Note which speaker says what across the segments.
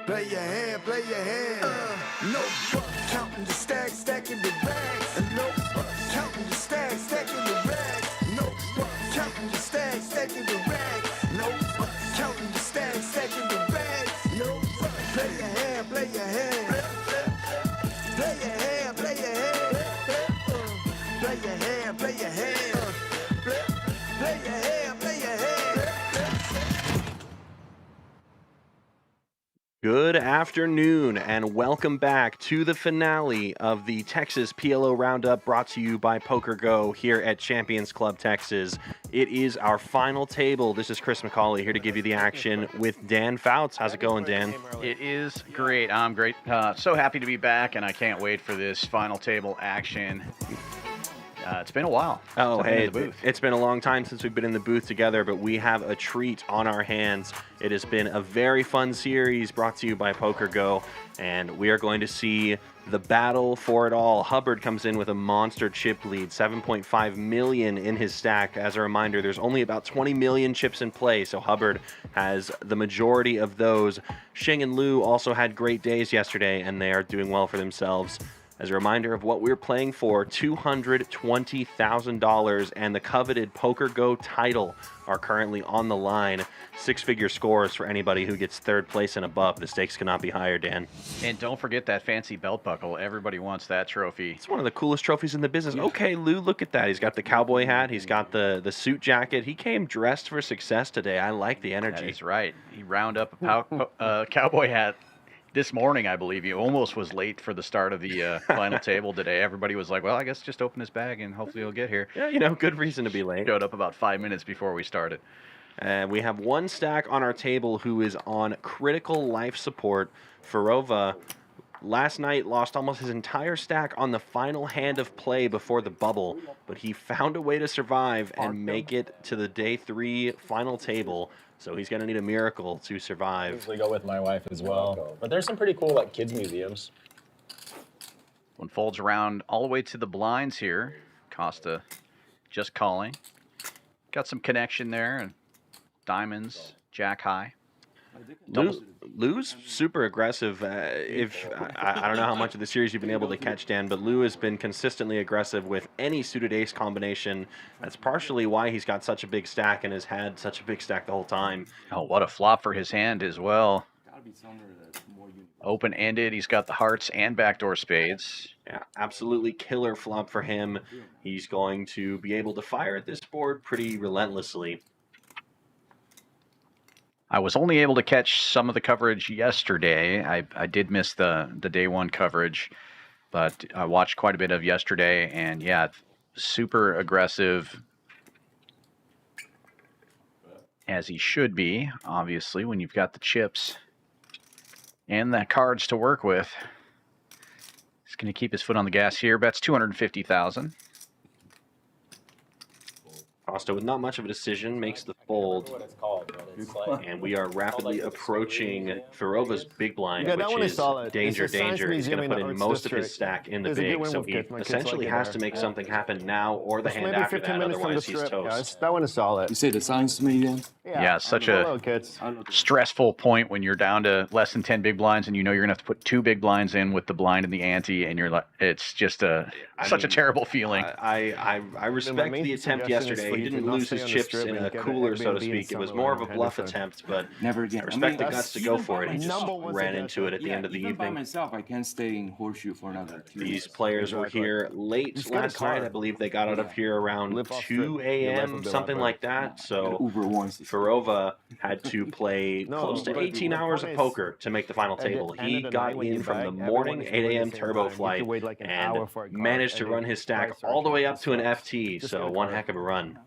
Speaker 1: Play your hand, play your hand. No fuck, counting the stacks, stacking the bags. No fuck, counting the stacks, stacking the bags. No fuck, counting the stacks, stacking the bags. No fuck, counting the stacks, stacking the bags. No fuck, play your hand, play your hand. Play your hand, play your hand. Play your hand, play your hand. Play your hand, play your hand.
Speaker 2: Good afternoon and welcome back to the finale of the Texas PLO Roundup brought to you by Poker Go here at Champions Club Texas. It is our final table. This is Chris McCauley here to give you the action with Dan Fouts. How's it going, Dan?
Speaker 3: It is great. I'm great. So happy to be back, and I can't wait for this final table action. It's been a while.
Speaker 2: Oh, hey, it's been a long time since we've been in the booth together, but we have a treat on our hands. It has been a very fun series brought to you by Poker Go, and we are going to see the battle for it all. Hubbard comes in with a monster chip lead, 7.5 million in his stack. As a reminder, there's only about 20 million chips in play, so Hubbard has the majority of those. Shing and Lu also had great days yesterday, and they are doing well for themselves. As a reminder of what we're playing for, $220,000 and the coveted Poker Go title are currently on the line. Six-figure scores for anybody who gets third place and above. The stakes cannot be higher, Dan.
Speaker 3: And don't forget that fancy belt buckle. Everybody wants that trophy.
Speaker 2: It's one of the coolest trophies in the business. Okay, Lou, look at that. He's got the cowboy hat. He's got the suit jacket. He came dressed for success today. I like the energy.
Speaker 3: That is right. He round up a cowboy hat. This morning, I believe he almost was late for the start of the final table today. Everybody was like, well, I guess just open his bag and hopefully he'll get here.
Speaker 2: Yeah, you know, good reason to be late.
Speaker 3: Showed up about 5 minutes before we started.
Speaker 2: We have one stack on our table who is on critical life support. Firova last night lost almost his entire stack on the final hand of play before the bubble, but he found a way to survive and make it to the day 3 final table. So he's going to need a miracle to survive.
Speaker 4: I usually go with my wife as well. But there's some pretty cool like kids museums.
Speaker 3: One folds around all the way to the blinds here. Costa just calling. Got some connection there. And diamonds, jack high.
Speaker 2: Lou's super aggressive. I don't know how much of the series you've been able to catch, Dan, but Lou has been consistently aggressive with any suited ace combination. That's partially why he's got such a big stack and has had such a big stack the whole time.
Speaker 3: Oh, what a flop for his hand as well. Open-ended. He's got the hearts and backdoor spades.
Speaker 2: Yeah, absolutely killer flop for him. He's going to be able to fire at this board pretty relentlessly.
Speaker 3: I was only able to catch some of the coverage yesterday. I did miss the day one coverage, but I watched quite a bit of yesterday, and yeah, super aggressive, as he should be, obviously, when you've got the chips and the cards to work with. He's going to keep his foot on the gas here. Bets $250,000.
Speaker 2: Costa, with not much of a decision, makes the fold. And we are rapidly approaching Firova's big blind, which is danger, danger. He's going to put in most of his stack in the big, so he essentially has to make something happen now or the hand after that, otherwise he's toast.
Speaker 5: That one is solid.
Speaker 6: You say the signs to me again?
Speaker 3: Yeah, such a stressful point when you're down to less than 10 big blinds and you know you're going to have to put 2 big blinds in with the blind and the ante, and you're like, it's just such a terrible feeling.
Speaker 2: I respect the attempt yesterday. He didn't lose his chips in a cooler, so to speak. It was more of a bluff attempt, but
Speaker 6: Never again.
Speaker 2: I respect the guts to go for it. He just ran into it at the end of the
Speaker 6: even by
Speaker 2: evening.
Speaker 6: myself, I can't stay in horseshoe for another 2
Speaker 2: These
Speaker 6: days.
Speaker 2: players were here late last night. I believe they got out of here around 2 a.m., something like that. So
Speaker 6: Uber once.
Speaker 2: Firova had to play close to 18 hours of poker to make the final table. He got in from the morning 8 a.m. turbo flight and managed to run his stack all the way up to an FT. So one heck of a run.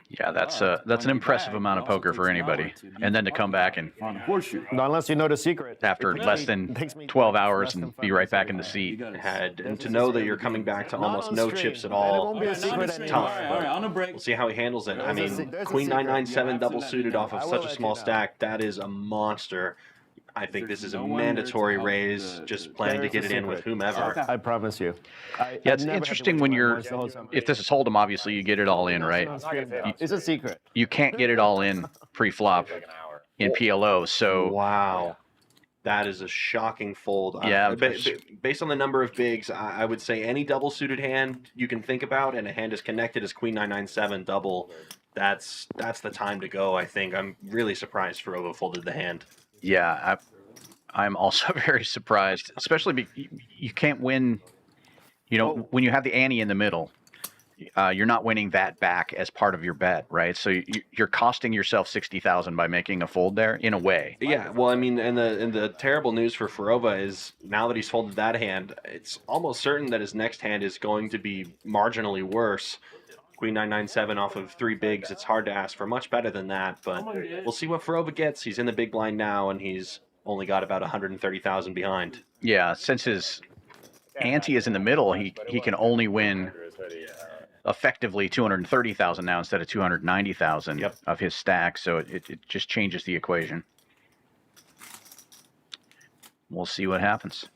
Speaker 3: Yeah, that's an impressive amount of poker for anybody. And then to come back and
Speaker 5: Not unless you know the secret.
Speaker 3: after less than 12 hours and be right back in the seat.
Speaker 2: And to know that you're coming back to almost no chips at all,
Speaker 5: It won't be a
Speaker 2: it's
Speaker 5: secret
Speaker 2: tough.
Speaker 5: anymore.
Speaker 2: But
Speaker 6: on a break.
Speaker 2: we'll see how he handles it. I mean, Queen 997 double suited off of such a small stack, that is a monster. I think this is a mandatory raise, just planning to get it in with whomever.
Speaker 5: I promise you.
Speaker 3: Yeah, it's interesting when you're, if this is Hold'em, obviously you get it all in, right?
Speaker 5: It's a secret.
Speaker 3: You can't get it all in pre-flop in PLO, so
Speaker 2: Wow. That is a shocking fold.
Speaker 3: Yeah,
Speaker 2: Based on the number of bigs, I would say any double suited hand you can think about, and a hand as connected as Queen 997 double, that's the time to go. I think I'm really surprised Firova folded the hand.
Speaker 3: Yeah, I'm also very surprised, especially you can't win. You know, when you have the ante in the middle, you're not winning that back as part of your bet, right? So you're costing yourself 60,000 by making a fold there, in a way.
Speaker 2: Yeah, well, I mean, and the terrible news for Firova is now that he's folded that hand, it's almost certain that his next hand is going to be marginally worse. Queen 997 off of 3 bigs. It's hard to ask for much better than that, but we'll see what Firova gets. He's in the big blind now, and he's only got about 130,000 behind.
Speaker 3: Yeah, since his ante is in the middle, he can only win effectively 230,000 now instead of 290,000 of his stack, so it just changes the equation. We'll see what happens.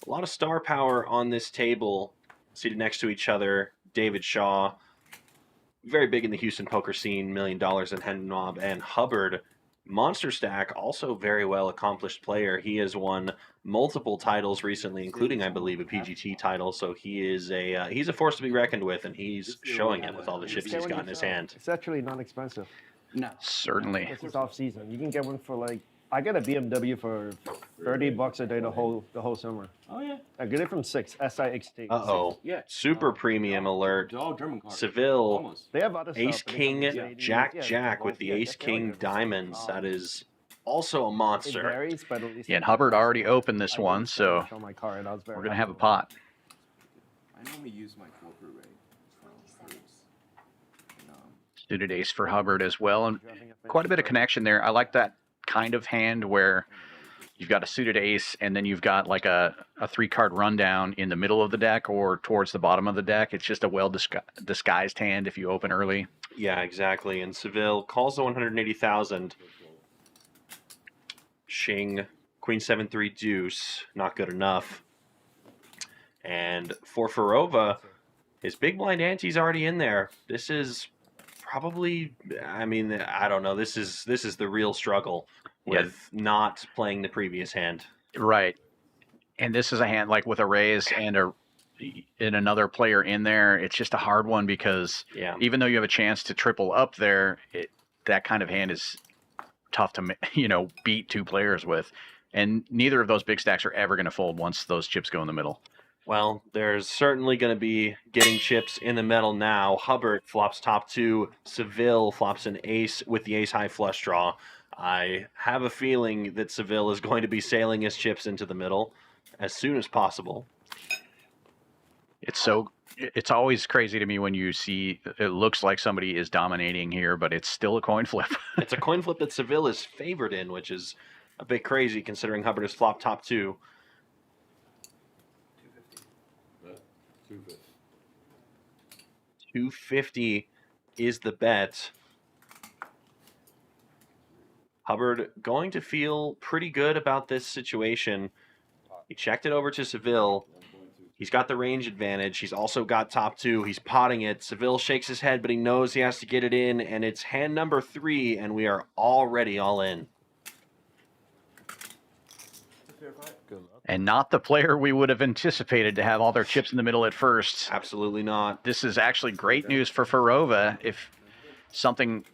Speaker 2: A lot of star power on this table, seated next to each other. David Shaw, very big in the Houston poker scene, $1 million in Hen Mob, and Hubbard, monster stack, also very well accomplished player. He has won multiple titles recently, including, I believe, a PGT title. So he is he's a force to be reckoned with, and he's showing it with all the chips he's got in his hand.
Speaker 5: It's actually not expensive.
Speaker 6: No.
Speaker 3: Certainly.
Speaker 5: This is off season. You can get one for like, I get a BMW for $30 a day the whole summer.
Speaker 6: Oh yeah.
Speaker 5: I get it from SIXT.
Speaker 2: Uh-oh.
Speaker 6: Yeah.
Speaker 2: Super premium alert.
Speaker 6: They're all German cards.
Speaker 2: Seville,
Speaker 6: Almost.
Speaker 5: They have other stuff.
Speaker 2: Ace
Speaker 5: but they
Speaker 2: King,
Speaker 5: come in
Speaker 2: Jack
Speaker 5: yeah,
Speaker 2: Jack with the Ace King diamonds. That is also a
Speaker 5: It
Speaker 2: monster.
Speaker 5: varies, but at least
Speaker 3: Yeah, and Hubbard already opened this
Speaker 5: I
Speaker 3: one,
Speaker 5: didn't
Speaker 3: so
Speaker 5: show my card. I was very
Speaker 3: we're going to have a
Speaker 5: happy.
Speaker 3: pot.
Speaker 6: I normally use my corporate rate.
Speaker 3: Suited ace for Hubbard as well, and quite a bit of connection there. I like that kind of hand where you've got a suited ace and then you've got like a 3-card rundown in the middle of the deck or towards the bottom of the deck. It's just a well disguised hand if you open early.
Speaker 2: Yeah, exactly. And Seville calls the 180,000. Shing, Queen 7-3 deuce, not good enough. And for Firova, his big blind ante's already in there. This is probably, I mean, I don't know. This is the real struggle with not playing the previous hand.
Speaker 3: Right. And this is a hand like with a raise and another player in there. It's just a hard one because even though you have a chance to triple up there, that kind of hand is tough to beat 2 players with. And neither of those big stacks are ever going to fold once those chips go in the middle.
Speaker 2: Well, there's certainly going to be getting chips in the middle now. Hubbard flops top 2. Seville flops an ace with the ace-high flush draw. I have a feeling that Seville is going to be sailing his chips into the middle as soon as possible.
Speaker 3: It's always crazy to me when you see it looks like somebody is dominating here, but it's still a coin flip.
Speaker 2: It's a coin flip that Seville is favored in, which is a bit crazy considering Hubbard has flopped top 2. 250 is the bet. Hubbard going to feel pretty good about this situation. He checked it over to Seville. He's got the range advantage. He's also got top 2. He's potting it. Seville shakes his head, but he knows he has to get it in, and it's hand number 3, and we are already all in.
Speaker 3: And not the player we would have anticipated to have all their chips in the middle at first.
Speaker 2: Absolutely not.
Speaker 3: This is actually great news for Firova. If something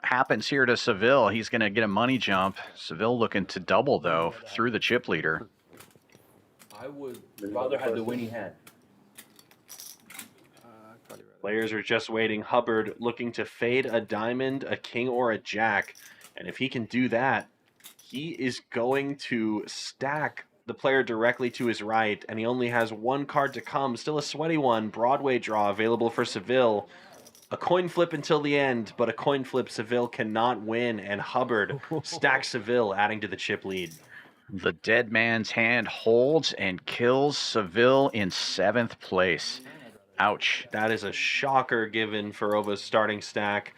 Speaker 3: happens here to Seville, he's going to get a money jump. Seville looking to double, though, through the chip leader.
Speaker 6: I would rather have the winning hand.
Speaker 2: Players are just waiting. Hubbard looking to fade a diamond, a king, or a jack. And if he can do that, he is going to stack the player directly to his right, and he only has 1 card to come. Still a sweaty one. Broadway draw available for Seville. A coin flip until the end, but a coin flip Seville cannot win, and Hubbard stacks Seville, adding to the chip lead.
Speaker 3: The dead man's hand holds and kills Seville in 7th place. Ouch.
Speaker 2: That is a shocker given Firova's starting stack.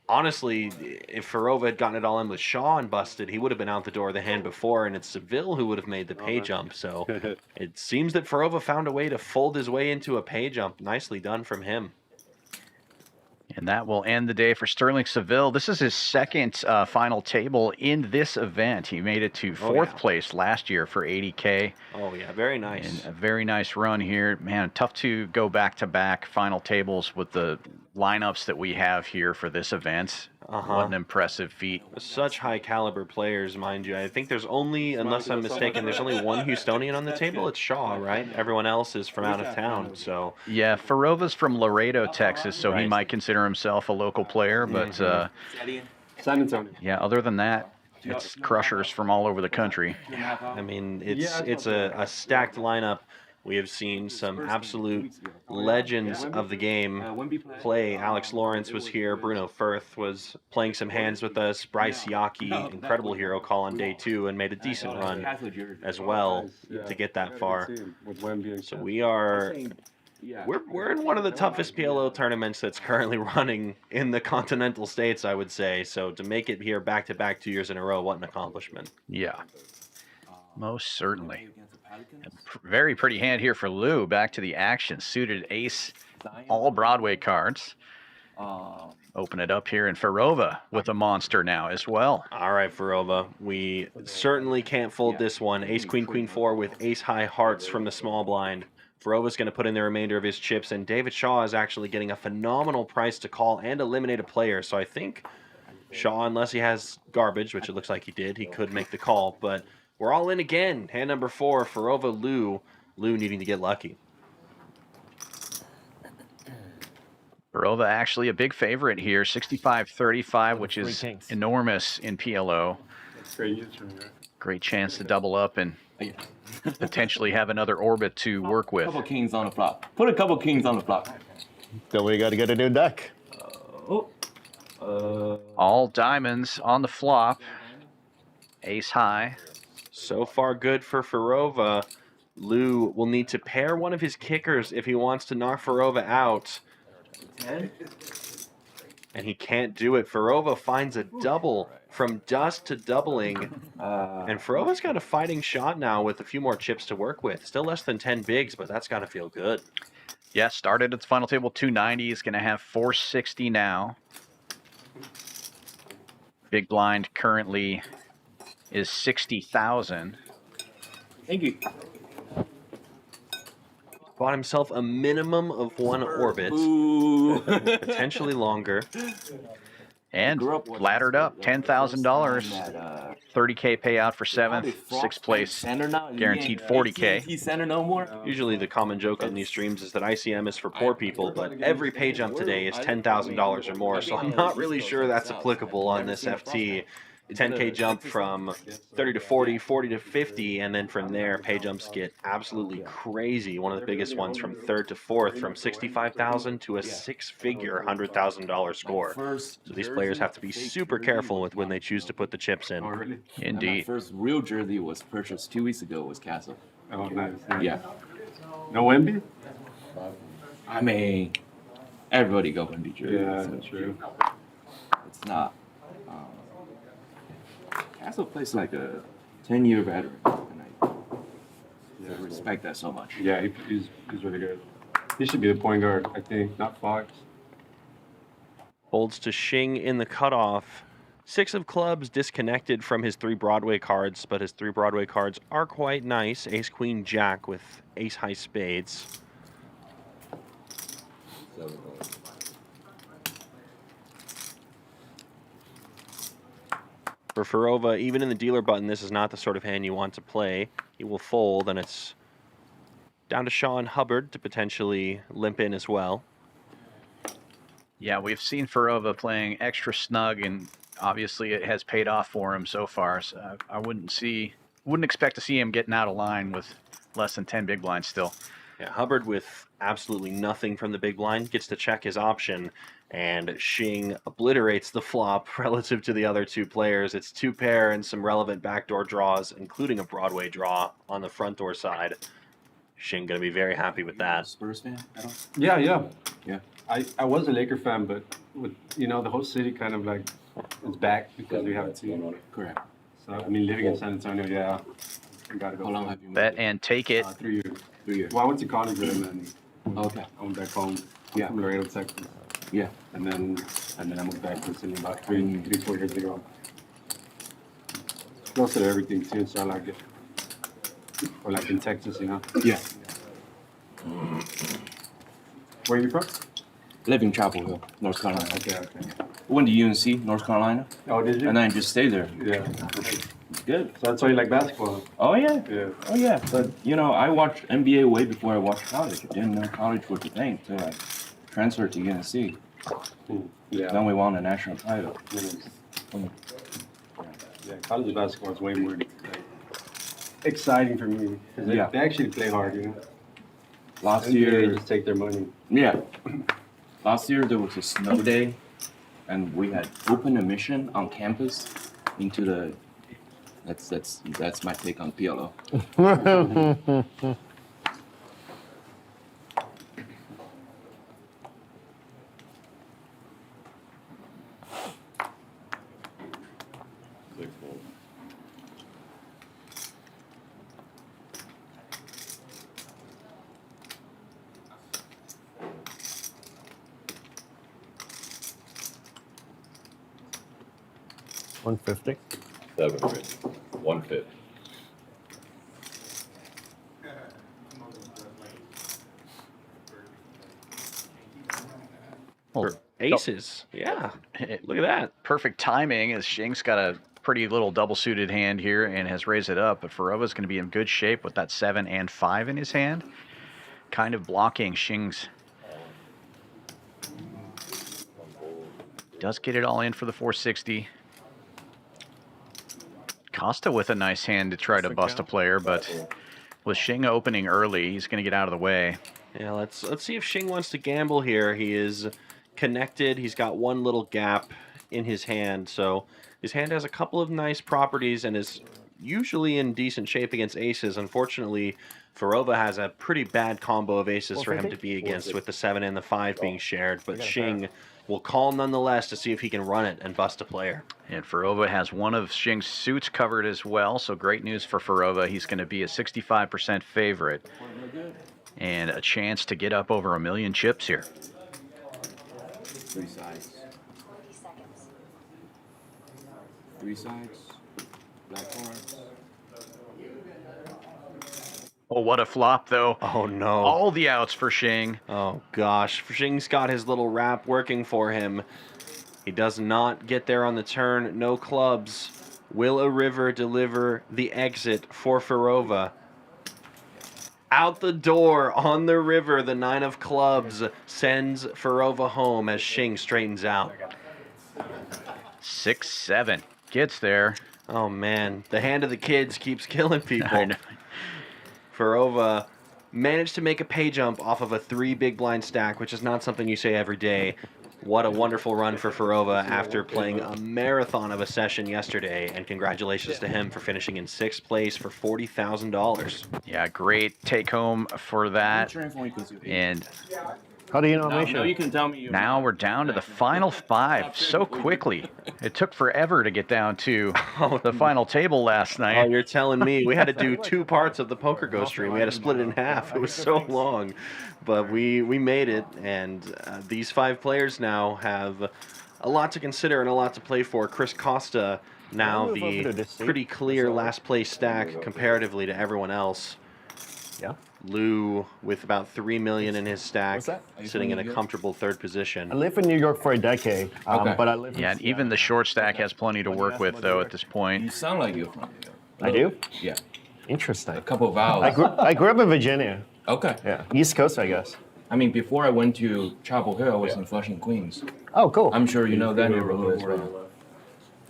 Speaker 2: Honestly, if Firova had gotten it all in with Shaw and busted, he would have been out the door the hand before, and it's Seville who would have made the pay jump. So it seems that Firova found a way to fold his way into a pay jump. Nicely done from him.
Speaker 3: And that will end the day for Sterling Savill. This is his second final table in this event. He made it to fourth place last year for 80K.
Speaker 2: Oh, yeah, very nice.
Speaker 3: And a very nice run here. Man, tough to go back-to-back final tables with the lineups that we have here for this event. What an impressive feat.
Speaker 2: Such high-caliber players, mind you. I think there's only, unless I'm mistaken, there's only one Houstonian on the table. It's Shaw, right? Everyone else is from out of town, so...
Speaker 3: Yeah, Firova's from Laredo, Texas, so he might consider himself a local player, but...
Speaker 7: San Antonio.
Speaker 3: Yeah, other than that, it's crushers from all over the country.
Speaker 2: I mean, it's a stacked lineup. We have seen some absolute legends of the game play. Alex Lawrence was here. Bruno Firth was playing some hands with us. Bryce Yaki, incredible hero call on day 2, and made a decent run as well to get that far. So we're in one of the toughest PLO tournaments that's currently running in the continental states, I would say. So to make it here back-to-back 2 years in a row, what an accomplishment.
Speaker 3: Yeah, most certainly. A very pretty hand here for Lu. Back to the action. Suited ace, all Broadway cards. Open it up here, and Firova with a monster now as well.
Speaker 2: All right, Firova. We certainly can't fold this one. Ace, queen, queen, 4 with ace high hearts from the small blind. Firova's going to put in the remainder of his chips, and David Shaw is actually getting a phenomenal price to call and eliminate a player. So I think Shaw, unless he has garbage, which it looks like he did, he could make the call. But we're all in again. Hand number 4, Firova, Lu. Lu needing to get lucky.
Speaker 3: Firova actually a big favorite here, 65-35, which is enormous in PLO. Great chance to double up and potentially have another orbit to work with.
Speaker 6: Couple kings on the flop. Put a couple kings on the flop.
Speaker 5: Then we got to get a new deck.
Speaker 3: All diamonds on the flop. Ace high.
Speaker 2: So far good for Firova. Lu will need to pair one of his kickers if he wants to knock Firova out.
Speaker 6: 10.
Speaker 2: And he can't do it. Firova finds a double from dust to doubling. And Firova's got a fighting shot now with a few more chips to work with. Still less than 10 bigs, but that's got to feel good.
Speaker 3: Yeah, started at the final table 290. He's going to have 460 now. Big blind currently is 60,000.
Speaker 6: Thank you.
Speaker 2: Bought himself a minimum of 1 orbit, potentially longer.
Speaker 3: And laddered up, $10,000. 30K payout for 7th, 6th place, guaranteed 40K.
Speaker 6: He's center no more.
Speaker 2: Usually the common joke on these streams is that ICM is for poor people, but every pay jump today is $10,000 or more, so I'm not really sure that's applicable on this FT. 10K jump from 30 to 40, 40 to 50, and then from there, pay jumps get absolutely crazy. One of the biggest ones from 3rd to 4th, from 65,000 to a 6-figure $100,000 score. So these players have to be super careful with when they choose to put the chips in.
Speaker 3: Indeed.
Speaker 6: My first real jersey was purchased 2 weeks ago. Was Castle.
Speaker 7: Oh, nice.
Speaker 6: Yeah.
Speaker 7: No Wemby?
Speaker 6: I mean, everybody go Wemby jersey.
Speaker 7: Yeah,
Speaker 6: so
Speaker 7: that's true.
Speaker 6: it's not. Castle plays like a 10-year veteran, and I respect that so much.
Speaker 7: Yeah, he's really good. He should be the point guard, I think, not Fox.
Speaker 2: Holds to Shing in the cutoff. 6 of clubs disconnected from his 3 Broadway cards, but his 3 Broadway cards are quite nice. Ace, Queen, Jack with Ace high spades. For Firova, even in the dealer button, this is not the sort of hand you want to play. He will fold, and it's down to Stephen Hubbard to potentially limp in as well.
Speaker 3: Yeah, we've seen Firova playing extra snug, and obviously it has paid off for him so far. So I wouldn't expect to see him getting out of line with less than 10 big blinds still.
Speaker 2: Yeah, Hubbard with absolutely nothing from the big blind gets to check his option, and Shing obliterates the flop relative to the other 2 players. It's 2 pair and some relevant backdoor draws, including a Broadway draw on the front door side. Shing going to be very happy with that.
Speaker 6: Spurs fan at all?
Speaker 7: Yeah. I was a Laker fan, but with, the whole city kind of like is back because we have a team.
Speaker 6: Correct.
Speaker 7: So I mean, living in San Antonio, yeah, you gotta go.
Speaker 6: How long have you
Speaker 3: Bet and take it.
Speaker 7: 3 years.
Speaker 6: 3 years.
Speaker 7: Well, I went to college with him, and
Speaker 6: Okay.
Speaker 7: I went back home. I'm
Speaker 6: Yeah.
Speaker 7: from Laredo, Texas.
Speaker 6: Yeah.
Speaker 7: And then I moved back recently, about 4 years ago. Closer to everything too, so I like it. Or like in Texas, you know.
Speaker 6: Yeah.
Speaker 7: Where are you from?
Speaker 6: Live in Chapel Hill, North Carolina.
Speaker 7: Okay.
Speaker 6: Went to UNC, North Carolina,
Speaker 7: Oh, did you?
Speaker 6: and then just stay there.
Speaker 7: Yeah.
Speaker 6: It's good.
Speaker 7: So that's why you like basketball.
Speaker 6: Oh yeah.
Speaker 7: Yeah.
Speaker 6: Oh yeah. But you know, I watched NBA way before I watched college. I didn't know college was a thing till I transferred to UNC.
Speaker 7: Yeah.
Speaker 6: Then we won a national title.
Speaker 7: Yeah, college basketball is way more like, exciting for me because
Speaker 6: Yeah.
Speaker 7: they actually play hard, you know.
Speaker 6: Last
Speaker 7: NBA,
Speaker 6: year,
Speaker 7: they just take their money.
Speaker 6: yeah. Last year there was a snow day, and we had open admission on campus into the. That's my take on PLO.
Speaker 5: $150.
Speaker 8: 750. 150.
Speaker 3: Well,
Speaker 2: Aces. Yeah. Look at that.
Speaker 3: perfect timing as Shing's got a pretty little double-suited hand here and has raised it up. But Firova's going to be in good shape with that 7 and 5 in his hand. Kind of blocking Shing's. Does get it all in for the 460. Costa with a nice hand to try to bust a player, but with Shing opening early, he's going to get out of the way.
Speaker 2: Yeah, let's see if Shing wants to gamble here. He is connected. He's got one little gap in his hand, so his hand has a couple of nice properties and is usually in decent shape against aces. Unfortunately, Firova has a pretty bad combo of aces for him to be against, with the 7 and the 5 being shared, but Shing will call nonetheless to see if he can run it and bust a player.
Speaker 3: And Firova has one of Shing's suits covered as well, so great news for Firova. He's going to be a 65% favorite and a chance to get up over 1 million chips here.
Speaker 6: 3 sides. 3 sides. Black cards.
Speaker 3: Oh, what a flop, though.
Speaker 2: Oh, no.
Speaker 3: All the outs for Shing.
Speaker 2: Oh, gosh. Shing's got his little wrap working for him. He does not get there on the turn. No clubs. Will a river deliver the exit for Firova? Out the door on the river, the 9 of clubs sends Firova home as Shing straightens out.
Speaker 3: 6-7. Gets there.
Speaker 2: Oh, man. The hand of the kids keeps killing
Speaker 3: I
Speaker 2: people.
Speaker 3: know.
Speaker 2: Firova managed to make a pay jump off of a 3 big blind stack, which is not something you say every day. What a wonderful run for Firova after playing a marathon of a session yesterday, and congratulations to him for finishing in 6th place for $40,000.
Speaker 3: Yeah, great take home for that. And
Speaker 5: How do you know
Speaker 6: Now you
Speaker 5: Misha?
Speaker 6: can tell me. You're
Speaker 3: now we're down to the final 5 so quickly. It took forever to get down to the final table last
Speaker 2: Oh,
Speaker 3: night.
Speaker 2: you're telling me. We had to do 2 parts of the Poker Go stream. We had to split it in half. It was so long. But we made it, and these 5 players now have a lot to consider and a lot to play for. Chris Costa, now
Speaker 5: move over to
Speaker 2: the
Speaker 5: this seat?
Speaker 2: pretty clear last place stack comparatively to everyone else.
Speaker 5: Yeah.
Speaker 2: Lou with about 3 million in his stack,
Speaker 5: What's that?
Speaker 2: sitting in a comfortable 3rd position.
Speaker 5: I lived in New York for a decade,
Speaker 6: Okay.
Speaker 5: but I live.
Speaker 3: Yeah, and even the short stack has plenty to work with, though, at this
Speaker 6: You
Speaker 3: point.
Speaker 6: sound like you're from New York.
Speaker 5: I do.
Speaker 6: Yeah.
Speaker 5: Interesting.
Speaker 6: A couple of vowels.
Speaker 5: I grew up in Virginia.
Speaker 6: Okay.
Speaker 5: Yeah, East Coast, I guess.
Speaker 6: I mean, before I went to Chapel Hill, I was in Flushing, Queens.
Speaker 5: Oh, cool.
Speaker 6: I'm sure you know that neighborhood as well.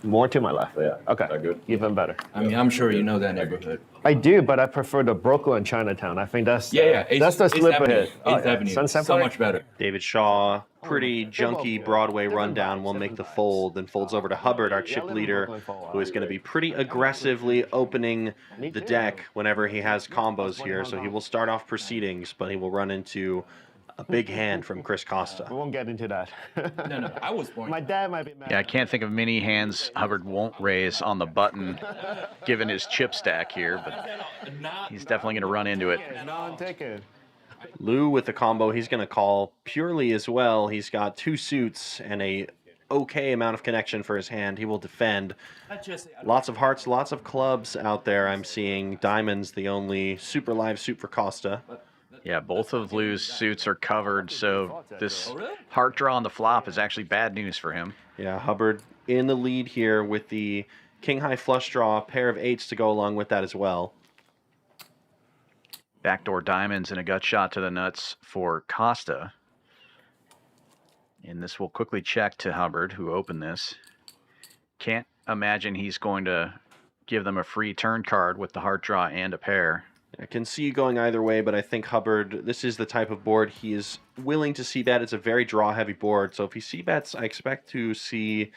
Speaker 5: More to my left.
Speaker 8: Yeah.
Speaker 5: Okay.
Speaker 8: That good?
Speaker 5: Even better.
Speaker 6: I mean, I'm sure you know that neighborhood.
Speaker 5: I do, but I prefer the Brooklyn Chinatown. I think that's that's the
Speaker 6: Eighth
Speaker 5: slip
Speaker 6: Avenue.
Speaker 5: ahead.
Speaker 6: Eighth Avenue.
Speaker 5: Sunset
Speaker 6: So
Speaker 5: Park?
Speaker 6: much better.
Speaker 2: David Shaw, pretty junky Broadway rundown, will make the fold, then folds over to Hubbard, our chip leader, who is going to be pretty aggressively opening the deck whenever he has combos here. So he will start off proceedings, but he will run into a big hand from Chris
Speaker 5: We
Speaker 2: Costa.
Speaker 5: won't get into that.
Speaker 6: No, I was born.
Speaker 5: My dad might be mad.
Speaker 3: Yeah, I can't think of many hands Hubbard won't raise on the button, given his chip stack here, but he's definitely going to run into it.
Speaker 5: Non-ticket.
Speaker 2: Lu with the combo, he's going to call purely as well. He's got 2 suits and a okay amount of connection for his hand. He will defend. Lots of hearts, lots of clubs out there. I'm seeing diamonds, the only super live suit for Costa.
Speaker 3: Yeah, both of Lu's suits are covered, so this heart draw on the flop is actually bad news for him.
Speaker 2: Yeah, Hubbard in the lead here with the king high flush draw, pair of 8s to go along with that as well.
Speaker 3: Backdoor diamonds and a gut shot to the nuts for Costa. And this will quickly check to Hubbard, who opened this. Can't imagine he's going to give them a free turn card with the heart draw and a pair.
Speaker 2: I can see you going either way, but I think Hubbard, this is the type of board he is willing to c-bet. It's a very draw-heavy board, so if he c-bets, I expect to see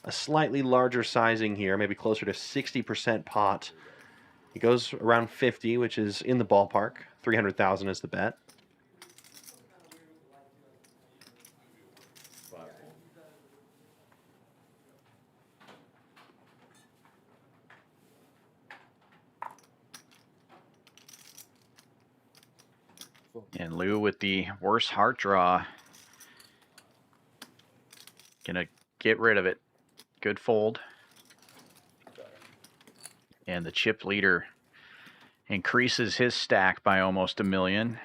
Speaker 2: a slightly larger sizing here, maybe closer to 60% pot. He goes around 50, which is in the ballpark. 300,000 is the bet.
Speaker 3: And Lu with the worst heart draw. Gonna get rid of it. Good fold. And the chip leader increases his stack by almost 1 million.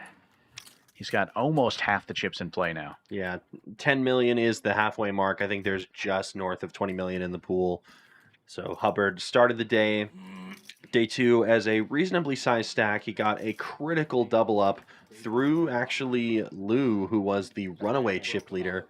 Speaker 3: He's got almost half the chips in play now.
Speaker 2: Yeah, 10 million is the halfway mark. I think there's just north of 20 million in the pool. So Hubbard started the day 2 as a reasonably sized stack. He got a critical double up through actually Lu, who was the runaway chip leader.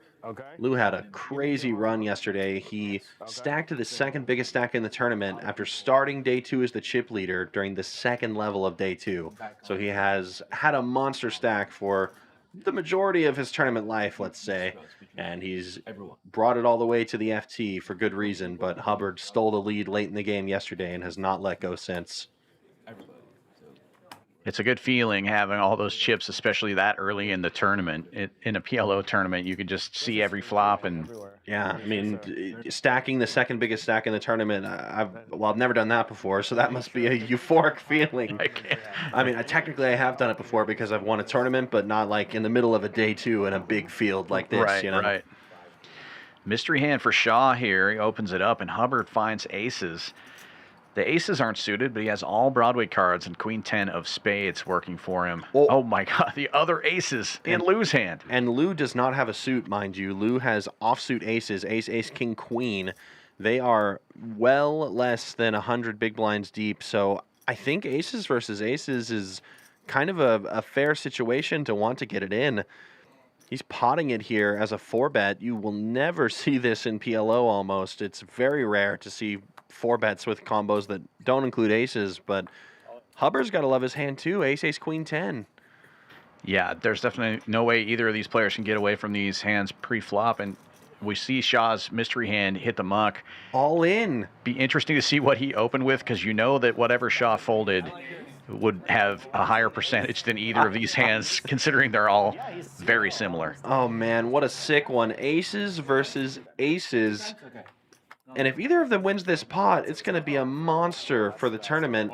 Speaker 2: Lu had a crazy run yesterday. He stacked to the second biggest stack in the tournament after starting day 2 as the chip leader during the second level of day 2. So he has had a monster stack for the majority of his tournament life, let's say. And he's brought it all the way to the FT for good reason. But Hubbard stole the lead late in the game yesterday and has not let go since.
Speaker 3: It's a good feeling having all those chips, especially that early in the tournament. In a PLO tournament, you could just see every flop. And
Speaker 2: yeah, I mean, stacking the second biggest stack in the tournament, I've never done that before, so that must be a euphoric feeling. I mean, technically I have done it before because I've won a tournament, but not like in the middle of a day 2 in a big field like this.
Speaker 3: Right,
Speaker 2: you know?
Speaker 3: right. Mystery hand for Shaw here. He opens it up, and Hubbard finds aces. The aces aren't suited, but he has all Broadway cards and Queen 10 of spades working for him. Oh my God, the other aces in Lu's hand.
Speaker 2: And Lu does not have a suit, mind you. Lu has offsuit aces, ace, ace, king, queen. They are well less than 100 big blinds deep, so I think aces versus aces is kind of a fair situation to want to get it in. He's potting it here as a 4-bet. You will never see this in PLO almost. It's very rare to see 4-bets with combos that don't include aces, but Hubbard's got to love his hand too. Ace, ace, queen 10.
Speaker 3: Yeah, there's definitely no way either of these players can get away from these hands pre-flop, and we see Shaw's mystery hand hit the muck.
Speaker 2: All in.
Speaker 3: Be interesting to see what he opened with, because you know that whatever Shaw folded would have a higher percentage than either of these hands, considering they're all very similar.
Speaker 2: Oh man, what a sick one. Aces versus aces. And if either of them wins this pot, it's going to be a monster for the tournament.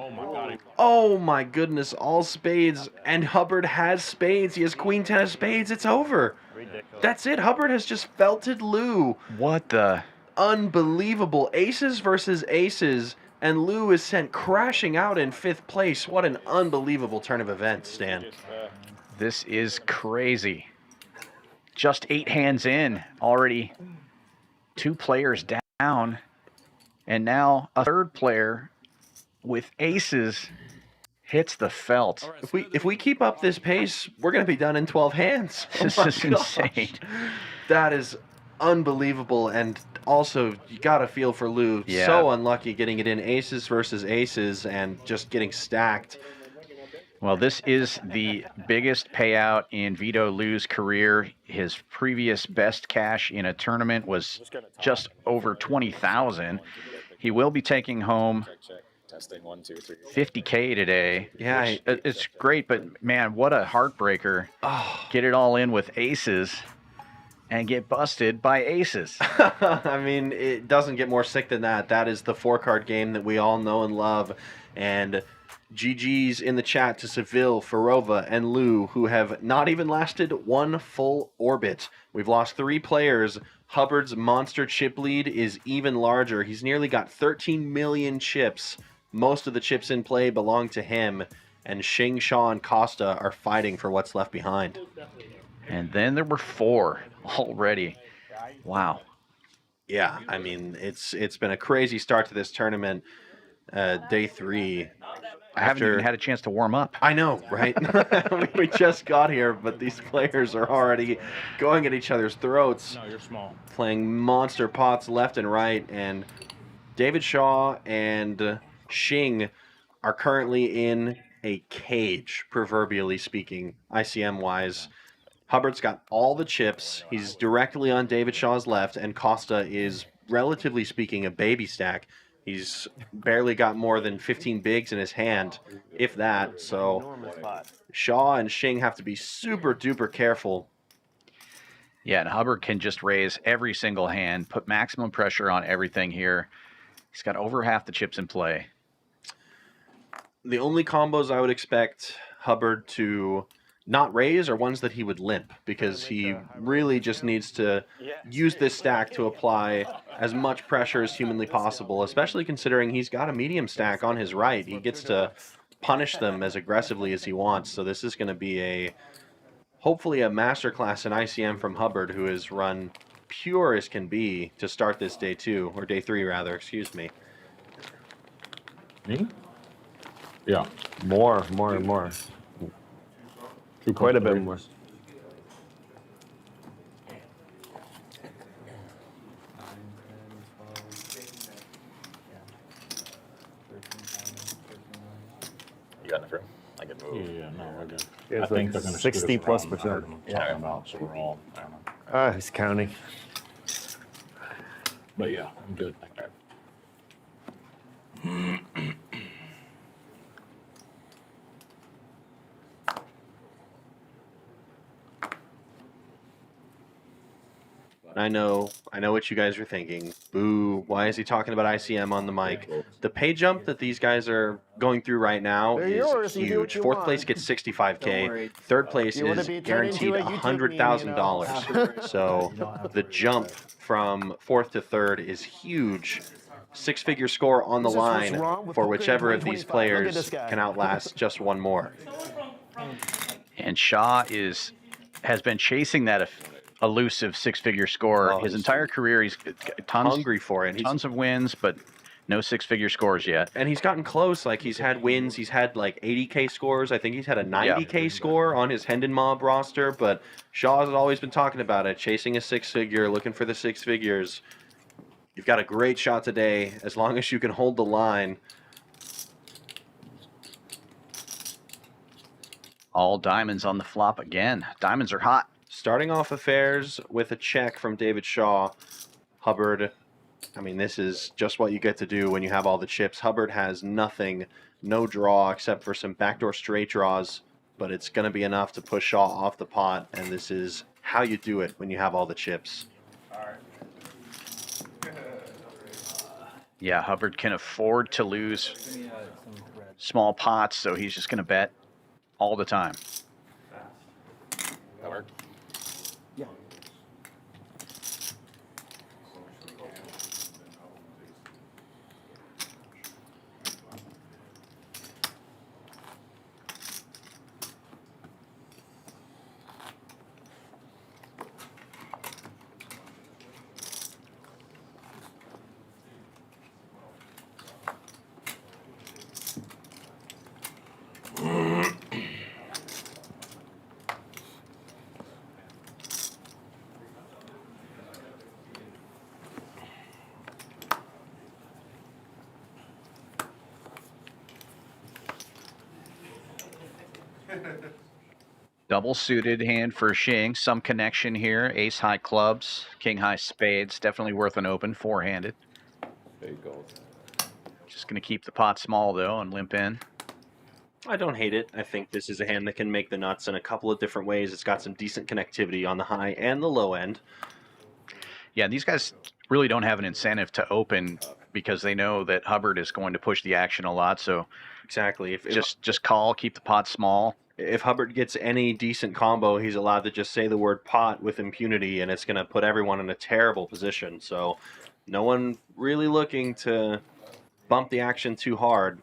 Speaker 2: Oh my goodness, all spades. And Hubbard has spades. He has queen 10 of spades. It's over. That's it. Hubbard has just felted Lu.
Speaker 3: What the?
Speaker 2: Unbelievable. Aces versus aces. And Lu is sent crashing out in 5th place. What an unbelievable turn of events, Stan.
Speaker 3: This is crazy. Just 8 hands in. Already 2 players down. And now a 3rd player with aces hits the felt.
Speaker 2: If we keep up this pace, we're going to be done in 12 hands.
Speaker 3: This is insane.
Speaker 2: That is unbelievable. And also, you got to feel for Lu.
Speaker 3: Yeah.
Speaker 2: So unlucky getting it in aces versus aces and just getting stacked.
Speaker 3: Well, this is the biggest payout in Vito Lu's career. His previous best cash in a tournament was just over 20,000. He will be taking home 50K today.
Speaker 2: Yeah,
Speaker 3: It's great, but man, what a heartbreaker. Get it all in with aces and get busted by aces.
Speaker 2: I mean, it doesn't get more sick than that. That is the 4-card game that we all know and love. And GG's in the chat to Savill, Firova, and Lu, who have not even lasted one full orbit. We've lost 3 players. Hubbard's monster chip lead is even larger. He's nearly got 13 million chips. Most of the chips in play belong to him, and Shing, Shaw, and Costa are fighting for what's left behind.
Speaker 3: And then there were 4 already. Wow.
Speaker 2: Yeah, I mean, it's been a crazy start to this tournament. Day 3.
Speaker 3: I haven't even had a chance to warm up.
Speaker 2: I know, right? We just got here, but these players are already going at each other's throats.
Speaker 4: No, you're small.
Speaker 2: Playing monster pots left and right, and David Shaw and Shing are currently in a cage, proverbially speaking, ICM-wise. Hubbard's got all the chips. He's directly on David Shaw's left, and Costa is, relatively speaking, a baby stack. He's barely got more than 15 bigs in his hand, if that. So Shaw and Shing have to be super duper careful.
Speaker 3: Yeah, and Hubbard can just raise every single hand, put maximum pressure on everything here. He's got over half the chips in play.
Speaker 2: The only combos I would expect Hubbard to not raise are ones that he would limp, because he really just needs to use this stack to apply as much pressure as humanly possible, especially considering he's got a medium stack on his right. He gets to punish them as aggressively as he wants. So this is going to be hopefully a masterclass in ICM from Hubbard, who has run pure as can be to start this day 2, or day 3 rather, excuse me.
Speaker 4: Me? Yeah. More.
Speaker 5: Quite a bit more.
Speaker 4: You got enough room? I can move.
Speaker 9: Yeah, no, we're good.
Speaker 5: Yeah,
Speaker 9: I
Speaker 5: it's
Speaker 9: think
Speaker 5: like
Speaker 9: they're going to
Speaker 5: 60+%.
Speaker 9: Yeah, about, so we're all, I don't know.
Speaker 5: He's counting.
Speaker 9: But yeah, I'm good.
Speaker 2: I know what you guys are thinking. Boo, why is he talking about ICM on the mic? The pay jump that these guys are going through right now
Speaker 5: They're
Speaker 2: is
Speaker 5: yours, you do
Speaker 2: huge.
Speaker 5: what you
Speaker 2: 4th
Speaker 5: want.
Speaker 2: place gets
Speaker 5: Don't
Speaker 2: 65K.
Speaker 5: worry.
Speaker 2: 3rd place
Speaker 5: You wanna
Speaker 2: is
Speaker 5: be turned
Speaker 2: guaranteed
Speaker 5: into a YouTube meme, you know?
Speaker 2: $100,000. So the jump from 4th to 3rd is huge. 6-figure score on the
Speaker 5: This is what's
Speaker 2: line
Speaker 5: wrong with
Speaker 2: for
Speaker 5: poker in
Speaker 2: whichever of these
Speaker 5: 2025. Look at
Speaker 2: players
Speaker 5: this guy.
Speaker 2: can outlast just one more.
Speaker 3: And Shaw has been chasing that elusive 6-figure score his entire career. He's
Speaker 2: hungry for it.
Speaker 3: Tons of wins, but no 6-figure scores yet.
Speaker 2: And he's gotten close. Like, he's had wins. He's had like 80K scores. I think he's had a 90K score on his Hendon Mob roster. But Shaw has always been talking about it, chasing a 6-figure, looking for the 6 figures. You've got a great shot today, as long as you can hold the line.
Speaker 3: All diamonds on the flop again. Diamonds are hot.
Speaker 2: Starting off affairs with a check from David Shaw. Hubbard, I mean, this is just what you get to do when you have all the chips. Hubbard has nothing, no draw except for some backdoor straight draws, but it's going to be enough to push Shaw off the pot, and this is how you do it when you have all the chips.
Speaker 3: Yeah, Hubbard can afford to lose small pots, so he's just going to bet all the time.
Speaker 4: That worked.
Speaker 3: Double suited hand for Shing. Some connection here. Ace high clubs, king high spades. Definitely worth an open. 4-handed.
Speaker 8: There you go.
Speaker 3: Just going to keep the pot small, though, and limp in.
Speaker 2: I don't hate it. I think this is a hand that can make the nuts in a couple of different ways. It's got some decent connectivity on the high and the low end.
Speaker 3: Yeah, these guys really don't have an incentive to open because they know that Hubbard is going to push the action a lot. So
Speaker 2: Exactly. If
Speaker 3: Just call, keep the pot small.
Speaker 2: if Hubbard gets any decent combo, he's allowed to just say the word pot with impunity, and it's going to put everyone in a terrible position. So no one really looking to bump the action too hard.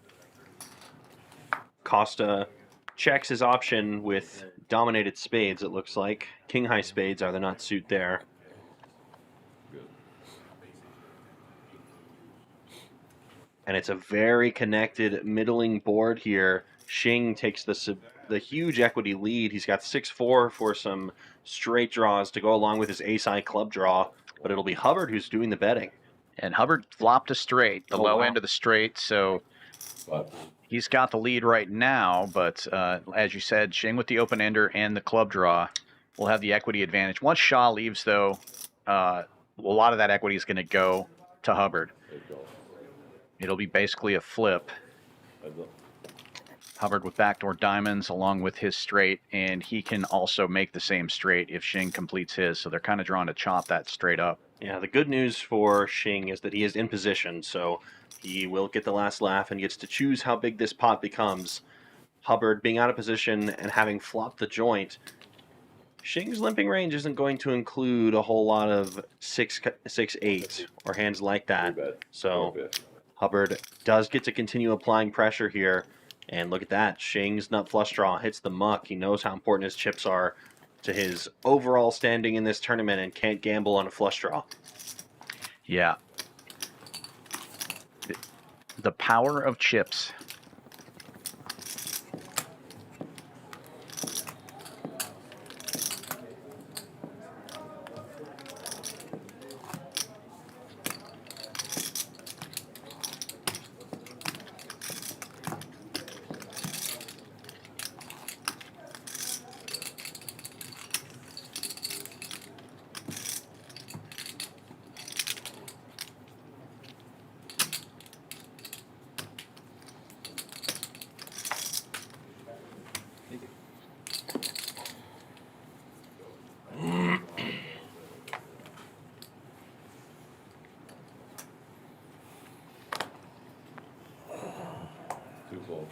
Speaker 2: Costa checks his option with dominated spades, it looks like. King high spades are the nut suit there. And it's a very connected middling board here. Shing takes the huge equity lead. He's got 6-4 for some straight draws to go along with his ace-high club draw, but it'll be Hubbard who's doing the betting.
Speaker 3: And Hubbard flopped a straight, the
Speaker 2: Oh,
Speaker 3: low
Speaker 2: wow.
Speaker 3: end of the straight, so
Speaker 8: But
Speaker 3: he's got the lead right now. But as you said, Shing with the open ender and the club draw will have the equity advantage. Once Shaw leaves, though, a lot of that equity is going to go to Hubbard.
Speaker 8: there you go.
Speaker 3: It'll be basically a flip. Hubbard with backdoor diamonds along with his straight, and he can also make the same straight if Shing completes his. So they're kind of drawn to chop that straight up.
Speaker 2: Yeah, the good news for Shing is that he is in position, so he will get the last laugh and gets to choose how big this pot becomes. Hubbard being out of position and having flopped the joint, Shing's limping range isn't going to include a whole lot of 6-8 or hands like that.
Speaker 8: Bet.
Speaker 2: So
Speaker 8: Bet.
Speaker 2: Hubbard does get to continue applying pressure here. And look at that. Shing's nut flush draw hits the muck. He knows how important his chips are to his overall standing in this tournament and can't gamble on a flush draw.
Speaker 3: Yeah. The power of chips.
Speaker 8: Too close.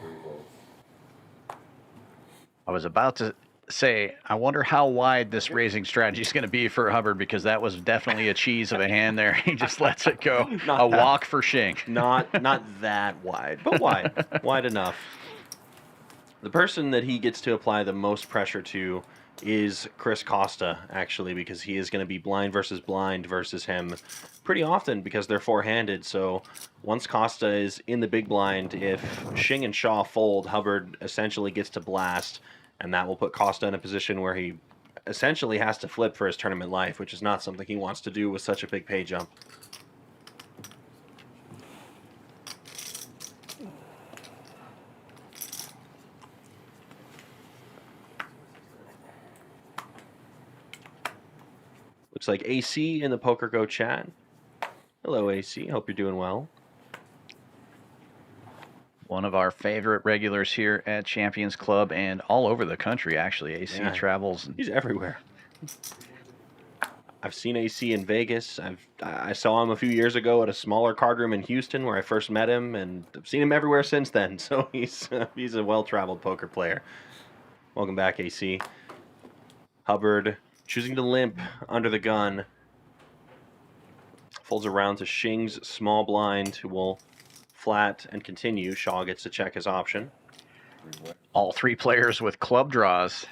Speaker 8: Very close.
Speaker 3: I was about to say, I wonder how wide this raising strategy is going to be for Hubbard, because that was definitely a cheese of a hand there. He just lets it go.
Speaker 2: Not that.
Speaker 3: Walk for Shing.
Speaker 2: Not that wide, but wide enough. The person that he gets to apply the most pressure to is Chris Costa, actually, because he is going to be blind versus him pretty often because they're four-handed. So once Costa is in the big blind, if Shing and Shaw fold, Hubbard essentially gets to blast, and that will put Costa in a position where he essentially has to flip for his tournament life, which is not something he wants to do with such a big pay jump. Looks like AC in the Poker Go chat. Hello, AC. Hope you're doing well.
Speaker 3: One of our favorite regulars here at Champions Club and all over the country, actually. AC
Speaker 2: Yeah.
Speaker 3: travels.
Speaker 2: He's everywhere. I've seen AC in Vegas. I saw him a few years ago at a smaller card room in Houston where I first met him, and I've seen him everywhere since then. So he's a well-traveled poker player. Welcome back, AC. Hubbard choosing to limp under the gun. Folds around to Shing's small blind, who will flat and continue. Shaw gets to check his option.
Speaker 3: All three players with club draws.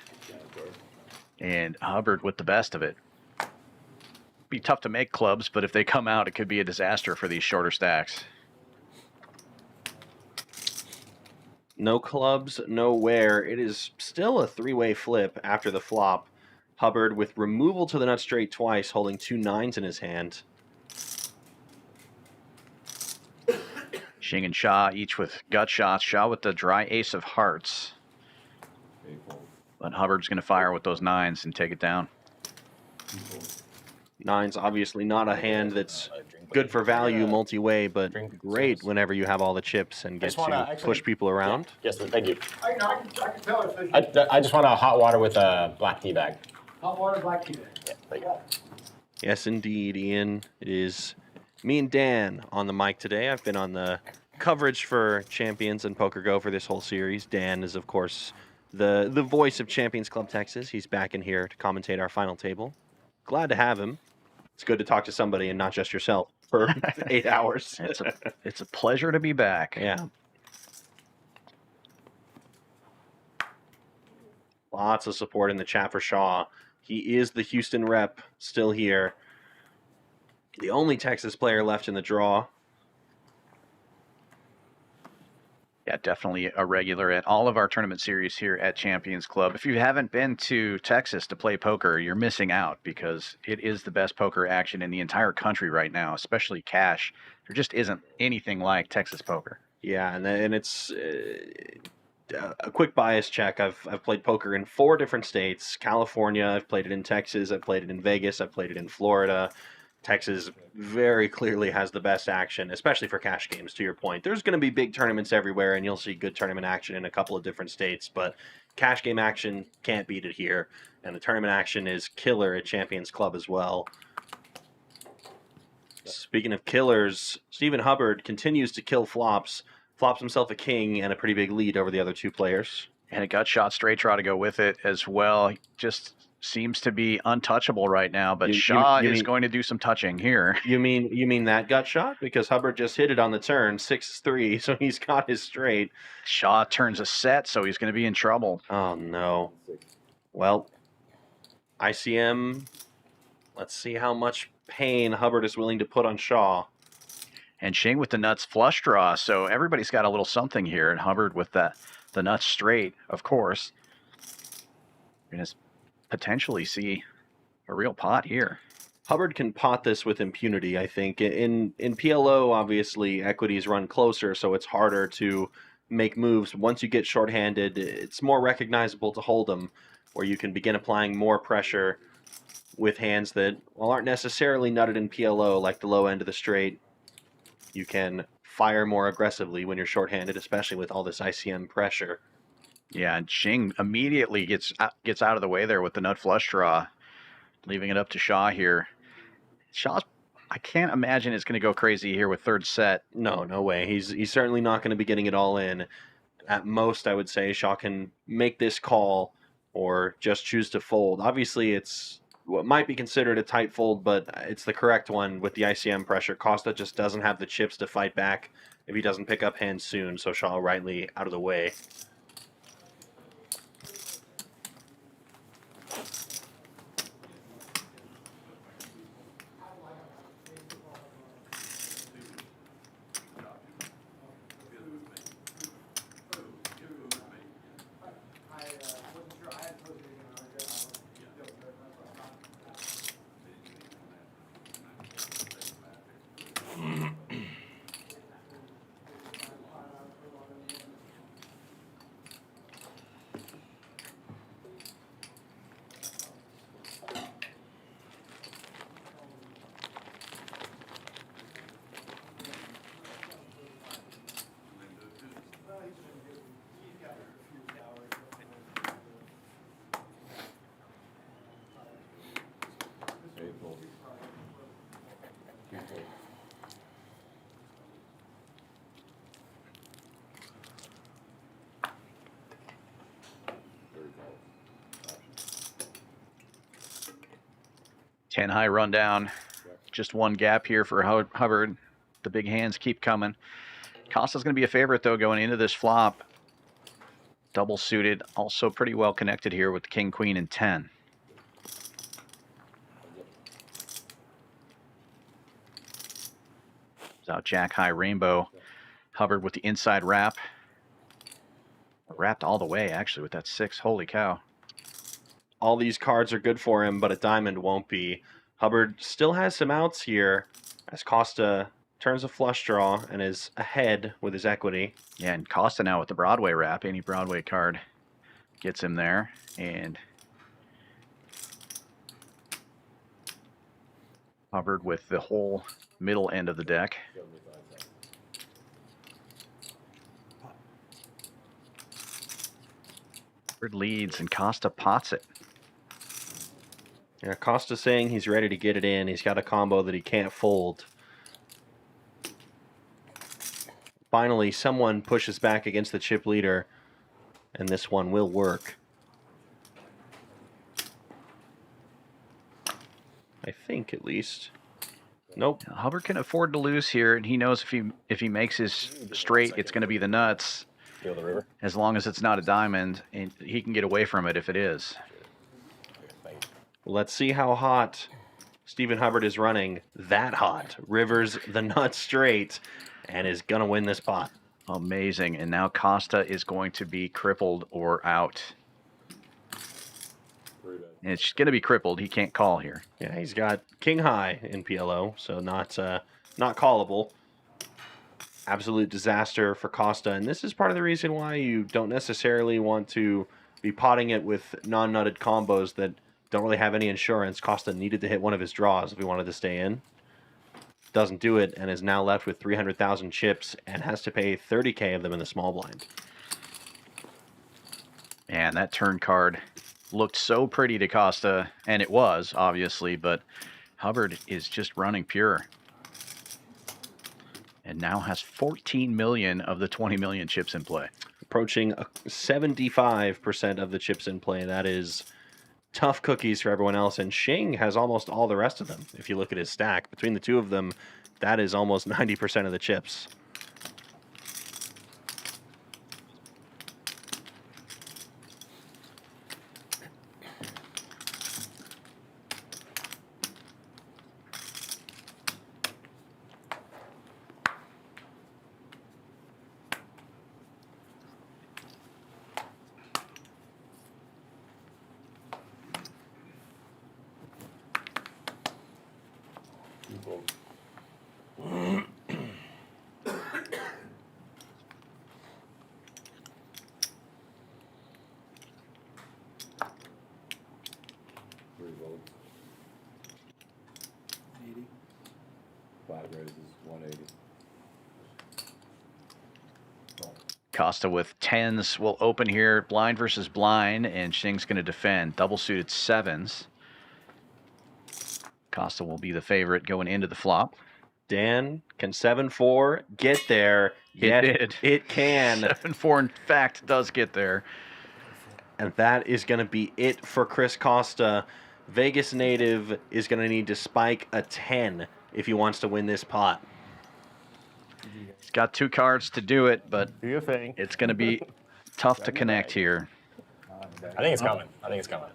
Speaker 3: And Hubbard with the best of it. Be tough to make clubs, but if they come out, it could be a disaster for these shorter stacks.
Speaker 2: No clubs, nowhere. It is still a three-way flip after the flop. Hubbard with removal to the nut straight twice, holding 2 9s in his hand.
Speaker 3: Shing and Shaw each with gut shots. Shaw with the dry ace of hearts. But Hubbard's going to fire with those 9s and take it down.
Speaker 2: 9's obviously not a hand that's good for value multi-way, but great whenever you have all the chips and get
Speaker 4: just wanna
Speaker 2: to
Speaker 4: actually-
Speaker 2: push people around.
Speaker 4: Yes, sir. Thank you.
Speaker 5: I can tell it's
Speaker 4: I just want a hot water with a black tea bag.
Speaker 5: hot water, black tea.
Speaker 4: Yeah, thank you.
Speaker 2: Yes, indeed, Ian. It is me and Dan on the mic today. I've been on the coverage for Champions and Poker Go for this whole series. Dan is, of course, the voice of Champions Club Texas. He's back in here to commentate our final table. Glad to have him. It's good to talk to somebody and not just yourself for 8 hours.
Speaker 3: It's a pleasure to be back.
Speaker 2: Yeah. Lots of support in the chat for Shaw. He is the Houston rep, still here. The only Texas player left in the draw.
Speaker 3: Yeah, definitely a regular at all of our tournament series here at Champions Club. If you haven't been to Texas to play poker, you're missing out because it is the best poker action in the entire country right now, especially cash. There just isn't anything like Texas poker.
Speaker 2: Yeah, and it's a quick bias check. I've played poker in 4 different states. California, I've played it in Texas, I've played it in Vegas, I've played it in Florida. Texas very clearly has the best action, especially for cash games, to your point. There's going to be big tournaments everywhere, and you'll see good tournament action in a couple of different states, but cash game action can't beat it here, and the tournament action is killer at Champions Club as well. Speaking of killers, Stephen Hubbard continues to kill flops himself a king and a pretty big lead over the other 2 players.
Speaker 3: And a gut shot straight draw to go with it as well. He just seems to be untouchable right now, but Shaw is going to do some touching here.
Speaker 2: You mean that gut shot? Because Hubbard just hit it on the turn, 6-3, so he's got his straight.
Speaker 3: Shaw turns a set, so he's going to be in trouble.
Speaker 2: Oh, no. Well, ICM, let's see how much pain Hubbard is willing to put on Shaw.
Speaker 3: And Shing with the nuts flush draw, so everybody's got a little something here. And Hubbard with the nuts straight, of course. You're going to potentially see a real pot here.
Speaker 2: Hubbard can pot this with impunity, I think. In PLO, obviously, equities run closer, so it's harder to make moves. Once you get shorthanded, it's more recognizable to hold them, where you can begin applying more pressure with hands that, well, aren't necessarily nutted in PLO, like the low end of the straight. You can fire more aggressively when you're shorthanded, especially with all this ICM pressure.
Speaker 3: Yeah, and Shing immediately gets out of the way there with the nut flush draw, leaving it up to Shaw here. Shaw's, I can't imagine it's going to go crazy here with third set.
Speaker 2: No way. He's certainly not going to be getting it all in. At most, I would say Shaw can make this call or just choose to fold. Obviously, it's what might be considered a tight fold, but it's the correct one with the ICM pressure. Costa just doesn't have the chips to fight back if he doesn't pick up hands soon, so Shaw rightly out of the way.
Speaker 3: Ten high rundown. Just one gap here for Hubbard. The big hands keep coming. Costa's going to be a favorite, though, going into this flop. Double suited. Also pretty well connected here with the king, queen, and 10. Out jack high rainbow. Hubbard with the inside wrap. Wrapped all the way, actually, with that 6. Holy cow.
Speaker 2: All these cards are good for him, but a diamond won't be. Hubbard still has some outs here as Costa turns a flush draw and is ahead with his equity.
Speaker 3: Yeah, and Costa now with the Broadway wrap. Any Broadway card gets him there. And Hubbard with the whole middle end of the deck. Hubbard leads and Costa pots it.
Speaker 2: Yeah, Costa saying he's ready to get it in. He's got a combo that he can't fold. Finally, someone pushes back against the chip leader, and this one will work. I think, at least. Nope.
Speaker 3: Hubbard can afford to lose here, and he knows if he makes his straight, it's going to be the nuts.
Speaker 4: Feel the river.
Speaker 3: As long as it's not a diamond, and he can get away from it if it is.
Speaker 2: Let's see how hot Stephen Hubbard is running. That hot. Rivers the nuts straight and is going to win this pot.
Speaker 3: Amazing. And now Costa is going to be crippled or out. And it's going to be crippled. He can't call here.
Speaker 2: Yeah, he's got king high in PLO, so not callable. Absolute disaster for Costa, and this is part of the reason why you don't necessarily want to be potting it with non-nutted combos that don't really have any insurance. Costa needed to hit one of his draws if he wanted to stay in. Doesn't do it, and is now left with 300,000 chips and has to pay 30K of them in the small blind.
Speaker 3: And that turn card looked so pretty to Costa, and it was, obviously, but Hubbard is just running pure. And now has 14 million of the 20 million chips in play.
Speaker 2: Approaching 75% of the chips in play. That is tough cookies for everyone else, and Shing has almost all the rest of them. If you look at his stack, between the two of them, that is almost 90% of the chips.
Speaker 8: Flat raises 180.
Speaker 3: Costa with tens will open here. Blind versus blind, and Shing's going to defend. Double suited sevens. Costa will be the favorite going into the flop.
Speaker 2: Dan, can 7-4 get there? Yes,
Speaker 3: It did.
Speaker 2: It can.
Speaker 3: 7-4, in fact, does get there.
Speaker 2: And that is going to be it for Chris Costa. Vegas native is going to need to spike a 10 if he wants to win this pot.
Speaker 3: He's got two cards to do it, but
Speaker 5: Do your thing.
Speaker 3: it's going to be tough to connect here.
Speaker 4: I think it's coming. I think it's coming.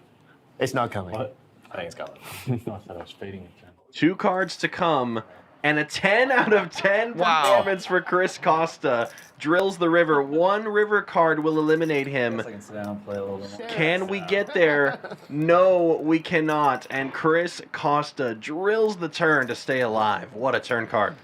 Speaker 5: It's not coming.
Speaker 4: I think it's coming.
Speaker 9: I thought I was fading it.
Speaker 2: Two cards to come, and a 10 out of 10
Speaker 3: Wow.
Speaker 2: performance for Chris Costa. Drills the river. One river card will eliminate him. Can we get there? No, we cannot. And Chris Costa drills the turn to stay alive. What a turn card.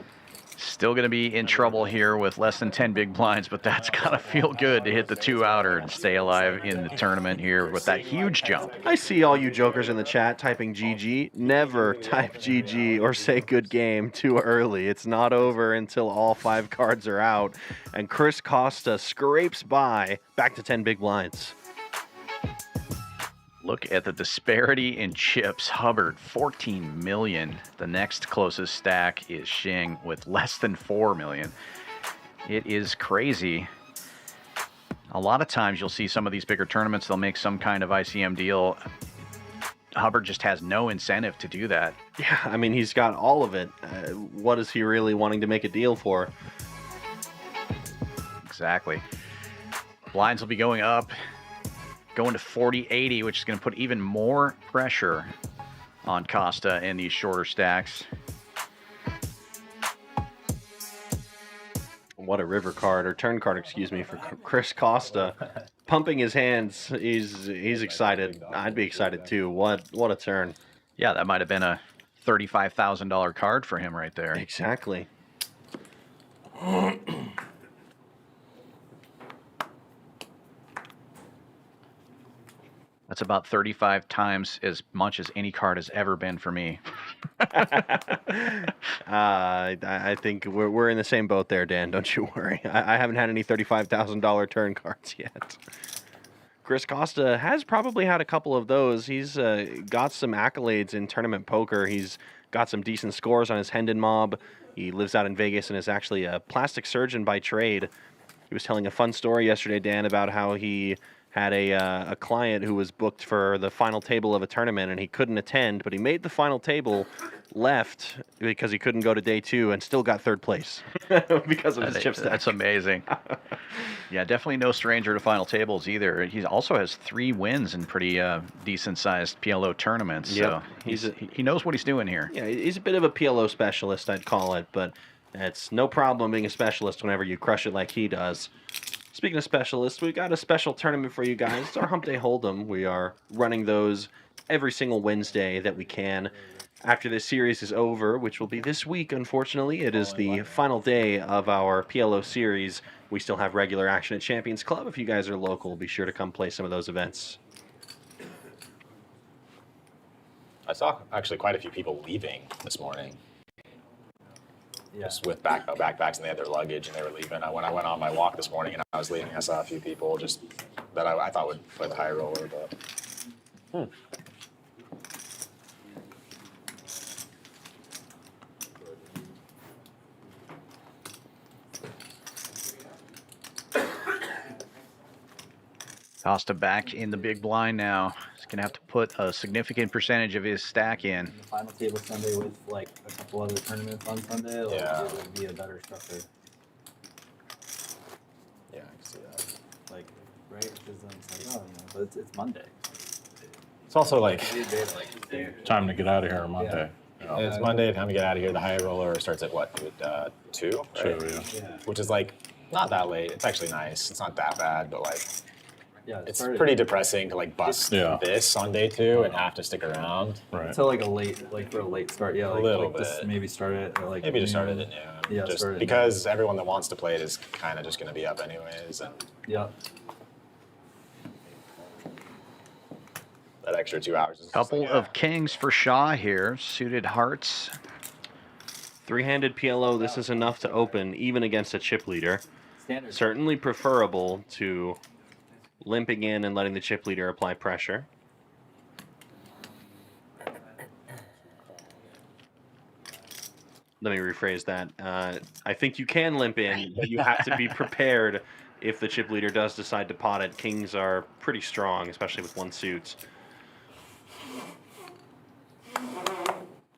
Speaker 3: Still going to be in trouble here with less than 10 big blinds, but that's got to feel good to hit the two outer and stay alive in the tournament here with that huge jump.
Speaker 2: I see all you jokers in the chat typing GG. Never type GG or say good game too early. It's not over until all 5 cards are out. And Chris Costa scrapes by back to 10 big blinds.
Speaker 3: Look at the disparity in chips. Hubbard, 14 million. The next closest stack is Shing with less than 4 million. It is crazy. A lot of times you'll see some of these bigger tournaments, they'll make some kind of ICM deal. Hubbard just has no incentive to do that.
Speaker 2: Yeah, I mean, he's got all of it. What is he really wanting to make a deal for?
Speaker 3: Exactly. Blinds will be going up, going to 40-80, which is going to put even more pressure on Costa in these shorter stacks.
Speaker 2: What a river card, or turn card, excuse me, for Chris Costa. Pumping his hands. He's excited. I'd be excited too. What a turn.
Speaker 3: Yeah, that might have been a $35,000 card for him right there.
Speaker 2: Exactly.
Speaker 3: That's about 35 times as much as any card has ever been for me.
Speaker 2: I think we're in the same boat there, Dan. Don't you worry. I haven't had any $35,000 turn cards yet. Chris Costa has probably had a couple of those. He's got some accolades in tournament poker. He's got some decent scores on his Hendon mob. He lives out in Vegas and is actually a plastic surgeon by trade. He was telling a fun story yesterday, Dan, about how he had a client who was booked for the final table of a tournament, and he couldn't attend, but he made the final table, left because he couldn't go to day 2, and still got 3rd place because of his chip stack.
Speaker 3: That's amazing. Yeah, definitely no stranger to final tables either. He also has 3 wins in pretty decent-sized PLO tournaments.
Speaker 2: Yep.
Speaker 3: So he knows what he's doing here.
Speaker 2: Yeah, he's a bit of a PLO specialist, I'd call it, but it's no problem being a specialist whenever you crush it like he does. Speaking of specialists, we got a special tournament for you guys. It's our Hump Day Hold'em. We are running those every single Wednesday that we can. After this series is over, which will be this week, unfortunately, it is the final day of our PLO series. We still have regular action at Champions Club. If you guys are local, be sure to come play some of those events.
Speaker 4: I saw actually quite a few people leaving this morning. Just with backpacks, and they had their luggage and they were leaving. When I went on my walk this morning and I was leaving, I saw a few people just that I thought would play the high roller, but.
Speaker 3: Costa back in the big blind now. He's going to have to put a significant percentage of his stack in.
Speaker 10: The final table Sunday with like a couple other tournaments on Sunday, like,
Speaker 4: Yeah.
Speaker 10: it would be a better structure.
Speaker 4: Yeah, I can see that.
Speaker 10: Like, right? Because then it's like, oh, you know, but it's Monday.
Speaker 4: It's also like
Speaker 9: Time to get out of here on Monday.
Speaker 4: it's Monday. Time to get out of here. The high roller starts at what? 2. Right?
Speaker 9: 2, yeah.
Speaker 10: Yeah.
Speaker 4: Which is like not that late. It's actually nice. It's not that bad, but like
Speaker 10: Yeah.
Speaker 4: it's
Speaker 10: started
Speaker 4: pretty depressing to like bust
Speaker 9: Yeah.
Speaker 4: this on day 2 and have to stick around.
Speaker 9: Right.
Speaker 10: until like for a late start. Yeah, like,
Speaker 4: little
Speaker 10: like just
Speaker 4: bit.
Speaker 10: maybe start it at like
Speaker 4: Maybe just
Speaker 10: noon.
Speaker 4: started it, yeah.
Speaker 10: Yeah,
Speaker 4: Just
Speaker 10: started at
Speaker 4: because everyone that wants to play it is kind of just going to be up anyways, and
Speaker 10: Yeah.
Speaker 4: that extra 2 hours is just
Speaker 3: Couple
Speaker 4: like,
Speaker 3: of kings for Shaw here. Suited hearts.
Speaker 2: 3-handed PLO, this is enough to open, even against a chip leader.
Speaker 10: Standard.
Speaker 2: Certainly preferable to limping in and letting the chip leader apply pressure. Let me rephrase that. I think you can limp in, but you have to be prepared if the chip leader does decide to pot it. Kings are pretty strong, especially with 1 suit.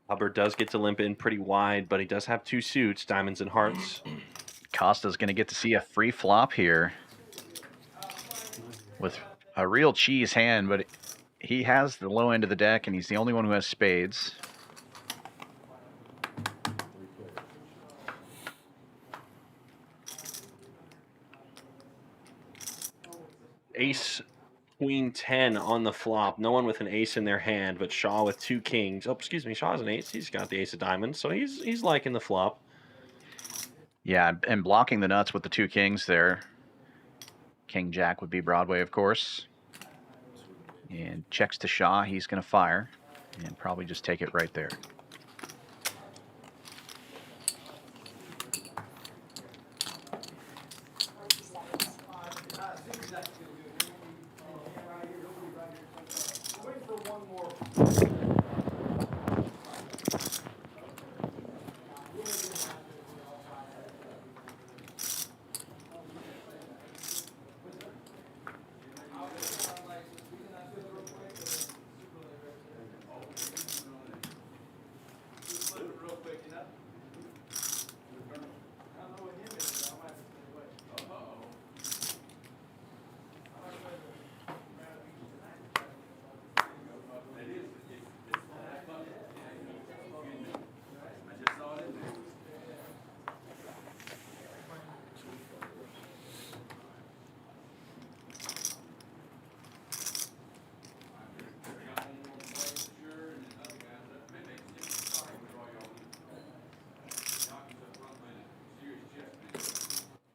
Speaker 2: Hubbard does get to limp in pretty wide, but he does have 2 suits, diamonds and hearts.
Speaker 3: Costa's going to get to see a free flop here with a real cheese hand, but he has the low end of the deck, and he's the only one who has spades.
Speaker 2: Ace, Queen 10 on the flop. No one with an ace in their hand, but Shaw with 2 kings. Oh, excuse me, Shaw has an ace. He's got the ace of diamonds, so he's liking the flop.
Speaker 3: Yeah, and blocking the nuts with the 2 kings there. King Jack would be Broadway, of course. And checks to Shaw. He's going to fire and probably just take it right there.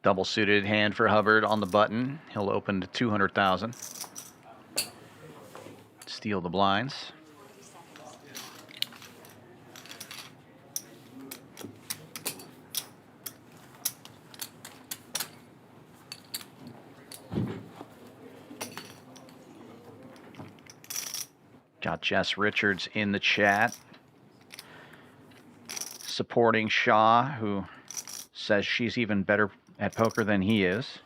Speaker 3: Double suited hand for Hubbard on the button. He'll open to 200,000. Steal the blinds. Got Jess Richards in the chat, supporting Shaw, who says she's even better at poker than he is.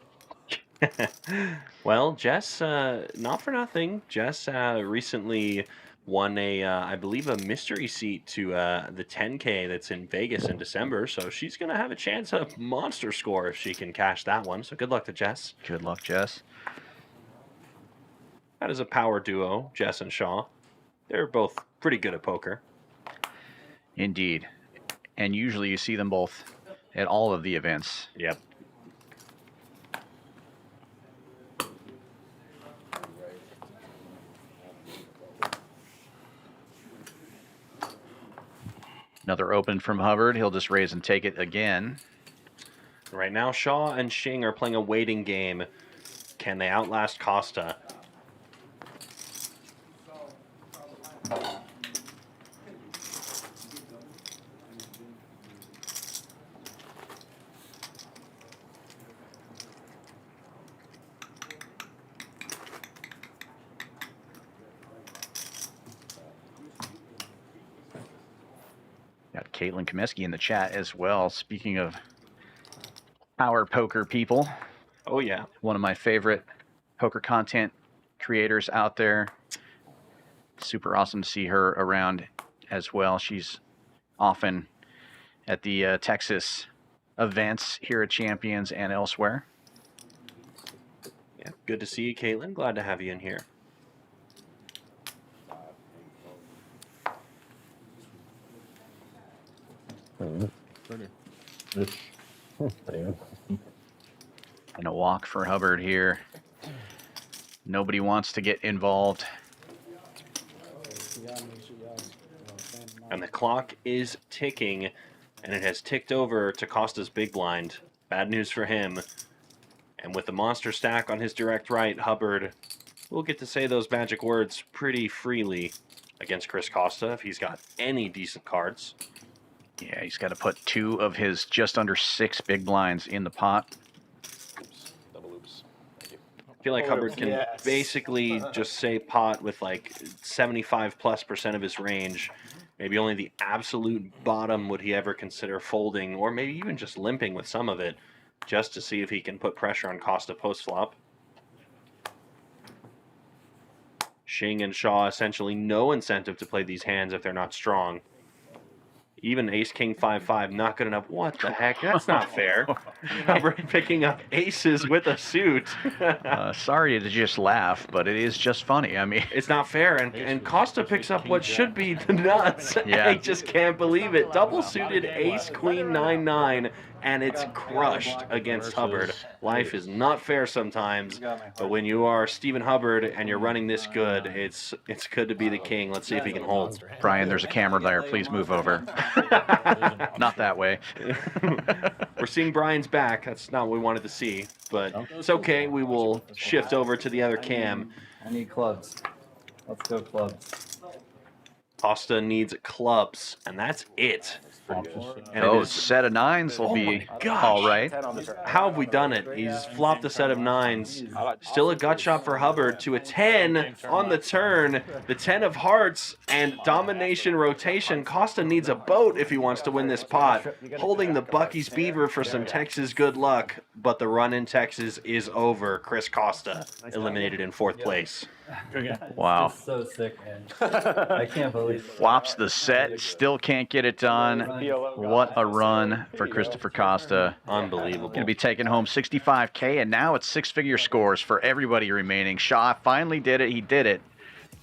Speaker 2: Well, Jess, not for nothing. Jess recently won I believe, a mystery seat to the 10K that's in Vegas in December. So she's going to have a chance of monster score if she can cash that one. So good luck to Jess.
Speaker 3: Good luck, Jess.
Speaker 2: That is a power duo, Jess and Shaw. They're both pretty good at poker.
Speaker 3: Indeed. And usually you see them both at all of the events.
Speaker 2: Yep.
Speaker 3: Another open from Hubbard. He'll just raise and take it again.
Speaker 2: Right now, Shaw and Shing are playing a waiting game. Can they outlast Costa?
Speaker 3: Got Caitlin Comiskey in the chat as well. Speaking of power poker people.
Speaker 2: Oh, yeah.
Speaker 3: One of my favorite poker content creators out there. Super awesome to see her around as well. She's often at the Texas events here at Champions and elsewhere.
Speaker 2: Yeah, good to see you, Caitlin. Glad to have you in here.
Speaker 3: And a walk for Hubbard here. Nobody wants to get involved.
Speaker 2: And the clock is ticking, and it has ticked over to Costa's big blind. Bad news for him. And with the monster stack on his direct right, Hubbard will get to say those magic words pretty freely against Chris Costa if he's got any decent cards.
Speaker 3: Yeah, he's got to put 2 of his just under 6 big blinds in the pot.
Speaker 4: Double oops. Thank you.
Speaker 2: I feel like Hubbard can basically just say pot with like 75+% of his range. Maybe only the absolute bottom would he ever consider folding, or maybe even just limping with some of it, just to see if he can put pressure on Costa post-flop. Shing and Shaw essentially no incentive to play these hands if they're not strong. Even ace-king 5-5, not good enough. What the heck? That's not fair. Hubbard picking up aces with a suit.
Speaker 3: Sorry to just laugh, but it is just funny. I mean,
Speaker 2: it's not fair. And Costa picks up what should be the nuts.
Speaker 3: Yeah.
Speaker 2: I just can't believe it. Double suited ace-queen 9-9, and it's crushed against Hubbard. Life is not fair sometimes, but when you are Stephen Hubbard and you're running this good, it's good to be the king. Let's see if he can hold.
Speaker 3: Brian, there's a camera there. Please move over. Not that way.
Speaker 2: We're seeing Brian's back. That's not what we wanted to see, but it's okay. We will shift over to the other cam.
Speaker 10: I need clubs. Let's go clubs.
Speaker 2: Costa needs clubs, and that's it. And
Speaker 3: Oh,
Speaker 2: it is,
Speaker 3: set of 9s will be all right.
Speaker 2: how have we done it? He's flopped a set of 9s. Still a gut shot for Hubbard to a 10 on the turn. The 10 of hearts and domination rotation. Costa needs a boat if he wants to win this pot. Holding the Bucky's Beaver for some Texas good luck, but the run in Texas is over. Chris Costa eliminated in 4th place.
Speaker 3: Wow.
Speaker 10: It's so sick, man. I can't believe it.
Speaker 3: Flops the set, still can't get it done. What a run for Christopher Costa.
Speaker 2: Unbelievable.
Speaker 3: Going to be taking home $65K, and now it's 6-figure scores for everybody remaining. Shaw finally did it. He did it.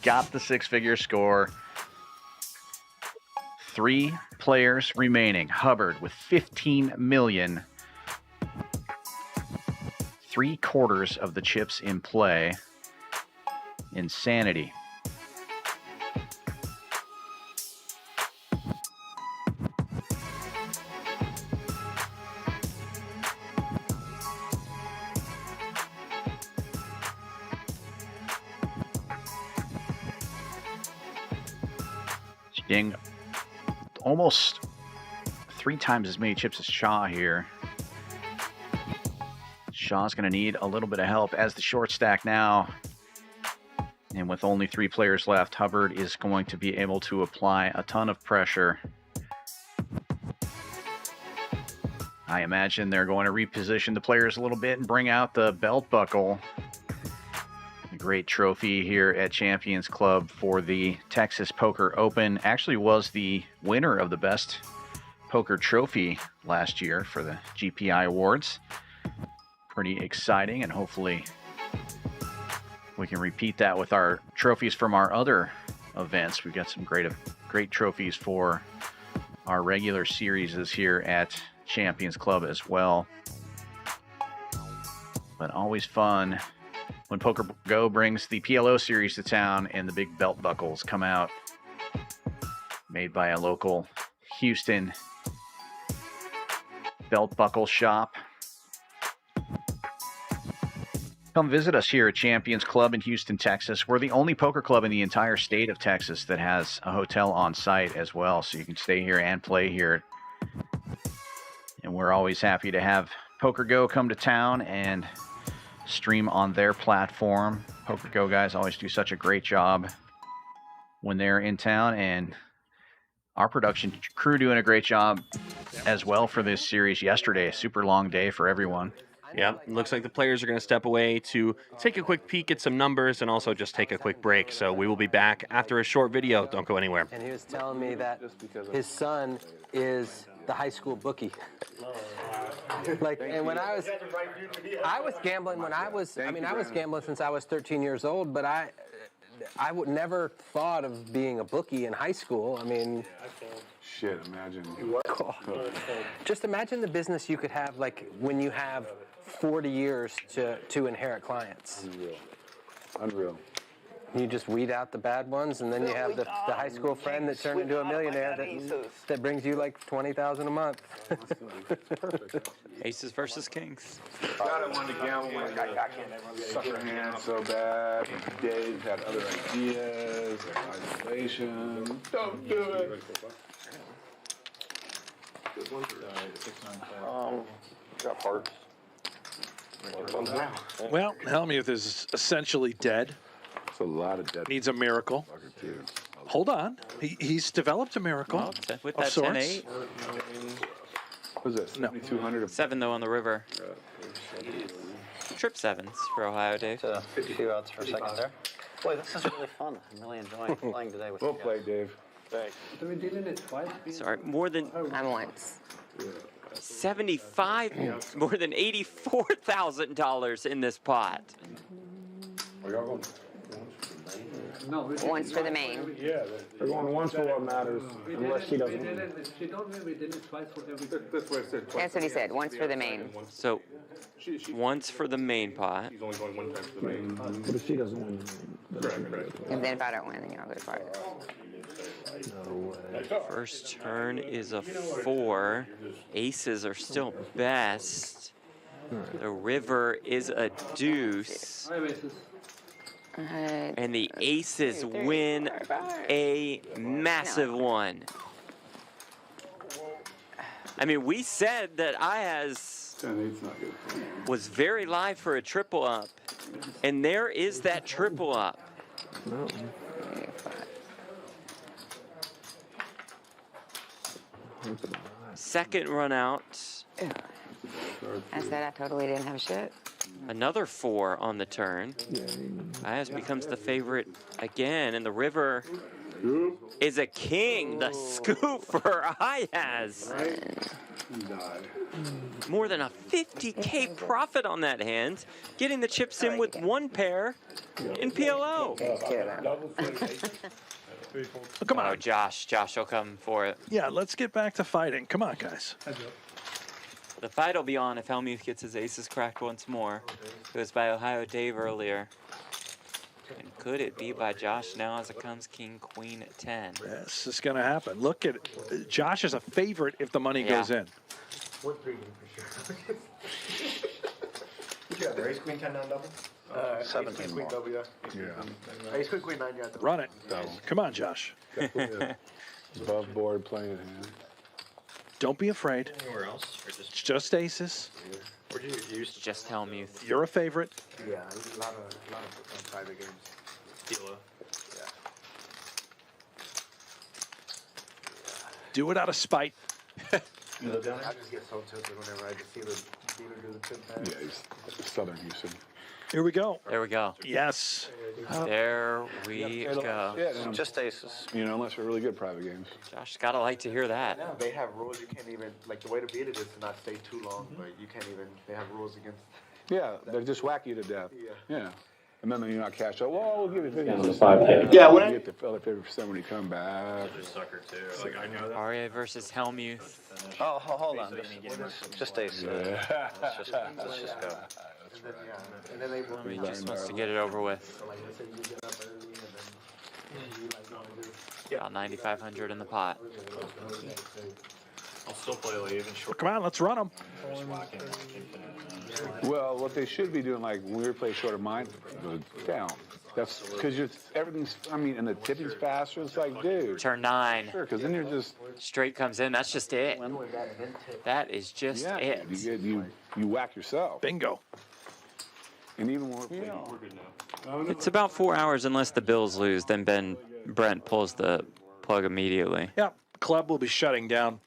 Speaker 3: Got the 6-figure score. 3 players remaining. Hubbard with 15 million. 3/4 of the chips in play. Insanity. Shing almost 3 times as many chips as Shaw here. Shaw's going to need a little bit of help as the short stack now. And with only 3 players left, Hubbard is going to be able to apply a ton of pressure. I imagine they're going to reposition the players a little bit and bring out the belt buckle. A great trophy here at Champions Club for the Texas Poker Open. Actually was the winner of the best poker trophy last year for the GPI Awards. Pretty exciting, and hopefully we can repeat that with our trophies from our other events. We've got some great trophies for our regular series here at Champions Club as well. But always fun when Poker Go brings the PLO series to town and the big belt buckles come out, made by a local Houston belt buckle shop. Come visit us here at Champions Club in Houston, Texas. We're the only poker club in the entire state of Texas that has a hotel on site as well, so you can stay here and play here. And we're always happy to have Poker Go come to town and stream on their platform. Poker Go guys always do such a great job when they're in town, and our production crew doing a great job as well for this series yesterday. A super long day for everyone.
Speaker 2: Yeah, looks like the players are going to step away to take a quick peek at some numbers and also just take a quick break. So we will be back after a short video. Don't go anywhere.
Speaker 10: And he was telling me that his son is the high school bookie. Like, and when I was gambling when I was gambling since I was 13 years old, but I would never thought of being a bookie in high school. I mean,
Speaker 8: Shit, imagine.
Speaker 10: just imagine the business you could have, like, when you have 40 years to inherit clients.
Speaker 8: Unreal.
Speaker 10: You just weed out the bad ones, and then you have the high school friend that turned into a millionaire that brings you like $20,000 a month.
Speaker 11: Aces versus kings.
Speaker 8: God, I wanted to gamble when I sucker hand so bad. Dave had other ideas, isolation. Don't do it. Got hearts.
Speaker 9: Well, Hellmuth is essentially dead.
Speaker 8: It's a lot of dead.
Speaker 9: Needs a miracle. Hold on. He's developed a miracle
Speaker 11: Well, with
Speaker 9: of
Speaker 11: that
Speaker 9: sorts.
Speaker 11: 10-8.
Speaker 8: What's this?
Speaker 9: No.
Speaker 8: 7,200.
Speaker 11: 7 though on the river. Trip 7s for Ohio, Dave.
Speaker 10: 52 outs for a second there. Boy, this is really fun. I'm really enjoying playing today with
Speaker 8: Well played, Dave.
Speaker 7: Have we did it twice?
Speaker 11: Sorry, more than
Speaker 12: I'm once.
Speaker 11: 75, more than $84,000 in this pot.
Speaker 12: Once for the main.
Speaker 8: Yeah, they're going once for what matters, unless she doesn't.
Speaker 7: She told me we did it twice for every.
Speaker 8: That's what I said.
Speaker 12: That's what he said. Once for the main.
Speaker 11: So, once for the main pot.
Speaker 8: She's only going one time for the main. But if she doesn't win,
Speaker 12: And then if I don't win, then I'll go to part.
Speaker 11: First turn is a 4. Aces are still best. The river is a deuce. And the aces win a massive one. I mean, we said that Ayaz was very live for a triple up. And there is that triple up. Second run out.
Speaker 12: I said I totally didn't have shit.
Speaker 11: Another 4 on the turn. Ayaz becomes the favorite again, and the river is a king. The scoop for Ayaz. More than a 50K profit on that hand, getting the chips in with 1 pair in PLO.
Speaker 9: Oh, come on.
Speaker 11: Oh, Josh will come for it.
Speaker 9: Yeah, let's get back to fighting. Come on, guys.
Speaker 11: The fight will be on if Hellmuth gets his aces cracked once more. It was by Ohio Dave earlier. And could it be by Josh now as it comes King, Queen, 10?
Speaker 9: This is going to happen. Look at it. Josh is a favorite if the money goes in.
Speaker 5: We're pregame for sure. You got the ace queen 10 down double?
Speaker 3: 17
Speaker 5: queen
Speaker 3: more.
Speaker 5: double, yeah. Ace queen 9, yeah.
Speaker 9: Run it. Come on, Josh.
Speaker 8: Above board playing hand.
Speaker 9: Don't be afraid.
Speaker 10: Anywhere else? Or
Speaker 9: Just aces.
Speaker 10: where do you use?
Speaker 11: Just Hellmuth.
Speaker 9: You're a favorite.
Speaker 5: Yeah, a lot of private games.
Speaker 9: Dealer. Do it out of spite.
Speaker 8: I just get so tilted whenever I just see the dealer do the tip back.
Speaker 13: Yeah, he's Southern Houston.
Speaker 9: Here we go.
Speaker 11: There we go.
Speaker 9: Yes.
Speaker 11: There we go.
Speaker 13: Yeah, just aces. You know, unless they're really good private games.
Speaker 11: Josh gotta like to hear that.
Speaker 8: Yeah, they have rules you can't even, like the way to beat it is to not stay too long, but you can't even, they have rules against.
Speaker 13: Yeah, they just whack you to death. Yeah. And then you're not cashed out. Well, we'll give you 50.
Speaker 6: And the 5K.
Speaker 13: Yeah, when you get the other 50% when you come back.
Speaker 2: Sucker too. Like I know that.
Speaker 11: Arya versus Helmuth.
Speaker 3: Oh, hold on. Just aces.
Speaker 13: Yeah.
Speaker 3: Let's just go.
Speaker 8: And then they will
Speaker 11: He just wants to get it over with.
Speaker 8: So like let's say you get up early and then you like no, just
Speaker 11: About 9,500 in the pot.
Speaker 2: I'll still play like even short.
Speaker 9: Come on, let's run them.
Speaker 13: Well, what they should be doing, like when we play short of mine, go down. That's because everything's, I mean, and the tipping's faster. It's like, dude.
Speaker 11: Turn 9.
Speaker 13: Sure, because then you're just.
Speaker 11: Straight comes in. That's just it. That is just it.
Speaker 13: You whack yourself.
Speaker 9: Bingo.
Speaker 13: And even more.
Speaker 11: It's about 4 hours unless the Bills lose. Then Brent pulls the plug immediately.
Speaker 9: Yeah, club will be shutting down.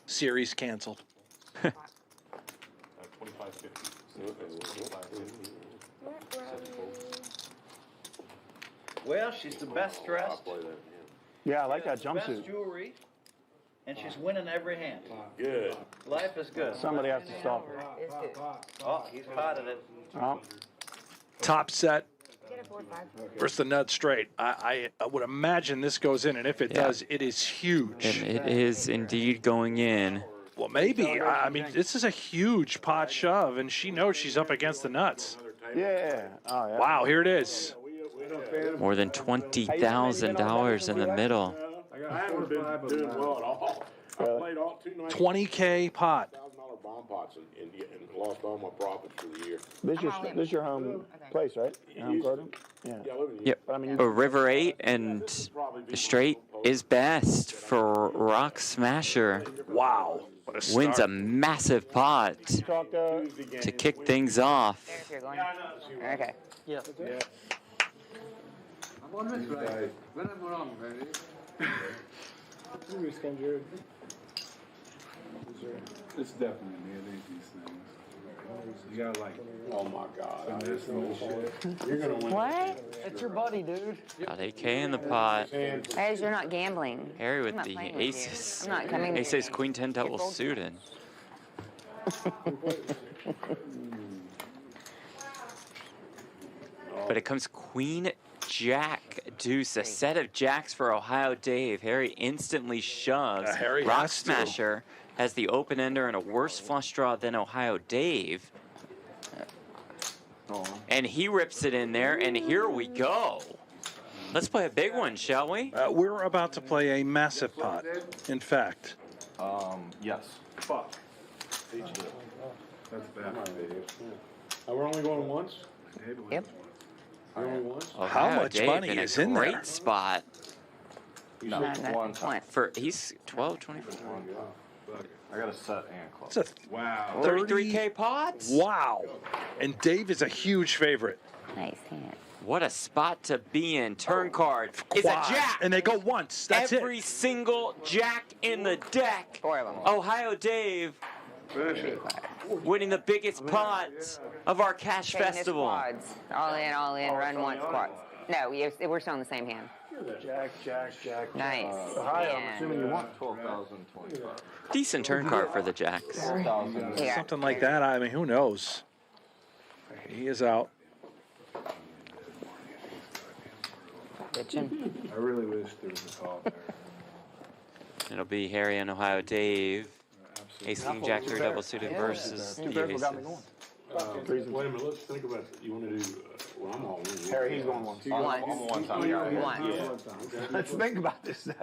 Speaker 9: Series canceled.
Speaker 14: Well, she's the best dressed,
Speaker 5: Yeah, I like that
Speaker 14: best
Speaker 5: jumpsuit.
Speaker 14: jewelry, and she's winning every hand.
Speaker 8: good.
Speaker 14: Life is good.
Speaker 5: Somebody has to stop her.
Speaker 14: Oh, he's potted it.
Speaker 5: Oh,
Speaker 9: Top set versus the nut straight. I would imagine this goes in, and if it does, it is huge.
Speaker 11: And it is indeed going in.
Speaker 9: Well, maybe. I mean, this is a huge pot shove, and she knows she's up against the nuts.
Speaker 5: yeah. Oh, yeah.
Speaker 9: Wow, here it is.
Speaker 11: More than $20,000 in the middle.
Speaker 8: I haven't been doing well at all. I played all 2 nights.
Speaker 9: 20K pot.
Speaker 8: $1,000 bomb pots and lost all my profits for the year.
Speaker 5: This is your home place, right? Your home garden? Yeah.
Speaker 8: Yeah, I live in
Speaker 11: Yep.
Speaker 5: I mean,
Speaker 11: A River 8 and the straight is best for Rock Smasher.
Speaker 9: Wow. What a start.
Speaker 11: Wins a massive pot
Speaker 5: talk,
Speaker 11: to kick things off.
Speaker 12: If you're going. Okay.
Speaker 14: Yeah.
Speaker 7: I'm on this right. When I'm wrong, baby. It's definitely me. It ain't these things. You gotta like.
Speaker 8: Oh my God.
Speaker 7: You're gonna win.
Speaker 12: What?
Speaker 14: It's your buddy, dude.
Speaker 11: Got 8K in the pot.
Speaker 12: Guys, you're not gambling.
Speaker 11: Harry
Speaker 12: I'm
Speaker 11: with
Speaker 12: not
Speaker 11: the
Speaker 12: playing with you.
Speaker 11: aces.
Speaker 12: I'm not coming to
Speaker 11: Aces,
Speaker 12: you.
Speaker 11: queen 10 double
Speaker 12: bold.
Speaker 11: suited. But it comes queen jack deuce, a set of jacks for Ohio Dave. Harry instantly shoves.
Speaker 9: Harry
Speaker 11: Rock
Speaker 9: has to.
Speaker 11: Smasher has the open ender and a worse flush draw than Ohio Dave. And he rips it in there, and here we go. Let's play a big one, shall we?
Speaker 9: We're about to play a massive pot. In fact,
Speaker 6: Yes.
Speaker 8: Fuck. That's bad. We're only going once?
Speaker 12: Yep.
Speaker 8: We're only once?
Speaker 11: Ohio
Speaker 9: much
Speaker 11: Dave
Speaker 9: money
Speaker 11: in a
Speaker 9: is in there?
Speaker 11: great spot.
Speaker 12: No,
Speaker 6: one.
Speaker 11: For he's 12, 24.
Speaker 6: I got a set and close.
Speaker 9: it's a
Speaker 8: Wow.
Speaker 11: 33K pots?
Speaker 9: wow. And Dave is a huge favorite.
Speaker 12: Nice hand.
Speaker 11: What a spot to be in. Turn card is a
Speaker 9: Quad.
Speaker 11: jack.
Speaker 9: And they go once. That's
Speaker 11: Every
Speaker 9: it.
Speaker 11: single jack in the deck.
Speaker 12: 4 of them.
Speaker 11: Ohio Dave winning the biggest pot of our cash
Speaker 12: Taking this
Speaker 11: festival.
Speaker 12: quads. All in, run once quads. No, we're still on the same hand.
Speaker 5: Jack.
Speaker 12: Nice.
Speaker 5: Ohio, I'm
Speaker 12: Yeah.
Speaker 5: assuming you want.
Speaker 6: 12,025.
Speaker 11: Decent turn card for the jacks.
Speaker 6: 12,000.
Speaker 12: Yeah.
Speaker 9: Something like that. I mean, who knows? He is out.
Speaker 12: Bitchin'.
Speaker 8: I really wish there was a call there.
Speaker 11: It'll be Harry and Ohio Dave. Ace King Jack 3 double suited versus the aces.
Speaker 8: Wait a minute, let's think about it. You want to do, well, I'm all in.
Speaker 5: Harry, he's going once.
Speaker 12: Once. Once.
Speaker 5: Let's think about this now.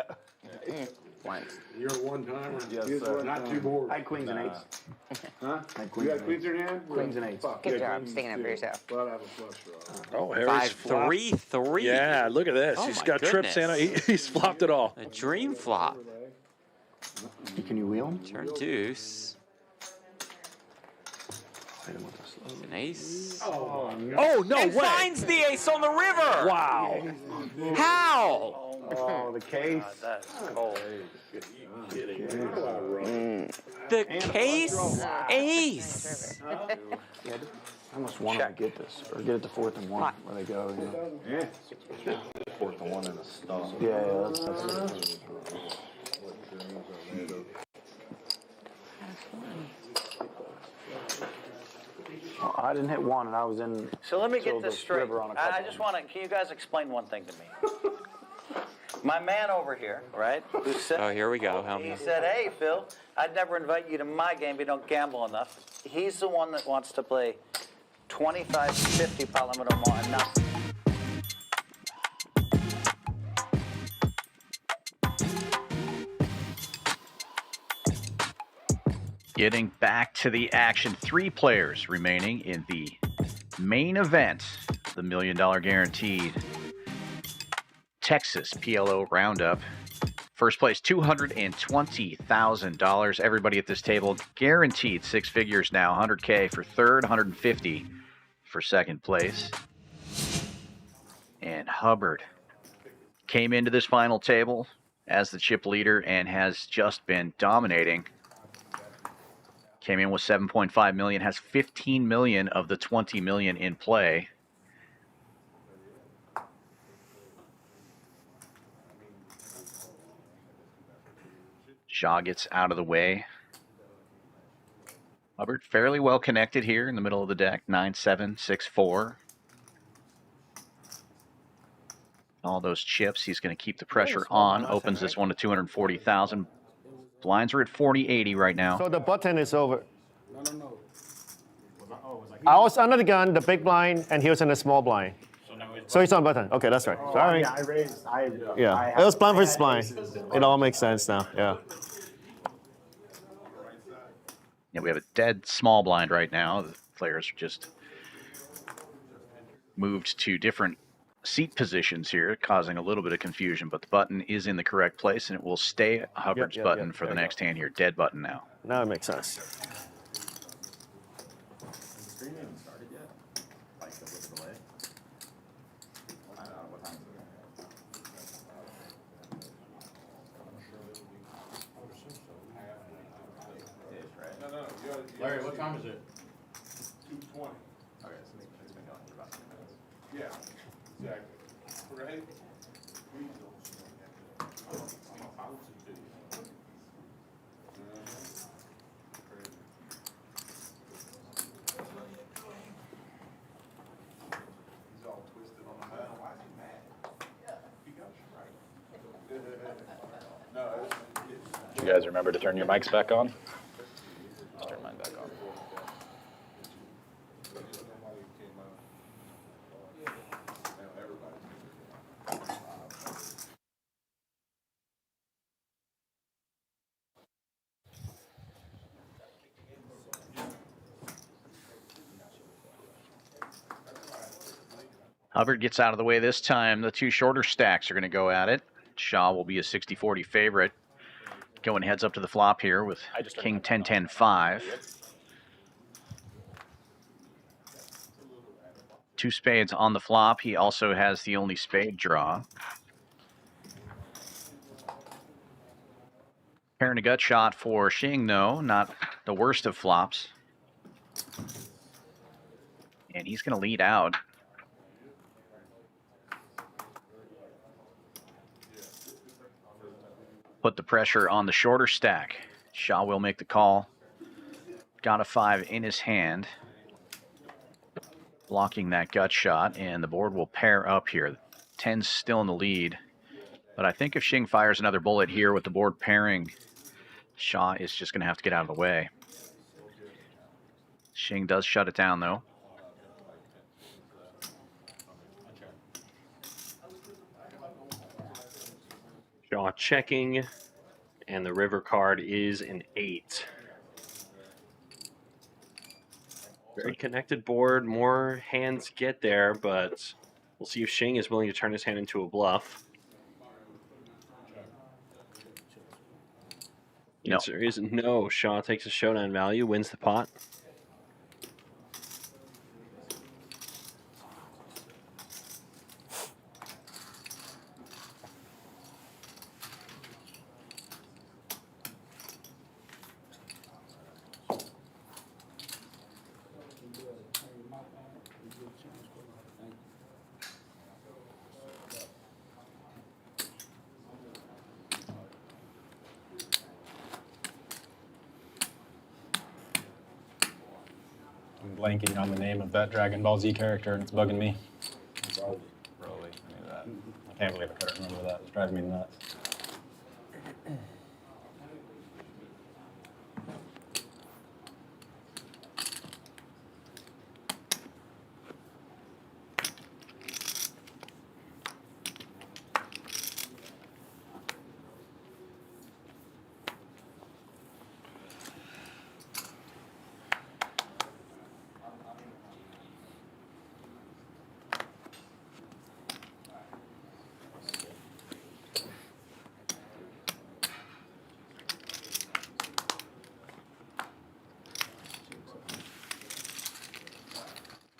Speaker 12: Once.
Speaker 8: You're a one-timer?
Speaker 6: Yes, sir.
Speaker 8: Not too bored.
Speaker 5: I had queens and eights.
Speaker 8: Huh?
Speaker 5: I had
Speaker 8: You
Speaker 5: queens
Speaker 8: got
Speaker 5: and
Speaker 8: queens
Speaker 5: eights.
Speaker 8: in your hand?
Speaker 5: Queens and eights.
Speaker 8: Fuck.
Speaker 12: Good
Speaker 8: Yeah,
Speaker 12: job
Speaker 8: queens
Speaker 12: sticking up for
Speaker 8: too.
Speaker 12: yourself.
Speaker 8: But I have a flush draw.
Speaker 9: Oh, Harry's flopped.
Speaker 11: 5-3-3.
Speaker 9: Yeah, look at this.
Speaker 11: Oh
Speaker 9: He's
Speaker 11: my
Speaker 9: got trips and
Speaker 11: goodness.
Speaker 9: he's flopped it all.
Speaker 11: A dream flop.
Speaker 5: Can you wheel him?
Speaker 11: Turn deuce. An ace.
Speaker 9: Oh, no
Speaker 11: and
Speaker 9: way.
Speaker 11: finds the ace on the river.
Speaker 9: Wow.
Speaker 11: How?
Speaker 5: Oh, the case.
Speaker 14: That's cold.
Speaker 11: The case ace.
Speaker 15: I almost want to get this, or get it to 4th and 1 where they go. You know?
Speaker 8: Yeah. 4th and 1 and a stop.
Speaker 15: Yeah, that's it. Well, I didn't hit 1, and I was in.
Speaker 14: So let me
Speaker 15: till
Speaker 14: get this
Speaker 15: the
Speaker 14: straight.
Speaker 15: river on a
Speaker 14: I
Speaker 15: couple
Speaker 14: just want to, can you guys explain one thing to me? My man over here, right, who said,
Speaker 11: Oh, here we go.
Speaker 14: he said, hey, Phil, I'd never invite you to my game if you don't gamble enough. He's the one that wants to play 25, 50 Palomino more and nothing.
Speaker 3: Getting back to the action, 3 players remaining in the main event, the $1 million guaranteed Texas PLO Roundup. First place, $220,000. Everybody at this table guaranteed 6 figures now, 100K for third, 150 for second place. And Hubbard came into this final table as the chip leader and has just been dominating. Came in with 7.5 million, has 15 million of the 20 million in play. Shaw gets out of the way. Hubbard fairly well connected here in the middle of the deck, 9-7, 6-4. All those chips, he's going to keep the pressure on. Opens this one to 240,000. Blinds are at 40-80 right now.
Speaker 5: So the button is over. I was under the gun, the big blind, and he was in the small blind. So he's on button. Okay, that's right. Sorry.
Speaker 15: Yeah, I raised.
Speaker 5: Yeah, it was blind versus blind. It all makes sense now. Yeah.
Speaker 3: Yeah, we have a dead small blind right now. The players are just moved to different seat positions here, causing a little bit of confusion, but the button is in the correct place, and it will stay Hubbard's button for the next hand here. Dead button now.
Speaker 5: Now it makes sense.
Speaker 8: Larry, what time is it? 2:20. Okay, so it's been going for about 10 minutes. Yeah, exactly. Right? He's all twisted on the bed. Why is he mad? He got you right. No,
Speaker 4: Did you guys remember to turn your mics back on? Let's turn mine back on.
Speaker 3: Hubbard gets out of the way this time. The 2 shorter stacks are going to go at it. Shaw will be a 60-40 favorite. Going heads up to the flop here with King 10-10-5. 2 spades on the flop. He also has the only spade draw. Pairing a gut shot for Shing, though. Not the worst of flops. And he's going to lead out. Put the pressure on the shorter stack. Shaw will make the call. Got a 5 in his hand. Blocking that gut shot, and the board will pair up here. 10's still in the lead. But I think if Shing fires another bullet here with the board pairing, Shaw is just going to have to get out of the way. Shing does shut it down, though.
Speaker 2: Shaw checking, and the river card is an 8. Very connected board. More hands get there, but we'll see if Shing is willing to turn his hand into a bluff. The answer is no. Shaw takes a showdown value, wins the pot.
Speaker 16: I'm blanking on the name of that Dragon Ball Z character, and it's bugging me. Broly. I knew that. I can't believe I couldn't remember that. It's driving me nuts.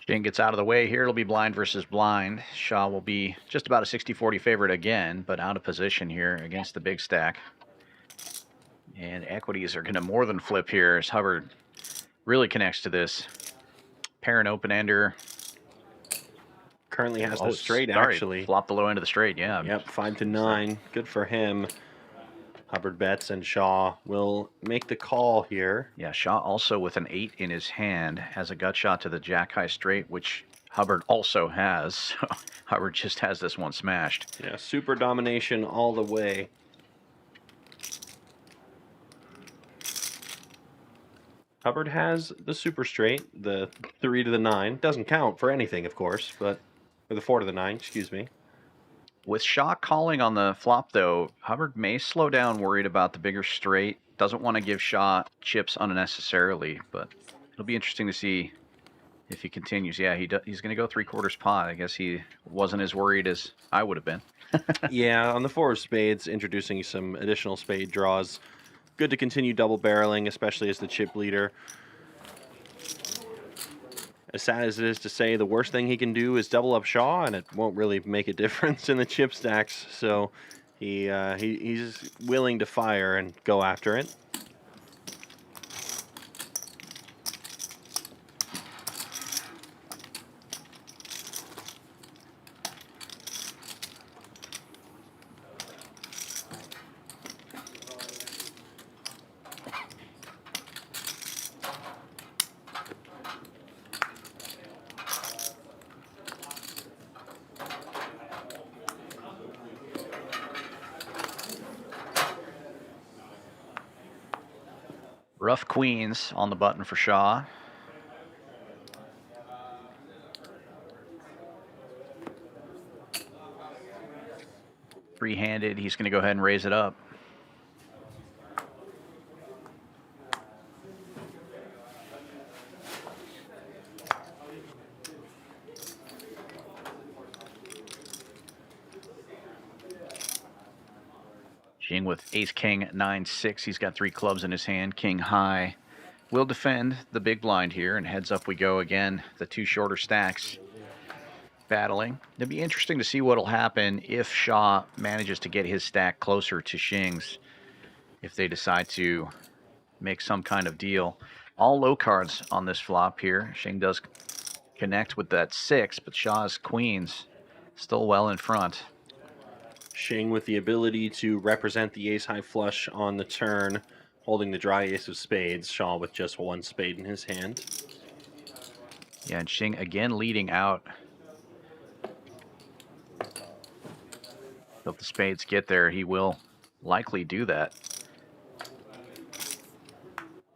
Speaker 3: Shing gets out of the way here. It'll be blind versus blind. Shaw will be just about a 60-40 favorite again, but out of position here against the big stack. And equities are going to more than flip here as Hubbard really connects to this. Pair and open-ender.
Speaker 2: Currently has the straight,
Speaker 3: sorry,
Speaker 2: actually.
Speaker 3: Flop the low end of the straight, yeah.
Speaker 2: Yep, 5-9. Good for him. Hubbard bets, and Shaw will make the call here.
Speaker 3: Yeah, Shaw also with an 8 in his hand has a gut shot to the jack-high straight, which Hubbard also has. So Hubbard just has this one smashed.
Speaker 2: Yeah, super domination all the way. Hubbard has the super straight, the 3 to the 9. Doesn't count for anything, of course, but for the 4 to the 9, excuse me.
Speaker 3: With Shaw calling on the flop, though, Hubbard may slow down, worried about the bigger straight. Doesn't want to give Shaw chips unnecessarily, but it'll be interesting to see if he continues. Yeah, he's going to go 3/4 pot. I guess he wasn't as worried as I would have been.
Speaker 2: Yeah, on the 4 of spades, introducing some additional spade draws. Good to continue double barreling, especially as the chip leader. As sad as it is to say, the worst thing he can do is double up Shaw, and it won't really make a difference in the chip stacks. So he's willing to fire and go after it.
Speaker 3: Rough queens on the button for Shaw. Free-handed, he's going to go ahead and raise it up. Shing with ace-king, 9-6. He's got 3 clubs in his hand. King high will defend the big blind here, and heads up we go again. The 2 shorter stacks battling. It'll be interesting to see what'll happen if Shaw manages to get his stack closer to Shing's, if they decide to make some kind of deal. All low cards on this flop here. Shing does connect with that 6, but Shaw's queens still well in front.
Speaker 2: Shing with the ability to represent the ace-high flush on the turn, holding the dry ace of spades. Shaw with just 1 spade in his hand.
Speaker 3: Yeah, and Shing again leading out. If the spades get there, he will likely do that.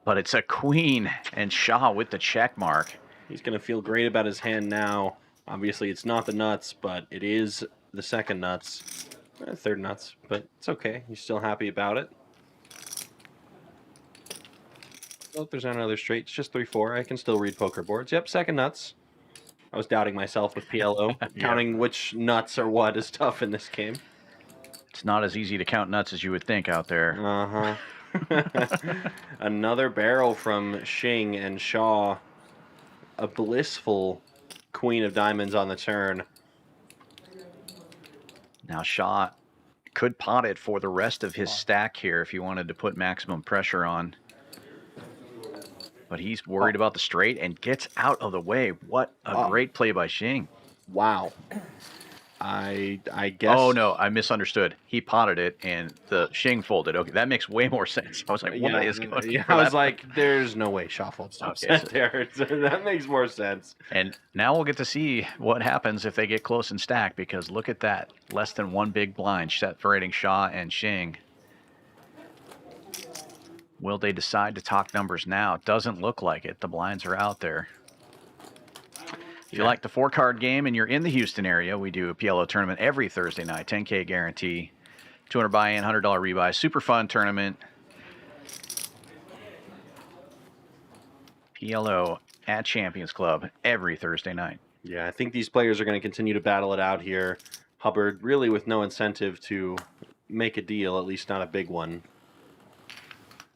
Speaker 3: But it's a queen, and Shaw with the check mark.
Speaker 2: He's going to feel great about his hand now. Obviously, it's not the nuts, but it is the second nuts. Third nuts, but it's okay. He's still happy about it. Well, if there's another straight, it's just 3-4. I can still read poker boards. Yep, second nuts. I was doubting myself with PLO. Counting which nuts are what is tough in this game.
Speaker 3: It's not as easy to count nuts as you would think out there.
Speaker 2: Uh-huh. Another barrel from Shing, and Shaw. A blissful queen of diamonds on the turn.
Speaker 3: Now Shaw could pot it for the rest of his stack here if he wanted to put maximum pressure on. But he's worried about the straight and gets out of the way. What a great play by Shing.
Speaker 2: Wow. I guess.
Speaker 3: Oh no, I misunderstood. He potted it and the Shing folded. Okay, that makes way more sense. I was like, what is going
Speaker 2: Yeah,
Speaker 3: on?
Speaker 2: I was like, there's no way Shaw folds top
Speaker 3: Okay,
Speaker 2: set there. So that makes more sense.
Speaker 3: And now we'll get to see what happens if they get close and stack, because look at that. Less than one big blind separating Shaw and Shing. Will they decide to talk numbers now? It doesn't look like it. The blinds are out there. If you like the 4-card game and you're in the Houston area, we do a PLO tournament every Thursday night, 10K guarantee, $200 buy-in, $100 rebuy, super fun tournament. PLO at Champions Club every Thursday night.
Speaker 2: Yeah, I think these players are going to continue to battle it out here. Hubbard really with no incentive to make a deal, at least not a big one.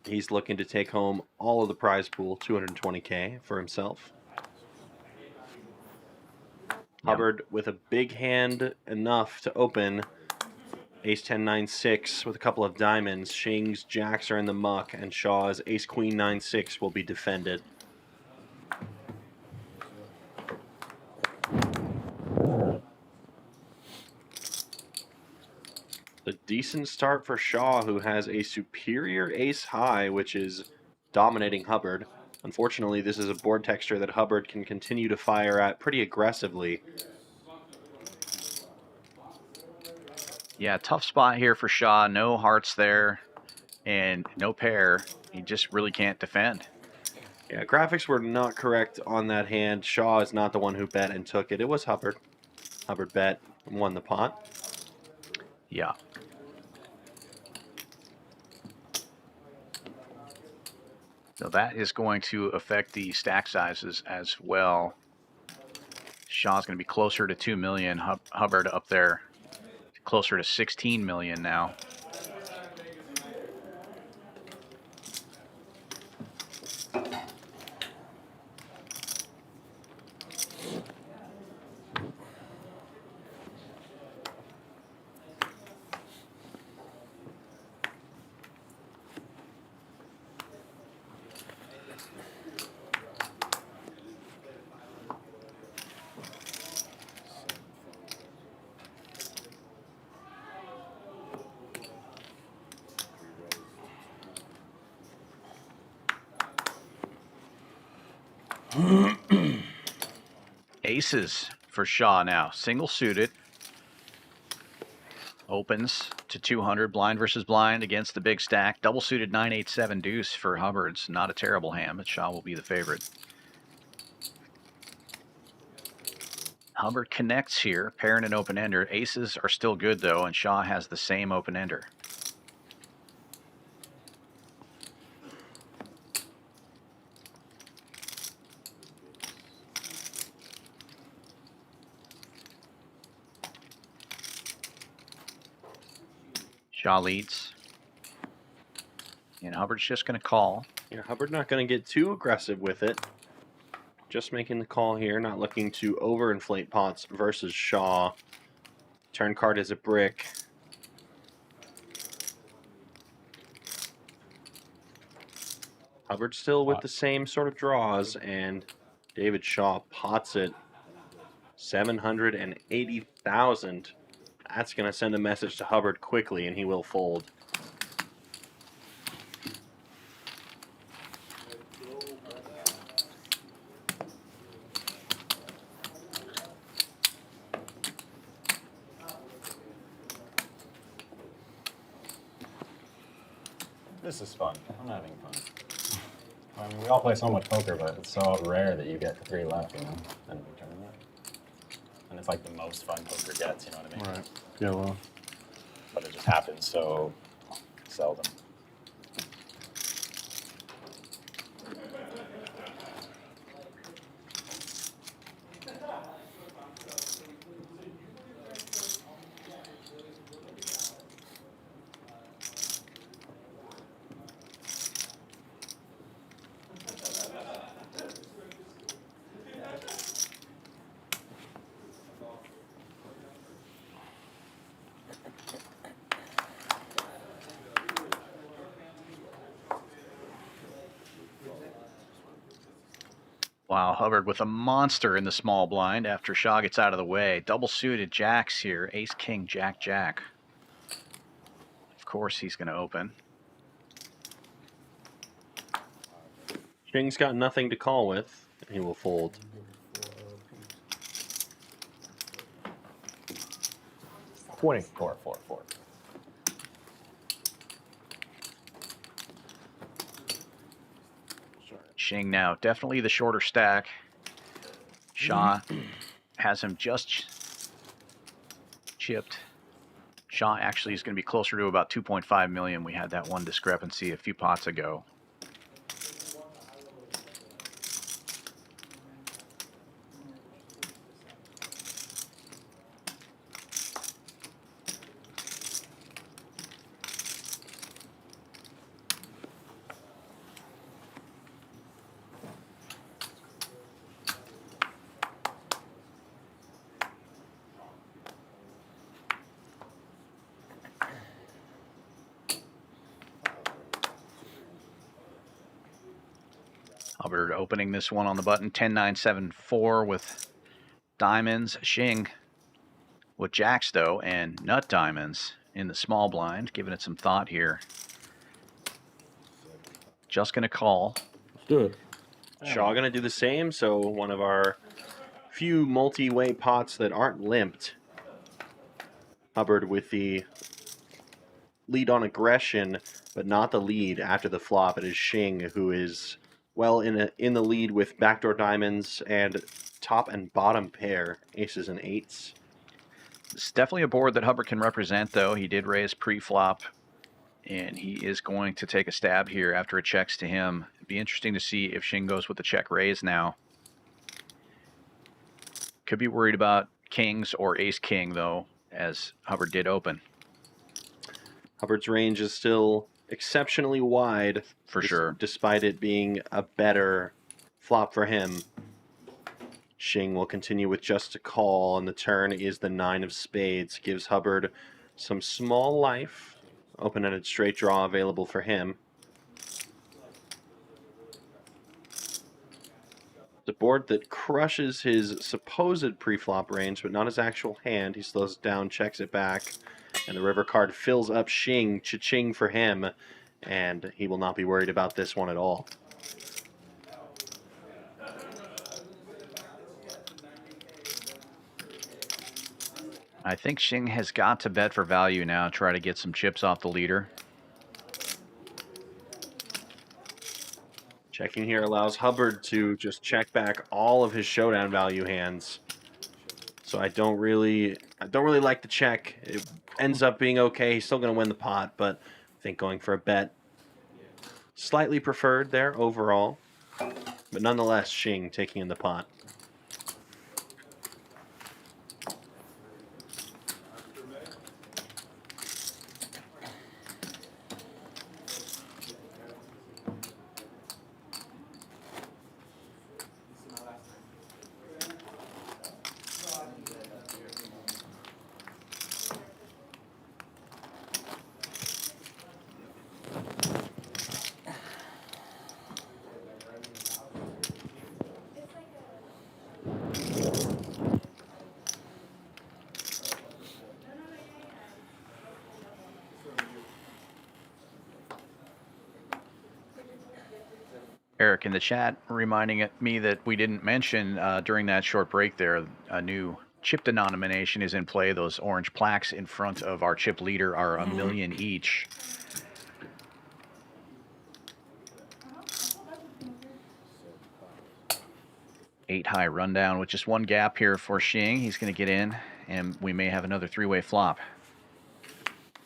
Speaker 2: He's looking to take home all of the prize pool, 220K for himself. Hubbard with a big hand enough to open ace 10 9 6 with a couple of diamonds. Shing's jacks are in the muck, and Shaw's ace queen 9 6 will be defended. A decent start for Shaw, who has a superior ace high, which is dominating Hubbard. Unfortunately, this is a board texture that Hubbard can continue to fire at pretty aggressively.
Speaker 3: Yeah, tough spot here for Shaw. No hearts there and no pair. He just really can't defend.
Speaker 2: Yeah, graphics were not correct on that hand. Shaw is not the one who bet and took it. It was Hubbard. Hubbard bet and won the pot.
Speaker 3: Yeah. So that is going to affect the stack sizes as well. Shaw's going to be closer to 2 million. Hubbard up there closer to 16 million now. Aces for Shaw now. Single suited. Opens to 200. Blind versus blind against the big stack. Double suited 9-8-7 deuce for Hubbard's. Not a terrible hand, but Shaw will be the favorite. Hubbard connects here. Pair and an open ender. Aces are still good though, and Shaw has the same open ender. Shaw leads. And Hubbard's just going to call.
Speaker 2: Yeah, Hubbard not going to get too aggressive with it. Just making the call here, not looking to overinflate pots versus Shaw. Turn card is a brick. Hubbard still with the same sort of draws, and David Shaw pots it. 780,000. That's going to send a message to Hubbard quickly, and he will fold.
Speaker 16: This is fun. I'm having fun. I mean, we all play so much poker, but it's so rare that you get 3 left, you know, in a big tournament. And it's like the most fun poker gets, you know what I mean?
Speaker 7: Right. Yeah, well.
Speaker 16: But it just happens so seldom.
Speaker 3: Wow, Hubbard with a monster in the small blind after Shaw gets out of the way. Double suited jacks here. Ace, king, jack, jack. Of course he's going to open.
Speaker 2: Shing's got nothing to call with. He will fold.
Speaker 16: Four.
Speaker 3: Shing now, definitely the shorter stack. Shaw has him just chipped. Shaw actually is going to be closer to about 2.5 million. We had that one discrepancy a few pots ago. Hubbard opening this one on the button, 10-9-7-4 with diamonds. Shing with jacks, though, and nut diamonds in the small blind, giving it some thought here. Just going to call.
Speaker 2: Good. Shaw going to do the same, so one of our few multi-way pots that aren't limped. Hubbard with the lead on aggression, but not the lead after the flop. It is Shing who is well in the lead with backdoor diamonds and top and bottom pair, aces and eights.
Speaker 3: It's definitely a board that Hubbard can represent, though. He did raise pre-flop, and he is going to take a stab here after it checks to him. It'd be interesting to see if Shing goes with the check raise now. Could be worried about kings or ace-king, though, as Hubbard did open.
Speaker 2: Hubbard's range is still exceptionally wide.
Speaker 3: For sure.
Speaker 2: Despite it being a better flop for him. Shing will continue with just a call, and the turn is the 9 of spades. Gives Hubbard some small life. Open-ended straight draw available for him. The board that crushes his supposed pre-flop range, but not his actual hand. He slows it down, checks it back, and the river card fills up Shing. Cha-ching for him, and he will not be worried about this one at all.
Speaker 3: I think Shing has got to bet for value now, try to get some chips off the leader.
Speaker 2: Checking here allows Hubbard to just check back all of his showdown value hands. So I don't really like the check. It ends up being okay. He's still going to win the pot, but I think going for a bet slightly preferred there overall. But nonetheless, Shing taking in the pot.
Speaker 3: Eric in the chat reminding me that we didn't mention during that short break there, a new chip denomination is in play. Those orange plaques in front of our chip leader are $1 million each. Eight high rundown with just one gap here for Shing. He's going to get in, and we may have another three-way flop.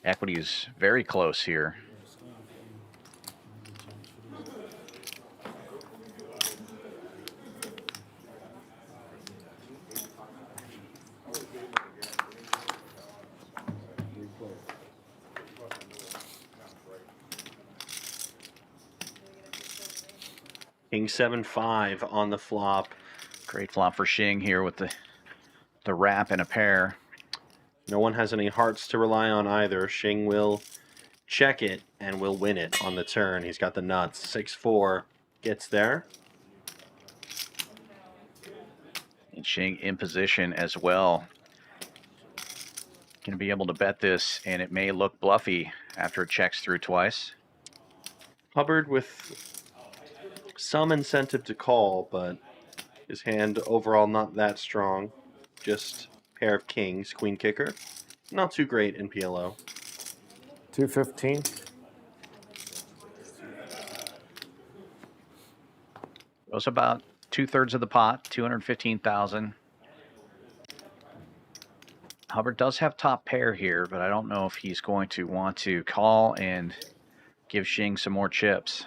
Speaker 3: Equity is very close here.
Speaker 2: King 7-5 on the flop.
Speaker 3: Great flop for Shing here with the wrap and a pair.
Speaker 2: No one has any hearts to rely on either. Shing will check it and will win it on the turn. He's got the nuts. 6-4 gets there.
Speaker 3: And Shing in position as well. Going to be able to bet this, and it may look bluffy after it checks through twice.
Speaker 2: Hubbard with some incentive to call, but his hand overall not that strong. Just pair of kings, queen kicker. Not too great in PLO.
Speaker 5: 215.
Speaker 3: Goes about 2/3 of the pot, 215,000. Hubbard does have top pair here, but I don't know if he's going to want to call and give Shing some more chips.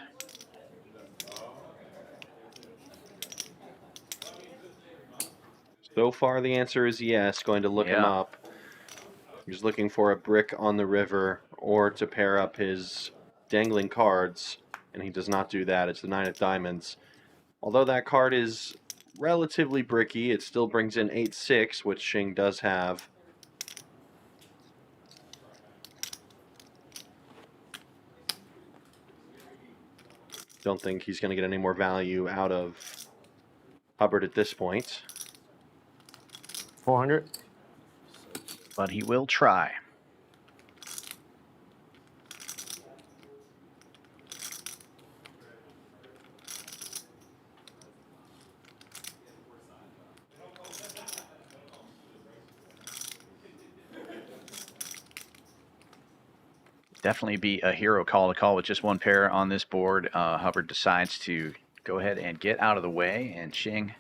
Speaker 2: So far, the answer is yes. Going to look him
Speaker 3: Yeah.
Speaker 2: up. He's looking for a brick on the river or to pair up his dangling cards, and he does not do that. It's the 9 of diamonds. Although that card is relatively bricky, it still brings in 8-6, which Shing does have. Don't think he's going to get any more value out of Hubbard at this point.
Speaker 5: 400.
Speaker 3: But he will try. Definitely be a hero call to call with just one pair on this board. Hubbard decides to go ahead and get out of the way, and Shing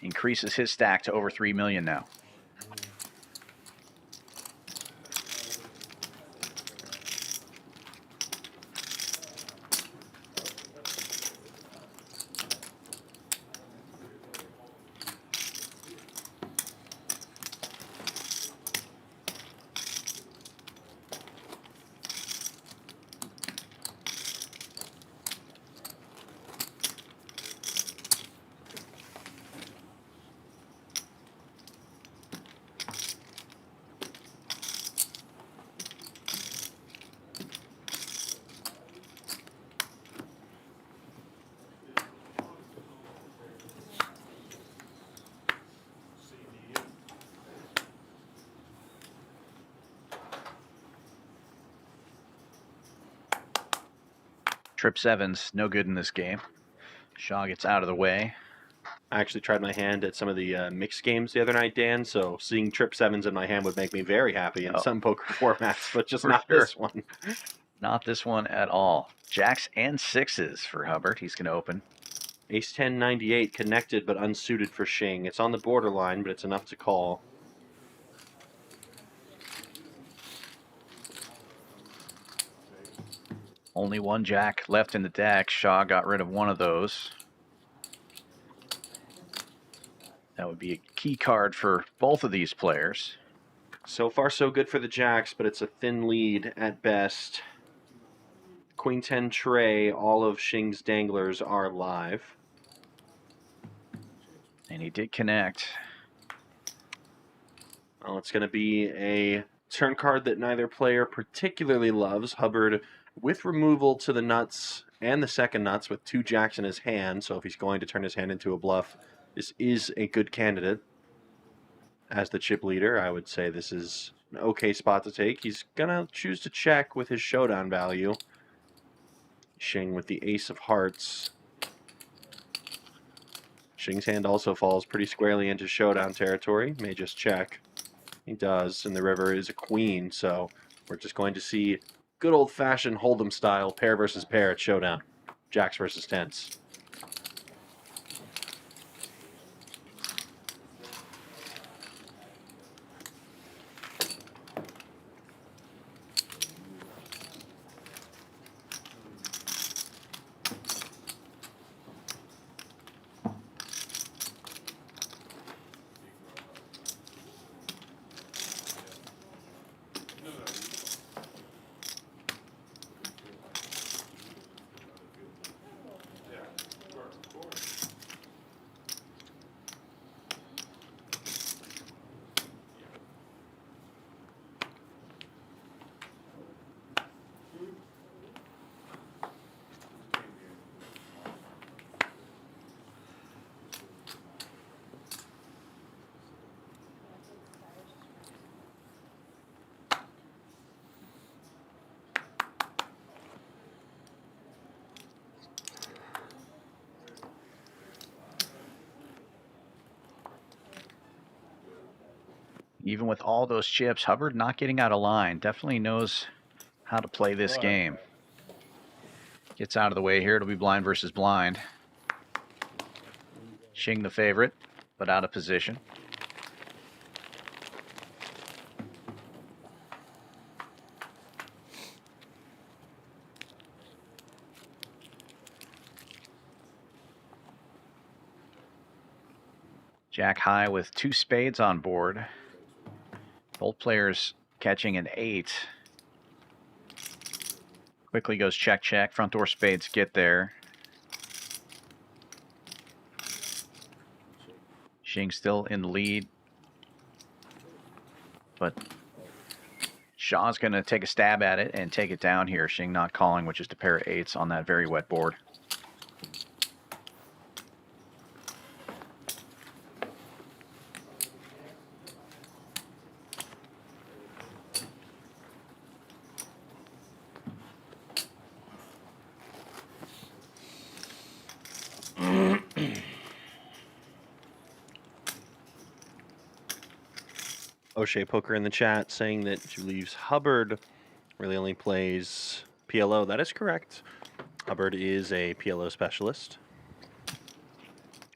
Speaker 3: increases his stack to over 3 million now. Trip sevens, no good in this game. Shaw gets out of the way.
Speaker 2: I actually tried my hand at some of the mixed games the other night, Dan, so seeing trip sevens in my hand would make me very happy in some poker formats, but just
Speaker 3: For
Speaker 2: not
Speaker 3: sure.
Speaker 2: this one.
Speaker 3: Not this one at all. Jacks and sixes for Hubbard. He's going to open.
Speaker 2: Ace 10 98 connected but unsuited for Shing. It's on the borderline, but it's enough to call.
Speaker 3: Only one jack left in the deck. Shaw got rid of one of those. That would be a key card for both of these players.
Speaker 2: So far, so good for the Jacks, but it's a thin lead at best. Queen 10 tray, all of Shing's danglers are live.
Speaker 3: And he did connect.
Speaker 2: Well, it's going to be a turn card that neither player particularly loves. Hubbard with removal to the nuts and the second nuts with 2 jacks in his hand, so if he's going to turn his hand into a bluff, this is a good candidate. As the chip leader, I would say this is an okay spot to take. He's going to choose to check with his showdown value. Shing with the ace of hearts. Shing's hand also falls pretty squarely into showdown territory. May just check. He does, and the river is a queen, so we're just going to see good old-fashioned Hold'em style pair versus pair at showdown. Jacks versus tens.
Speaker 3: Even with all those chips, Hubbard not getting out of line. Definitely knows how to play this game. Gets out of the way here. It'll be blind versus blind. Shing the favorite, but out of position. Jack high with 2 spades on board. Both players catching an 8. Quickly goes check, check. Front door spades get there. Shing still in the lead. But Shaw's going to take a stab at it and take it down here. Shing not calling, which is a pair of 8s on that very wet board.
Speaker 2: O'Shea Poker in the chat saying that she believes Hubbard really only plays PLO. That is correct. Hubbard is a PLO specialist.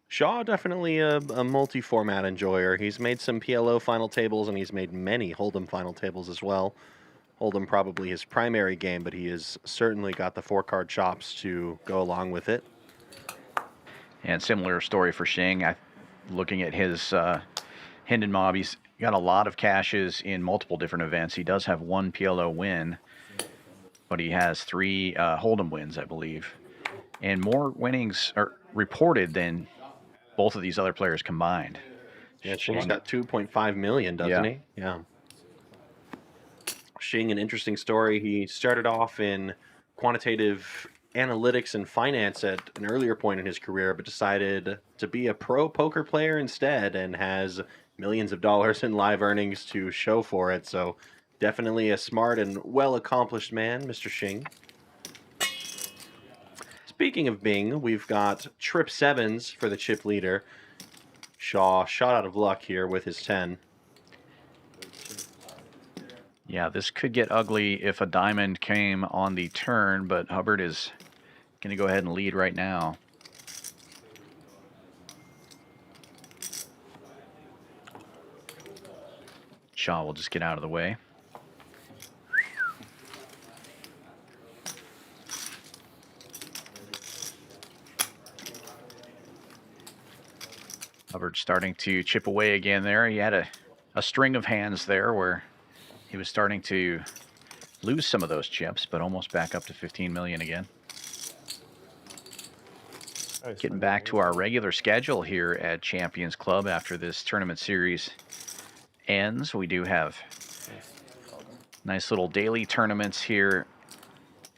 Speaker 2: Shaw definitely a multi-format enjoyer. He's made some PLO final tables, and he's made many Hold'em final tables as well. Hold'em probably his primary game, but he has certainly got the 4-card chops to go along with it.
Speaker 3: And similar story for Shing. Looking at his Hendon Mob, he's got a lot of caches in multiple different events. He does have 1 PLO win, but he has 3 Hold'em wins, I believe. And more winnings are reported than both of these other players combined.
Speaker 2: Yeah, Shing's got 2.5 million, doesn't he? Yeah. Shing, an interesting story. He started off in quantitative analytics and finance at an earlier point in his career, but decided to be a pro poker player instead and has millions of dollars in live earnings to show for it. So definitely a smart and well-accomplished man, Mr. Shing. Speaking of Bing, we've got trip 7s for the chip leader. Shaw shot out of luck here with his 10.
Speaker 3: Yeah, this could get ugly if a diamond came on the turn, but Hubbard is going to go ahead and lead right now. Shaw will just get out of the way. Hubbard starting to chip away again there. He had a string of hands there where he was starting to lose some of those chips, but almost back up to 15 million again. Getting back to our regular schedule here at Champions Club after this tournament series ends. We do have nice little daily tournaments here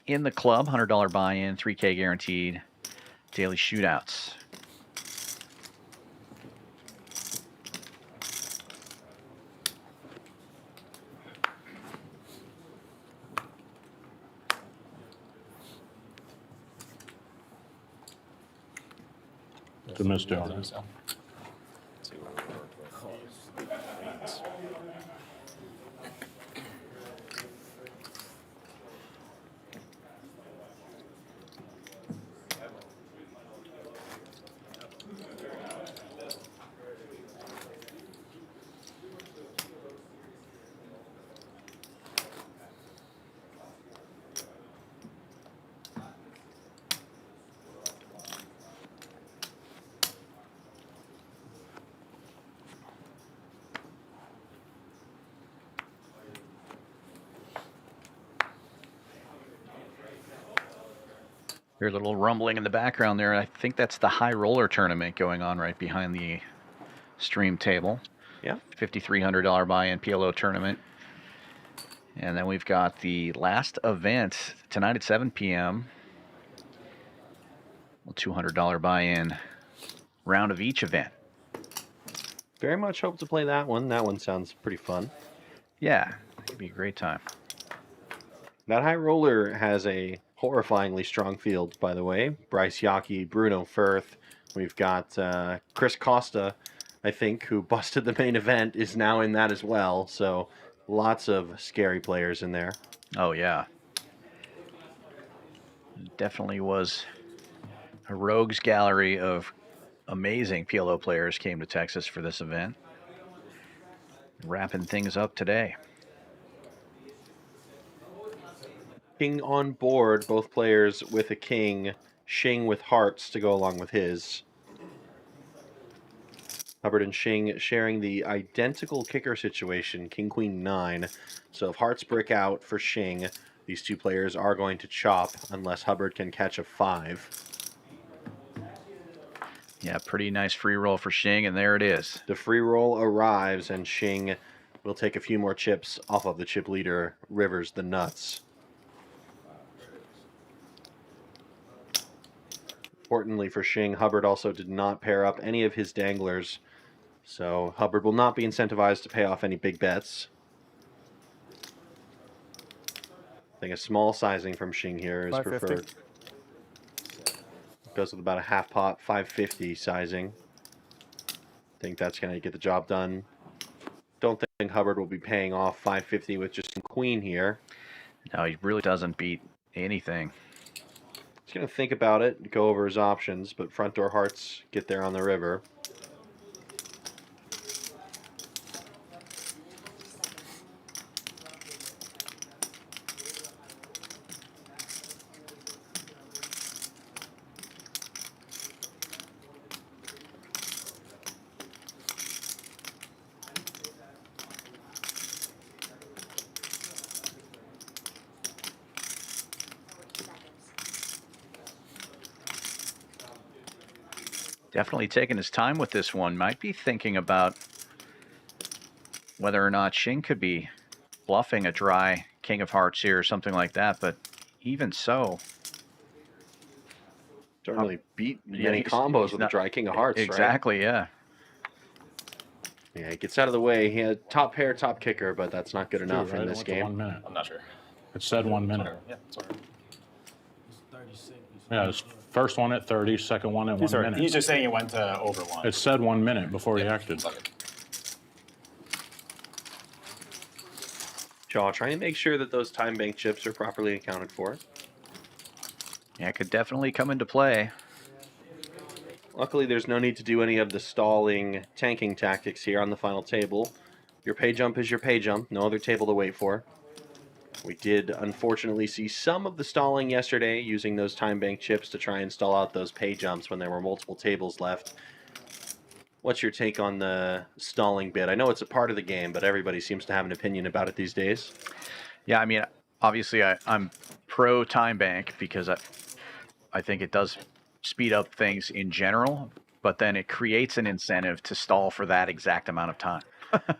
Speaker 3: in the club. $100 buy-in, 3K guaranteed, daily shootouts.
Speaker 16: To Mr.
Speaker 3: Here's a little rumbling in the background there. I think that's the high roller tournament going on right behind the stream table.
Speaker 2: Yeah.
Speaker 3: $5,300 buy-in PLO tournament. And then we've got the last event tonight at 7 p.m. $200 buy-in round of each event.
Speaker 2: Very much hope to play that one. That one sounds pretty fun.
Speaker 3: Yeah, it'd be a great time.
Speaker 2: That high roller has a horrifyingly strong field, by the way. Bryce Yockey, Bruno Firth. We've got Chris Costa I think, who busted the main event, is now in that as well. So lots of scary players in there.
Speaker 3: Oh, yeah. Definitely was a rogues gallery of amazing PLO players came to Texas for this event. Wrapping things up today.
Speaker 2: King on board, both players with a king. Shing with hearts to go along with his. Hubbard and Shing sharing the identical kicker situation, King Queen 9. So if hearts brick out for Shing, these two players are going to chop unless Hubbard can catch a 5.
Speaker 3: Yeah, pretty nice free roll for Shing, and there it is.
Speaker 2: The free roll arrives, and Shing will take a few more chips off of the chip leader, Rivers the Nuts. Importantly for Shing, Hubbard also did not pair up any of his danglers, so Hubbard will not be incentivized to pay off any big bets. I think a small sizing from Shing here is
Speaker 5: 550.
Speaker 2: preferred. Goes with about a half pot, 550 sizing. I think that's going to get the job done. Don't think Hubbard will be paying off 550 with just some queen here.
Speaker 3: No, he really doesn't beat anything.
Speaker 2: He's going to think about it, go over his options, but front door hearts get there on the river.
Speaker 3: Definitely taking his time with this one. Might be thinking about whether or not Shing could be bluffing a dry King of Hearts here or something like that, but even so.
Speaker 2: Don't really beat many combos with a dry King of Hearts,
Speaker 3: exactly,
Speaker 2: right?
Speaker 3: yeah.
Speaker 2: Yeah, he gets out of the way. He had top pair, top kicker, but that's not good enough
Speaker 16: right?
Speaker 2: in
Speaker 16: It
Speaker 2: this
Speaker 16: went to
Speaker 2: game.
Speaker 16: 1 minute.
Speaker 4: I'm not sure.
Speaker 16: It said 1 minute.
Speaker 4: Yeah, it's all right.
Speaker 16: Yeah, his first one at 30, second one at 1 minute.
Speaker 4: He's just saying it went to over 1.
Speaker 16: It said 1 minute before he acted.
Speaker 2: Shaw trying to make sure that those time bank chips are properly accounted for.
Speaker 3: Yeah, it could definitely come into play.
Speaker 2: Luckily, there's no need to do any of the stalling, tanking tactics here on the final table. Your pay jump is your pay jump. No other table to wait for. We did, unfortunately, see some of the stalling yesterday, using those time bank chips to try and stall out those pay jumps when there were multiple tables left. What's your take on the stalling bit? I know it's a part of the game, but everybody seems to have an opinion about it these days.
Speaker 3: Yeah, I mean, obviously I'm pro time bank because I think it does speed up things in general, but then it creates an incentive to stall for that exact amount of time.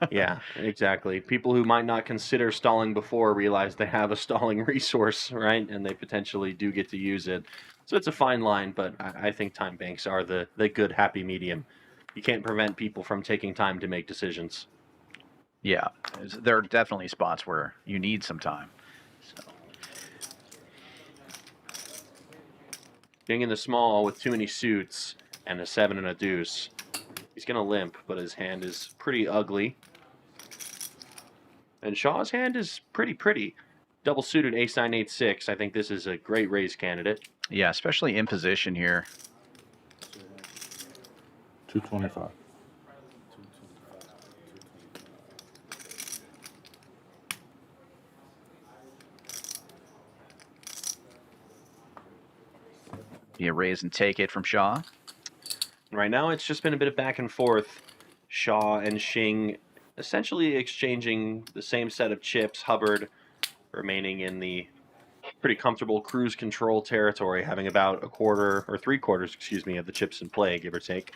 Speaker 2: Yeah, exactly. People who might not consider stalling before realize they have a stalling resource, right? And they potentially do get to use it. So it's a fine line, but I think time banks are the good, happy medium. You can't prevent people from taking time to make decisions.
Speaker 3: Yeah, there are definitely spots where you need some time. So.
Speaker 2: King in the small with too many suits and a 7 and a deuce. He's going to limp, but his hand is pretty ugly. And Shaw's hand is pretty. Double suited ace-9, 8-6. I think this is a great raise candidate.
Speaker 3: Yeah, especially in position here.
Speaker 16: 225.
Speaker 3: You raise and take it from Shaw.
Speaker 2: Right now, it's just been a bit of back and forth. Shaw and Shing essentially exchanging the same set of chips. Hubbard remaining in the pretty comfortable cruise control territory, having about a quarter or 3/4, excuse me, of the chips in play, give or take.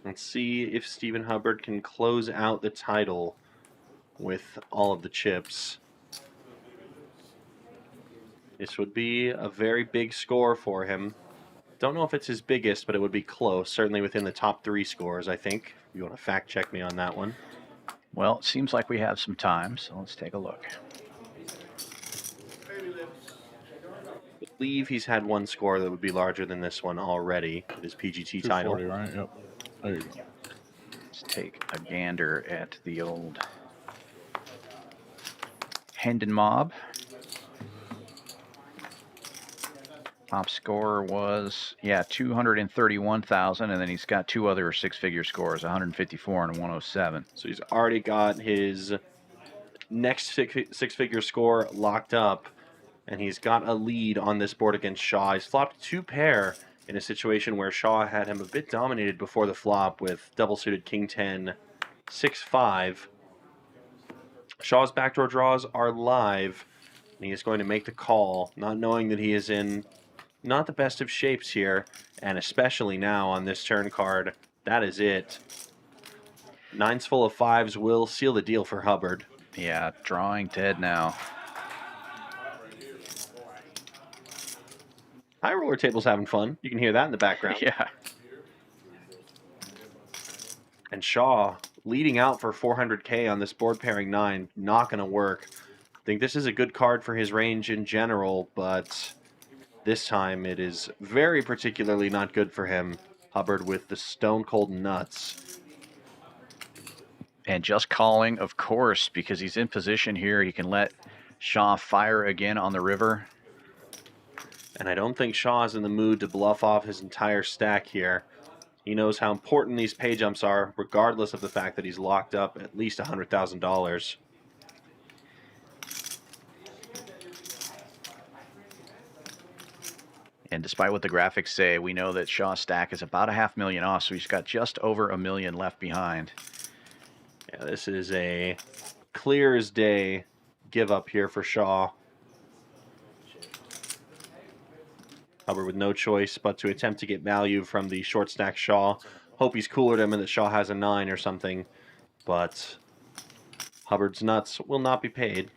Speaker 2: Let's see if Stephen Hubbard can close out the title with all of the chips. This would be a very big score for him. Don't know if it's his biggest, but it would be close. Certainly within the top 3 scores, I think. You want to fact check me on that one?
Speaker 3: Well, it seems like we have some time, so let's take a look.
Speaker 2: I believe he's had one score that would be larger than this one already with his PGT title.
Speaker 17: 240, right? Yep. There you go.
Speaker 3: Let's take a gander at the old Hendon Mob. Top score was, 231,000, and then he's got 2 other 6-figure scores, 154 and 107.
Speaker 2: So he's already got his next 6-figure score locked up, and he's got a lead on this board against Shaw. He's flopped 2 pair in a situation where Shaw had him a bit dominated before the flop with double-suited King 10, 6-5. Shaw's backdoor draws are live, and he is going to make the call, not knowing that he is in not the best of shapes here, and especially now on this turn card. That is it. 9s full of 5s will seal the deal for Hubbard.
Speaker 3: Yeah, drawing dead now.
Speaker 2: High roller table's having fun. You can hear that in the background.
Speaker 3: Yeah.
Speaker 2: And Shaw leading out for 400K on this board pairing 9. Not going to work. I think this is a good card for his range in general, but this time it is very particularly not good for him. Hubbard with the stone cold nuts.
Speaker 3: And just calling, of course, because he's in position here. He can let Shaw fire again on the river.
Speaker 2: And I don't think Shaw is in the mood to bluff off his entire stack here. He knows how important these pay jumps are, regardless of the fact that he's locked up at least $100,000.
Speaker 3: And despite what the graphics say, we know that Shaw's stack is about $500,000 off, so he's got just over $1 million left behind.
Speaker 2: Yeah, this is a clear as day give up here for Shaw. Hubbard with no choice but to attempt to get value from the short stack Shaw. Hope he's cooler to him and that Shaw has a 9 or something. But Hubbard's nuts will not be paid.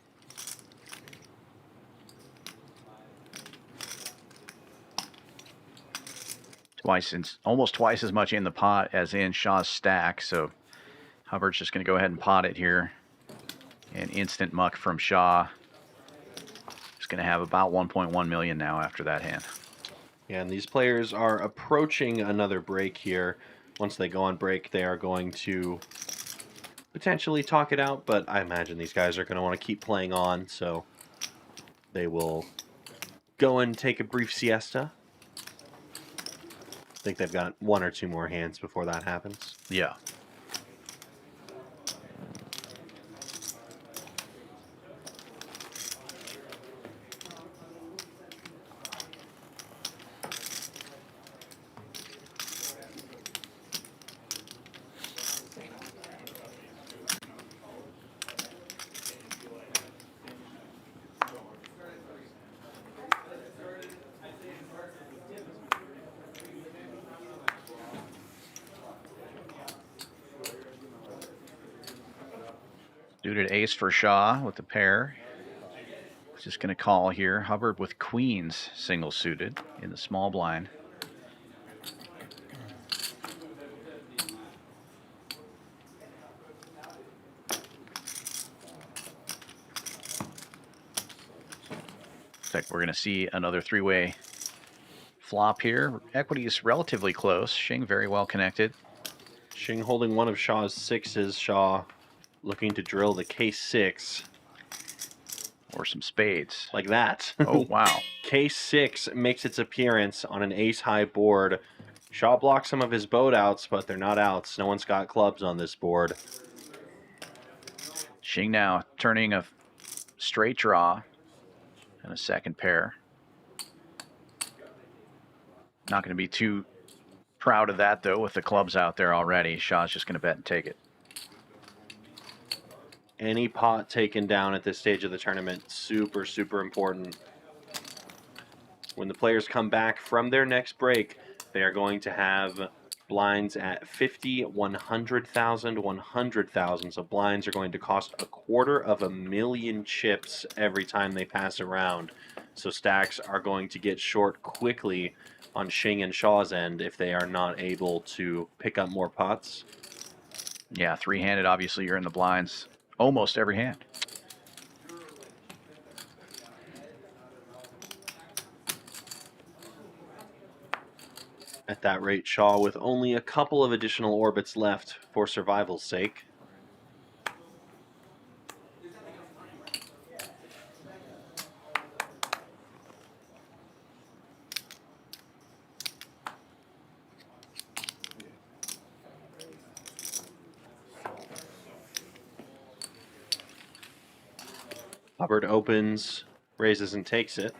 Speaker 3: Almost twice as much in the pot as in Shaw's stack, so Hubbard's just going to go ahead and pot it here. An instant muck from Shaw. He's going to have about 1.1 million now after that hand.
Speaker 2: Yeah, and these players are approaching another break here. Once they go on break, they are going to potentially talk it out, but I imagine these guys are going to want to keep playing on, so they will go and take a brief siesta. I think they've got 1 or 2 more hands before that happens.
Speaker 3: Yeah. Suited ace for Shaw with the pair. Just going to call here. Hubbard with queens single suited in the small blind. Looks like we're going to see another 3-way flop here. Equity is relatively close. Shing very well connected.
Speaker 2: Shing holding one of Shaw's 6s. Shaw looking to drill the K6.
Speaker 3: Or some spades.
Speaker 2: Like that.
Speaker 3: Oh, wow.
Speaker 2: K6 makes its appearance on an ace-high board. Shaw blocks some of his boat outs, but they're not outs. No one's got clubs on this board.
Speaker 3: Shing now turning a straight draw and a second pair. Not going to be too proud of that, though, with the clubs out there already. Shaw's just going to bet and take it.
Speaker 2: Any pot taken down at this stage of the tournament, super, super important. When the players come back from their next break, they are going to have blinds at 50, 100,000, 100,000. So blinds are going to cost $250,000 chips every time they pass around. So stacks are going to get short quickly on Shing and Shaw's end if they are not able to pick up more pots.
Speaker 3: Yeah, three-handed, obviously you're in the blinds almost every hand.
Speaker 2: At that rate, Shaw with only a couple of additional orbits left for survival's sake. Hubbard opens, raises and takes it.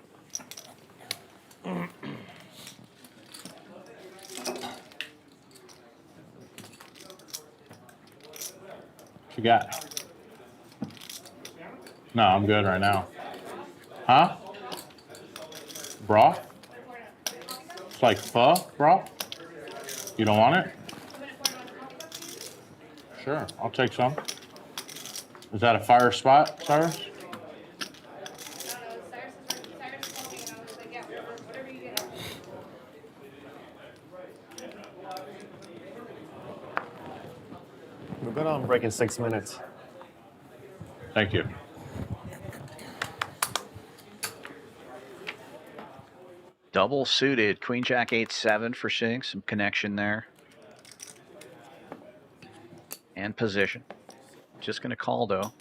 Speaker 17: What you got? No, I'm good right now. Huh? Broth? It's like pho broth? You don't want it? Sure, I'll take some. Is that a fire spot, Cyrus?
Speaker 5: We're good on break in 6 minutes.
Speaker 17: Thank you.
Speaker 3: Double suited, Queen Jack 8-7 for Shing, some connection there. And position. Just going to call though.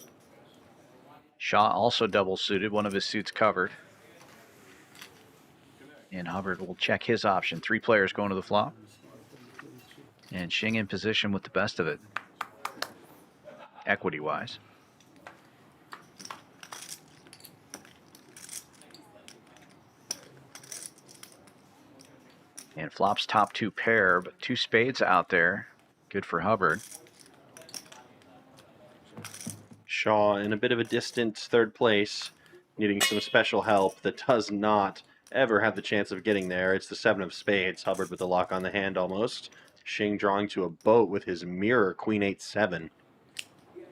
Speaker 3: Shaw also double suited, one of his suits covered. And Hubbard will check his option. 3 players going to the flop. And Shing in position with the best of it, equity-wise. And flops top 2 pair, but 2 spades out there. Good for Hubbard.
Speaker 2: Shaw in a bit of a distant third place, needing some special help that does not ever have the chance of getting there. It's the 7 of spades. Hubbard with the lock on the hand almost. Shing drawing to a boat with his mirror, Queen 8-7.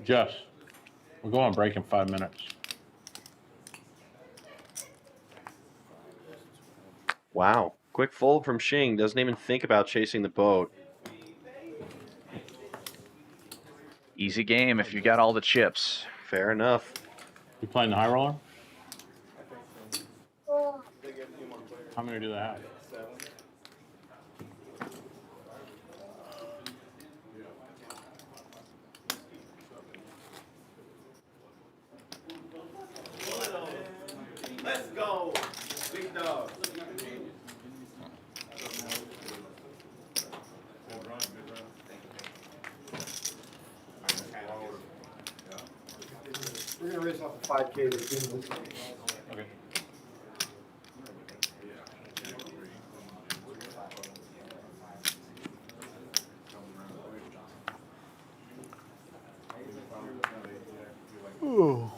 Speaker 17: Jess, we're going on break in 5 minutes.
Speaker 2: Wow. Quick fold from Shing. Doesn't even think about chasing the boat.
Speaker 3: Easy game if you got all the chips.
Speaker 2: Fair enough.
Speaker 17: You playing the high roller? How many do they have?
Speaker 1: Let's go, big dog.
Speaker 18: We're gonna race off the 5K to do this.
Speaker 17: Okay.
Speaker 5: Ooh.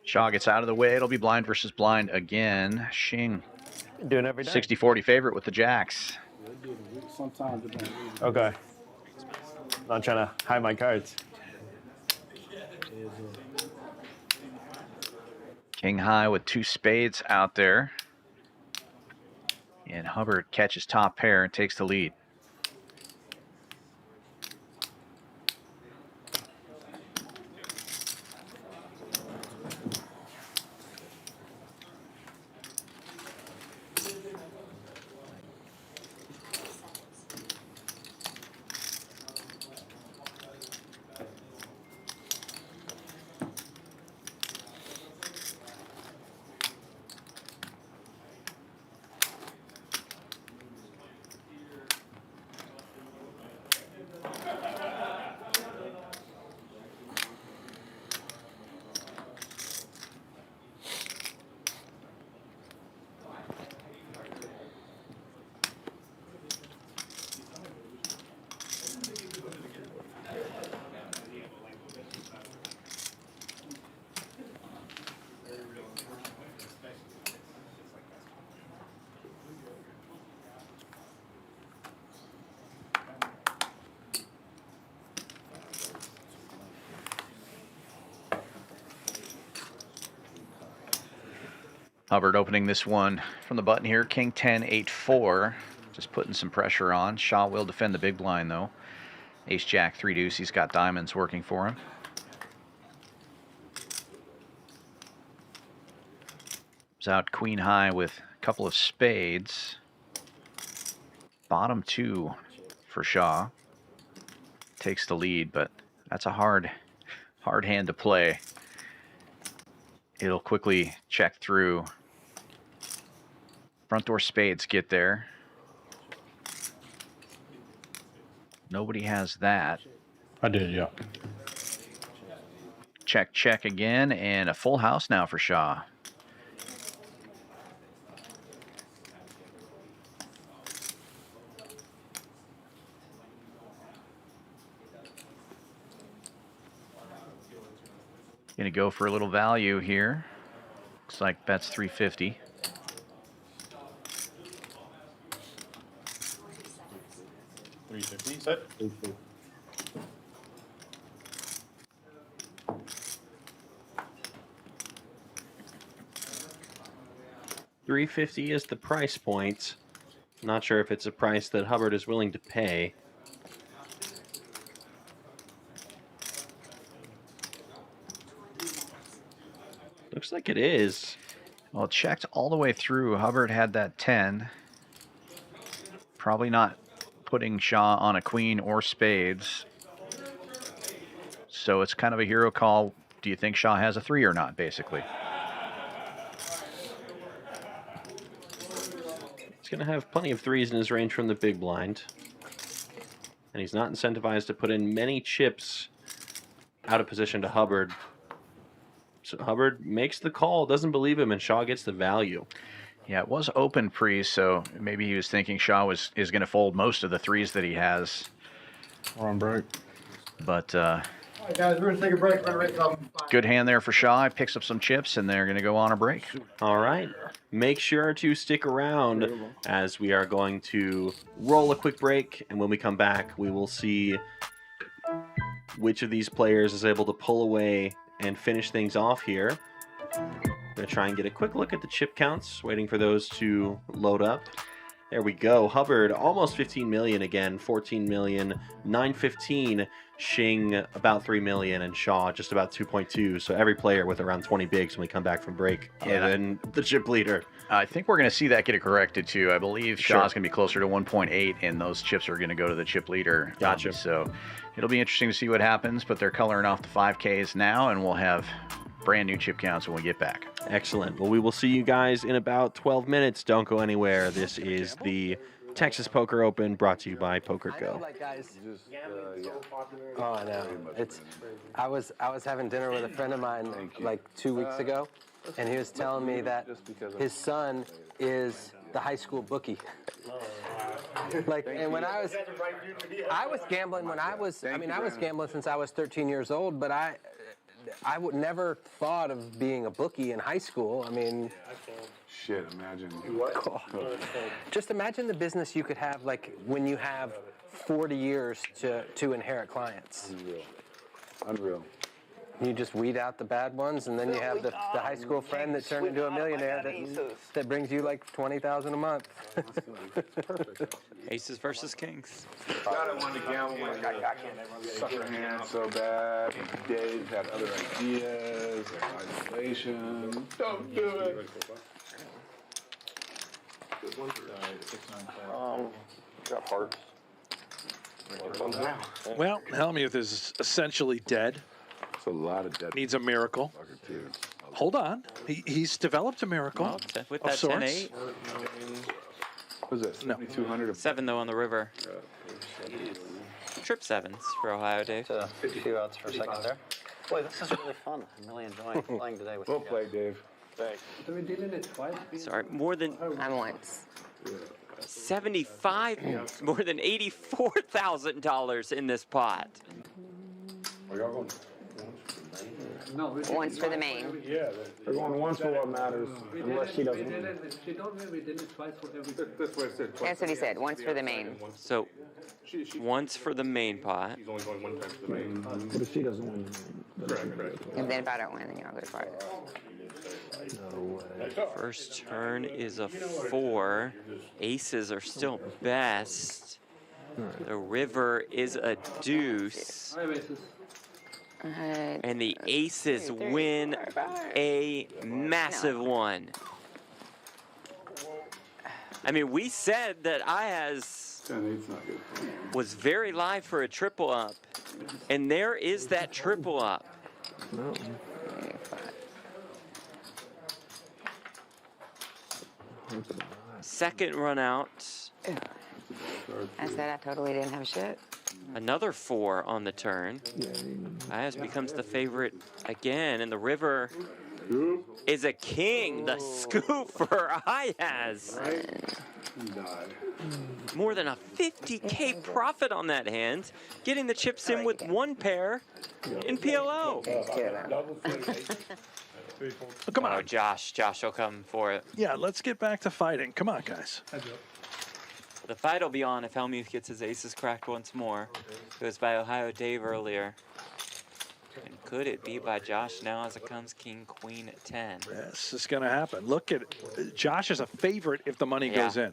Speaker 3: Shaw gets out of the way. It'll be blind versus blind again. Shing.
Speaker 5: Doing every day.
Speaker 3: 60-40 favorite with the jacks.
Speaker 18: Sometimes it don't.
Speaker 5: Okay. Not trying to hide my cards.
Speaker 3: King high with 2 spades out there. And Hubbard catches top pair and takes the lead. Hubbard opening this one from the button here. King 10, 8-4. Just putting some pressure on. Shaw will defend the big blind, though. Ace Jack 3 deuce. He's got diamonds working for him. He's out queen high with a couple of spades. Bottom 2 for Shaw. Takes the lead, but that's a hard hand to play. It'll quickly check through. Front door spades get there. Nobody has that.
Speaker 17: I did, yeah.
Speaker 3: Check, check again, and a full house now for Shaw. Gonna go for a little value here. Looks like bets 350.
Speaker 17: Set.
Speaker 2: 350 is the price point. Not sure if it's a price that Hubbard is willing to pay. Looks like it is.
Speaker 3: Well, it checked all the way through. Hubbard had that 10. Probably not putting Shaw on a queen or spades. So it's kind of a hero call. Do you think Shaw has a 3 or not, basically?
Speaker 2: He's going to have plenty of 3s in his range from the big blind. And he's not incentivized to put in many chips out of position to Hubbard. So Hubbard makes the call, doesn't believe him, and Shaw gets the value.
Speaker 3: Yeah, it was open pre, so maybe he was thinking Shaw is going to fold most of the 3s that he has.
Speaker 17: We're on break.
Speaker 3: But
Speaker 18: All right, guys, we're going to take a break. We're going to come.
Speaker 3: good hand there for Shaw. He picks up some chips, and they're going to go on a break.
Speaker 2: All right. Make sure to stick around as we are going to roll a quick break, and when we come back, we will see which of these players is able to pull away and finish things off here. I'm going to try and get a quick look at the chip counts, waiting for those to load up. There we go. Hubbard, almost 15 million again, 14 million, 915. Shing, about 3 million, and Shaw, just about 2.2. So every player with around 20 bigs when we come back from break, other than the chip leader.
Speaker 3: I think we're going to see that get corrected, too. I believe
Speaker 2: Sure.
Speaker 3: Shaw's going to be closer to 1.8, and those chips are going to go to the chip leader.
Speaker 2: Gotcha.
Speaker 3: So it'll be interesting to see what happens, but they're coloring off the 5Ks now, and we'll have brand new chip counts when we get back.
Speaker 2: Excellent. Well, we will see you guys in about 12 minutes. Don't go anywhere. This is the Texas Poker Open, brought to you by Poker Go.
Speaker 10: Oh, I know. I was having dinner with a friend of mine like 2 weeks ago, and he was telling me that his son is the high school bookie. And when I was gambling when I was gambling since I was 13 years old, but I would never thought of being a bookie in high school. I mean,
Speaker 13: shit, imagine.
Speaker 10: just imagine the business you could have, like, when you have 40 years to inherit clients.
Speaker 13: Unreal.
Speaker 10: You just weed out the bad ones, and then you have the high school friend that turned into a millionaire that brings you like $20,000 a month.
Speaker 11: Aces versus kings.
Speaker 8: God, I wanted to gamble when I can't sucker hand so bad. Dave had other ideas, isolation. Don't do it.
Speaker 15: Got hearts.
Speaker 9: Well, Hellmuth is essentially dead.
Speaker 13: It's a lot of dead.
Speaker 9: Needs a miracle. Hold on. He's developed a miracle.
Speaker 11: Well, with
Speaker 9: of
Speaker 11: that
Speaker 9: sorts.
Speaker 11: 10-8.
Speaker 13: What was that? 7,200.
Speaker 11: 7 though on the river. Trip 7s for Ohio, Dave.
Speaker 15: A few outs for a second there. Boy, this is really fun. I'm really enjoying playing today with you guys.
Speaker 13: Well played, Dave.
Speaker 8: Thanks.
Speaker 18: Have we did it twice?
Speaker 11: Sorry, more than
Speaker 12: I'm once.
Speaker 11: 75, more than $84,000 in this pot.
Speaker 12: Once for the main.
Speaker 8: Yeah,
Speaker 15: We're going once for what matters, unless she doesn't.
Speaker 18: She told me we did it twice for every.
Speaker 8: this way,
Speaker 12: That's what he said. Once for the main.
Speaker 11: So once for the main pot.
Speaker 8: He's only going one time to the main.
Speaker 15: But if she doesn't win,
Speaker 8: Correct.
Speaker 12: And then if I don't win, then y'all go to private.
Speaker 11: First turn is a 4. Aces are still best. The river is a deuce. And the aces win a massive one. I mean, we said that Ayaz was very live for a triple up. And there is that triple up. Second run out.
Speaker 12: I said I totally didn't have shit.
Speaker 11: Another 4 on the turn. Ayaz becomes the favorite again, and the river is a king. The scoop for Ayaz. More than a 50K profit on that hand, getting the chips in with 1 pair in PLO.
Speaker 9: Come on.
Speaker 11: Oh, Josh will come for it.
Speaker 9: Yeah, let's get back to fighting. Come on, guys.
Speaker 11: The fight will be on if Hellmuth gets his aces cracked once more. It was by Ohio Dave earlier. And could it be by Josh now as it comes king, queen, 10?
Speaker 9: This is going to happen. Look at it. Josh is a favorite if the money goes in.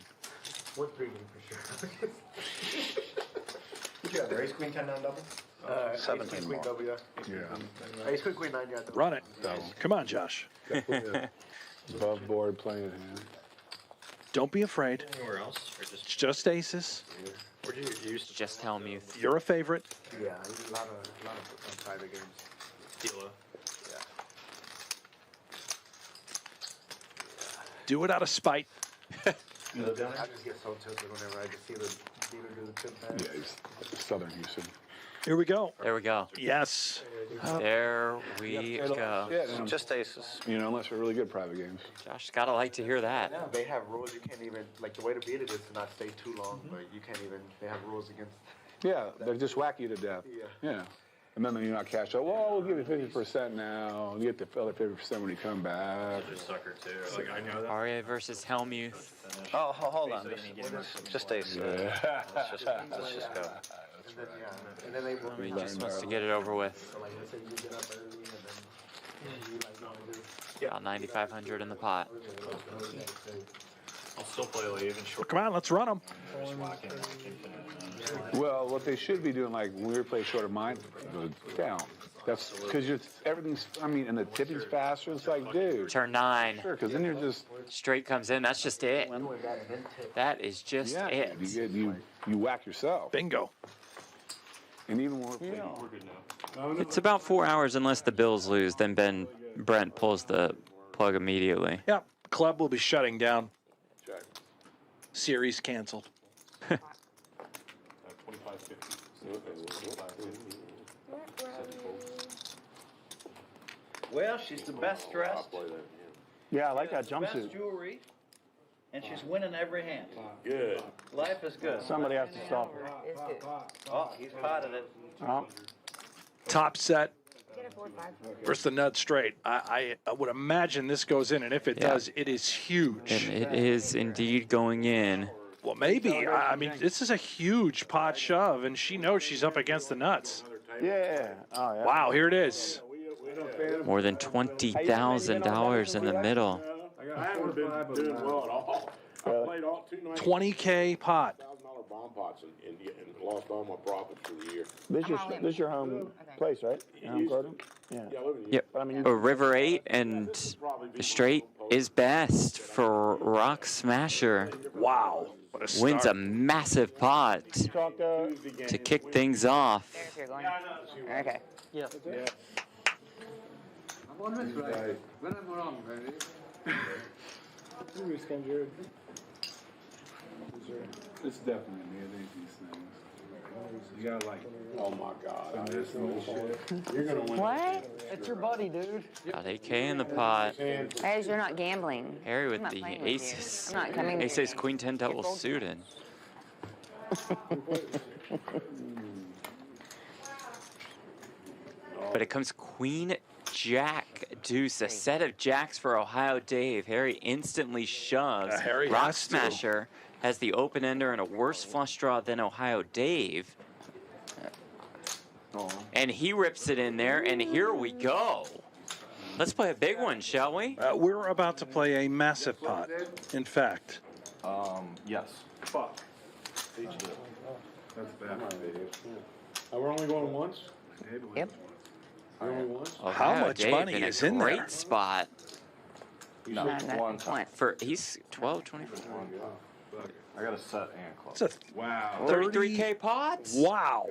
Speaker 18: We're premium for sure. What you got there? Ace queen 10 down double?
Speaker 15: 17
Speaker 18: Ace queen
Speaker 15: more.
Speaker 18: double, yeah. Ace queen 9, yeah.
Speaker 9: Run it. Come on, Josh.
Speaker 13: Above board playing hand.
Speaker 9: Don't be afraid.
Speaker 16: Anywhere else? Or
Speaker 9: It's just aces.
Speaker 16: where do you use
Speaker 11: Just Hellmuth.
Speaker 9: You're a favorite.
Speaker 18: Yeah, a lot of private games.
Speaker 16: PLO?
Speaker 9: Do it out of spite.
Speaker 18: I just get so tilted whenever I just see the dealer do the tip pass.
Speaker 13: Yeah, he's Southern Houston.
Speaker 9: Here we go.
Speaker 11: There we go.
Speaker 9: Yes.
Speaker 11: There we go.
Speaker 13: Yeah,
Speaker 14: Just aces.
Speaker 13: you know, unless they're really good private games.
Speaker 11: Josh gotta like to hear that.
Speaker 18: Yeah, they have rules. You can't even, like, the way to beat it is to not stay too long, but you can't even, they have rules against.
Speaker 13: Yeah, they just whack you to death. Yeah. And then you're not cashed out. Well, we'll give you 50% now. You get the other 50% when you come back.
Speaker 16: Just sucker too. Like I know that.
Speaker 11: Aria versus Hellmuth.
Speaker 14: Oh, hold on. Just aces.
Speaker 13: Yeah.
Speaker 14: Let's just go.
Speaker 18: And then they will
Speaker 11: He just wants to get it over with.
Speaker 18: So, like, let's say you get up early and then you, like, no,
Speaker 11: About 9,500 in the pot.
Speaker 16: I'll still play like even short.
Speaker 9: Come on, let's run them.
Speaker 13: Well, what they should be doing, like when we play shorter mind, go down. That's because everything's. I mean, and the tipping's faster. It's like, dude.
Speaker 11: Turn 9.
Speaker 13: Sure, because then you're just.
Speaker 11: Straight comes in. That's just it. That is just it.
Speaker 13: You whack yourself.
Speaker 9: Bingo.
Speaker 13: And even more.
Speaker 11: It's about 4 hours unless the Bills lose. Then Brent pulls the plug immediately.
Speaker 9: Yeah, club will be shutting down. Series canceled.
Speaker 14: Well, she's the best dressed,
Speaker 15: Yeah, I like that
Speaker 14: best
Speaker 15: jumpsuit.
Speaker 14: jewelry, and she's winning every hand.
Speaker 8: Good.
Speaker 14: Life is good.
Speaker 15: Somebody has to stop her.
Speaker 14: Oh, he's potted it.
Speaker 15: Oh,
Speaker 9: Top set versus the nut straight. I would imagine this goes in, and if it does, it is huge.
Speaker 11: And it is indeed going in.
Speaker 9: Well, maybe. I mean, this is a huge pot shove, and she knows she's up against the nuts.
Speaker 15: yeah. Oh, yeah.
Speaker 9: Wow, here it is.
Speaker 11: More than $20,000 in the middle.
Speaker 8: I haven't been doing well at all. I played all 2 nights.
Speaker 9: 20K pot.
Speaker 8: $1,000 bomb pots and lost all my profits for the year.
Speaker 15: This your home place, right? Your home garden? Yeah.
Speaker 11: Yep.
Speaker 15: But I mean,
Speaker 11: A river 8 and the straight is best for Rock Smasher.
Speaker 9: Wow. What a start.
Speaker 11: Wins a massive pot to kick things off.
Speaker 12: Okay.
Speaker 14: Yeah.
Speaker 13: It's definitely these things. You gotta like. Oh my God. You're gonna win.
Speaker 12: What?
Speaker 14: It's your buddy, dude.
Speaker 11: Got 8K in the pot.
Speaker 12: As you're not gambling.
Speaker 11: Harry
Speaker 12: I'm
Speaker 11: with
Speaker 12: not
Speaker 11: the
Speaker 12: playing with you.
Speaker 11: aces.
Speaker 12: I'm not coming
Speaker 11: Ace
Speaker 12: to
Speaker 11: ace queen 10 double suited. But it comes queen jack deuce, a set of jacks for Ohio Dave. Harry instantly shoves
Speaker 9: Harry
Speaker 11: Rock
Speaker 9: has to.
Speaker 11: Smasher has the open ender and a worse flush draw than Ohio Dave. And he rips it in there, and here we go. Let's play a big one, shall we?
Speaker 9: We're about to play a massive pot, in fact.
Speaker 16: Yes.
Speaker 8: Fuck. That's bad. We're only going once?
Speaker 12: Yep.
Speaker 8: Only once?
Speaker 9: How
Speaker 11: Ohio
Speaker 9: much
Speaker 11: Dave
Speaker 9: money
Speaker 11: in a
Speaker 9: is in there?
Speaker 11: great spot.
Speaker 16: No,
Speaker 12: Once.
Speaker 11: For he's 12, 24.
Speaker 16: I got a set and close.
Speaker 9: It's a
Speaker 8: Wow.
Speaker 11: 33K pots.
Speaker 9: Wow.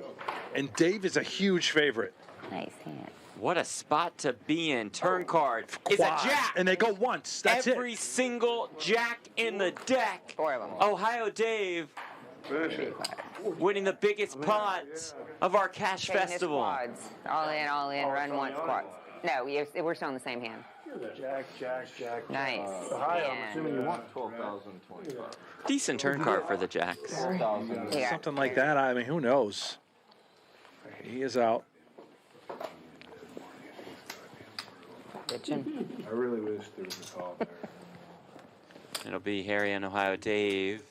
Speaker 9: And Dave is a huge favorite.
Speaker 12: Nice hand.
Speaker 11: What a spot to be in. Turn card is a
Speaker 9: Quad.
Speaker 11: jack.
Speaker 9: And they go once. That's
Speaker 11: Every
Speaker 9: it.
Speaker 11: single jack in the deck.
Speaker 12: 4 of them.
Speaker 11: Ohio Dave winning the biggest pot of our cash
Speaker 12: Taking his
Speaker 11: festival.
Speaker 12: quads. All in, run once, quads. No, we're still in the same hand.
Speaker 15: Jack.
Speaker 12: Nice.
Speaker 15: High, I'm
Speaker 12: And
Speaker 15: assuming you want
Speaker 16: 12,025.
Speaker 11: Decent turn card for the jacks.
Speaker 12: yeah.
Speaker 9: Something like that. I mean, who knows? He is out.
Speaker 12: Bitchin'.
Speaker 13: I really wish there was a call there.
Speaker 11: It'll be Harry and Ohio Dave.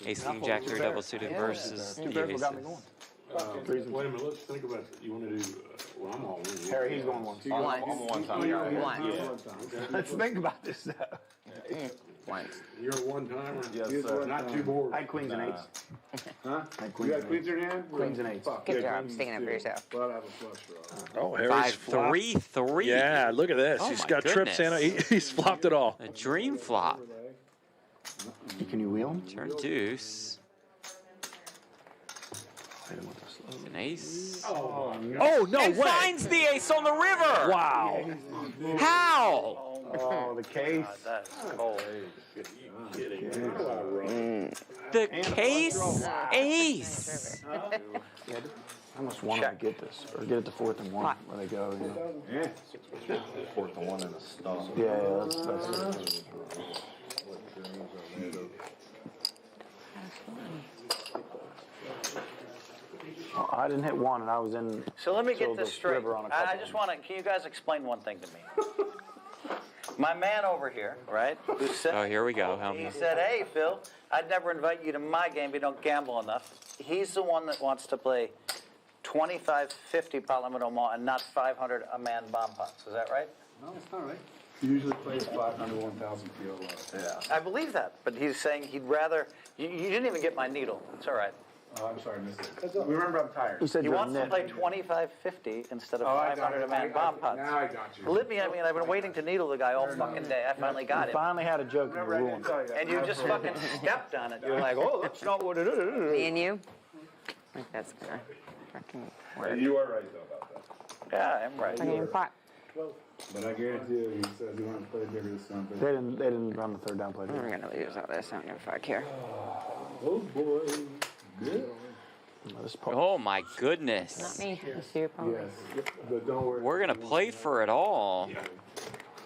Speaker 11: Ace King Jack 3 double suited versus the aces.
Speaker 8: Wait a minute, let's think about it. You want to do, well, I'm all in.
Speaker 15: Harry, he's going once.
Speaker 12: Once.
Speaker 15: I'm a one-time guy.
Speaker 12: Once.
Speaker 15: Let's think about this though.
Speaker 12: Once.
Speaker 8: You're a one-timer?
Speaker 15: Yes,
Speaker 8: You're
Speaker 15: sir.
Speaker 8: not too bored.
Speaker 15: I had queens and eights.
Speaker 8: Huh?
Speaker 15: I had
Speaker 8: You
Speaker 15: queens
Speaker 8: got
Speaker 15: and
Speaker 8: queens
Speaker 15: eights.
Speaker 8: in your hand?
Speaker 15: Queens and eights.
Speaker 8: Fuck.
Speaker 12: Good
Speaker 8: Yeah,
Speaker 12: job
Speaker 8: queens
Speaker 12: sticking up
Speaker 8: too.
Speaker 12: for yourself.
Speaker 8: But I have a flush draw.
Speaker 9: Oh, Harry's flopped.
Speaker 11: 5-3-3.
Speaker 9: Yeah, look at this.
Speaker 11: Oh
Speaker 9: He's
Speaker 11: my
Speaker 9: got trips
Speaker 11: goodness.
Speaker 9: and he's flopped it all.
Speaker 11: A dream flop.
Speaker 15: Can you wheel him?
Speaker 11: Turn deuce. An ace.
Speaker 9: Oh, no
Speaker 11: And
Speaker 9: way.
Speaker 11: finds the ace on the river.
Speaker 9: Wow.
Speaker 11: How?
Speaker 15: Oh, the case.
Speaker 14: That's cold.
Speaker 11: The case ace.
Speaker 15: I almost want to get this, or get it to 4th and 1 where they go. You know?
Speaker 16: Yeah. 4th and 1 and a stop.
Speaker 15: Yeah, that's it. I didn't hit 1, and I was in.
Speaker 14: So let me get
Speaker 15: Silver
Speaker 14: this straight.
Speaker 15: River on a
Speaker 14: I
Speaker 15: couple
Speaker 14: just
Speaker 15: of
Speaker 14: want to, can you guys explain one thing to me? My man over here, right, who said,
Speaker 11: Oh, here we go.
Speaker 14: he said, hey, Phil, I'd never invite you to my game if you don't gamble enough. He's the one that wants to play 25, 50 Parlamento Mall and not 500 a man bomb pots. Is that right?
Speaker 13: No, it's not right. He usually plays 500, 1,000 PLO.
Speaker 14: I believe that, but he's saying he'd rather, you didn't even get my needle. It's all right.
Speaker 13: Oh, I'm sorry, I missed it. Remember, I'm tired.
Speaker 15: He said
Speaker 14: He
Speaker 15: you're
Speaker 14: wants to
Speaker 15: net.
Speaker 14: play 25, 50 instead of
Speaker 13: Oh, I got
Speaker 14: 500 a
Speaker 13: it.
Speaker 14: man bomb pots.
Speaker 13: Now I got you.
Speaker 14: Believe me, I mean, I've been waiting to needle the guy all fucking day. I finally got
Speaker 15: You
Speaker 14: him.
Speaker 15: finally had a joke and you ruined it.
Speaker 14: And you just fucking stepped on it. You're like, oh, that's not what it is.
Speaker 12: Me and you? I think that's gonna fucking work.
Speaker 13: You are right, though, about that.
Speaker 14: Yeah, I'm right.
Speaker 12: Fucking pot.
Speaker 13: But I guarantee you, he says he wants to play bigger this time.
Speaker 15: They didn't run the third down play.
Speaker 12: I'm gonna lose all this. I don't know if I care.
Speaker 13: Oh, boy. Good.
Speaker 11: Oh my goodness.
Speaker 12: Not me. It's your opponent.
Speaker 13: Yes, but don't worry.
Speaker 11: We're gonna play for it all.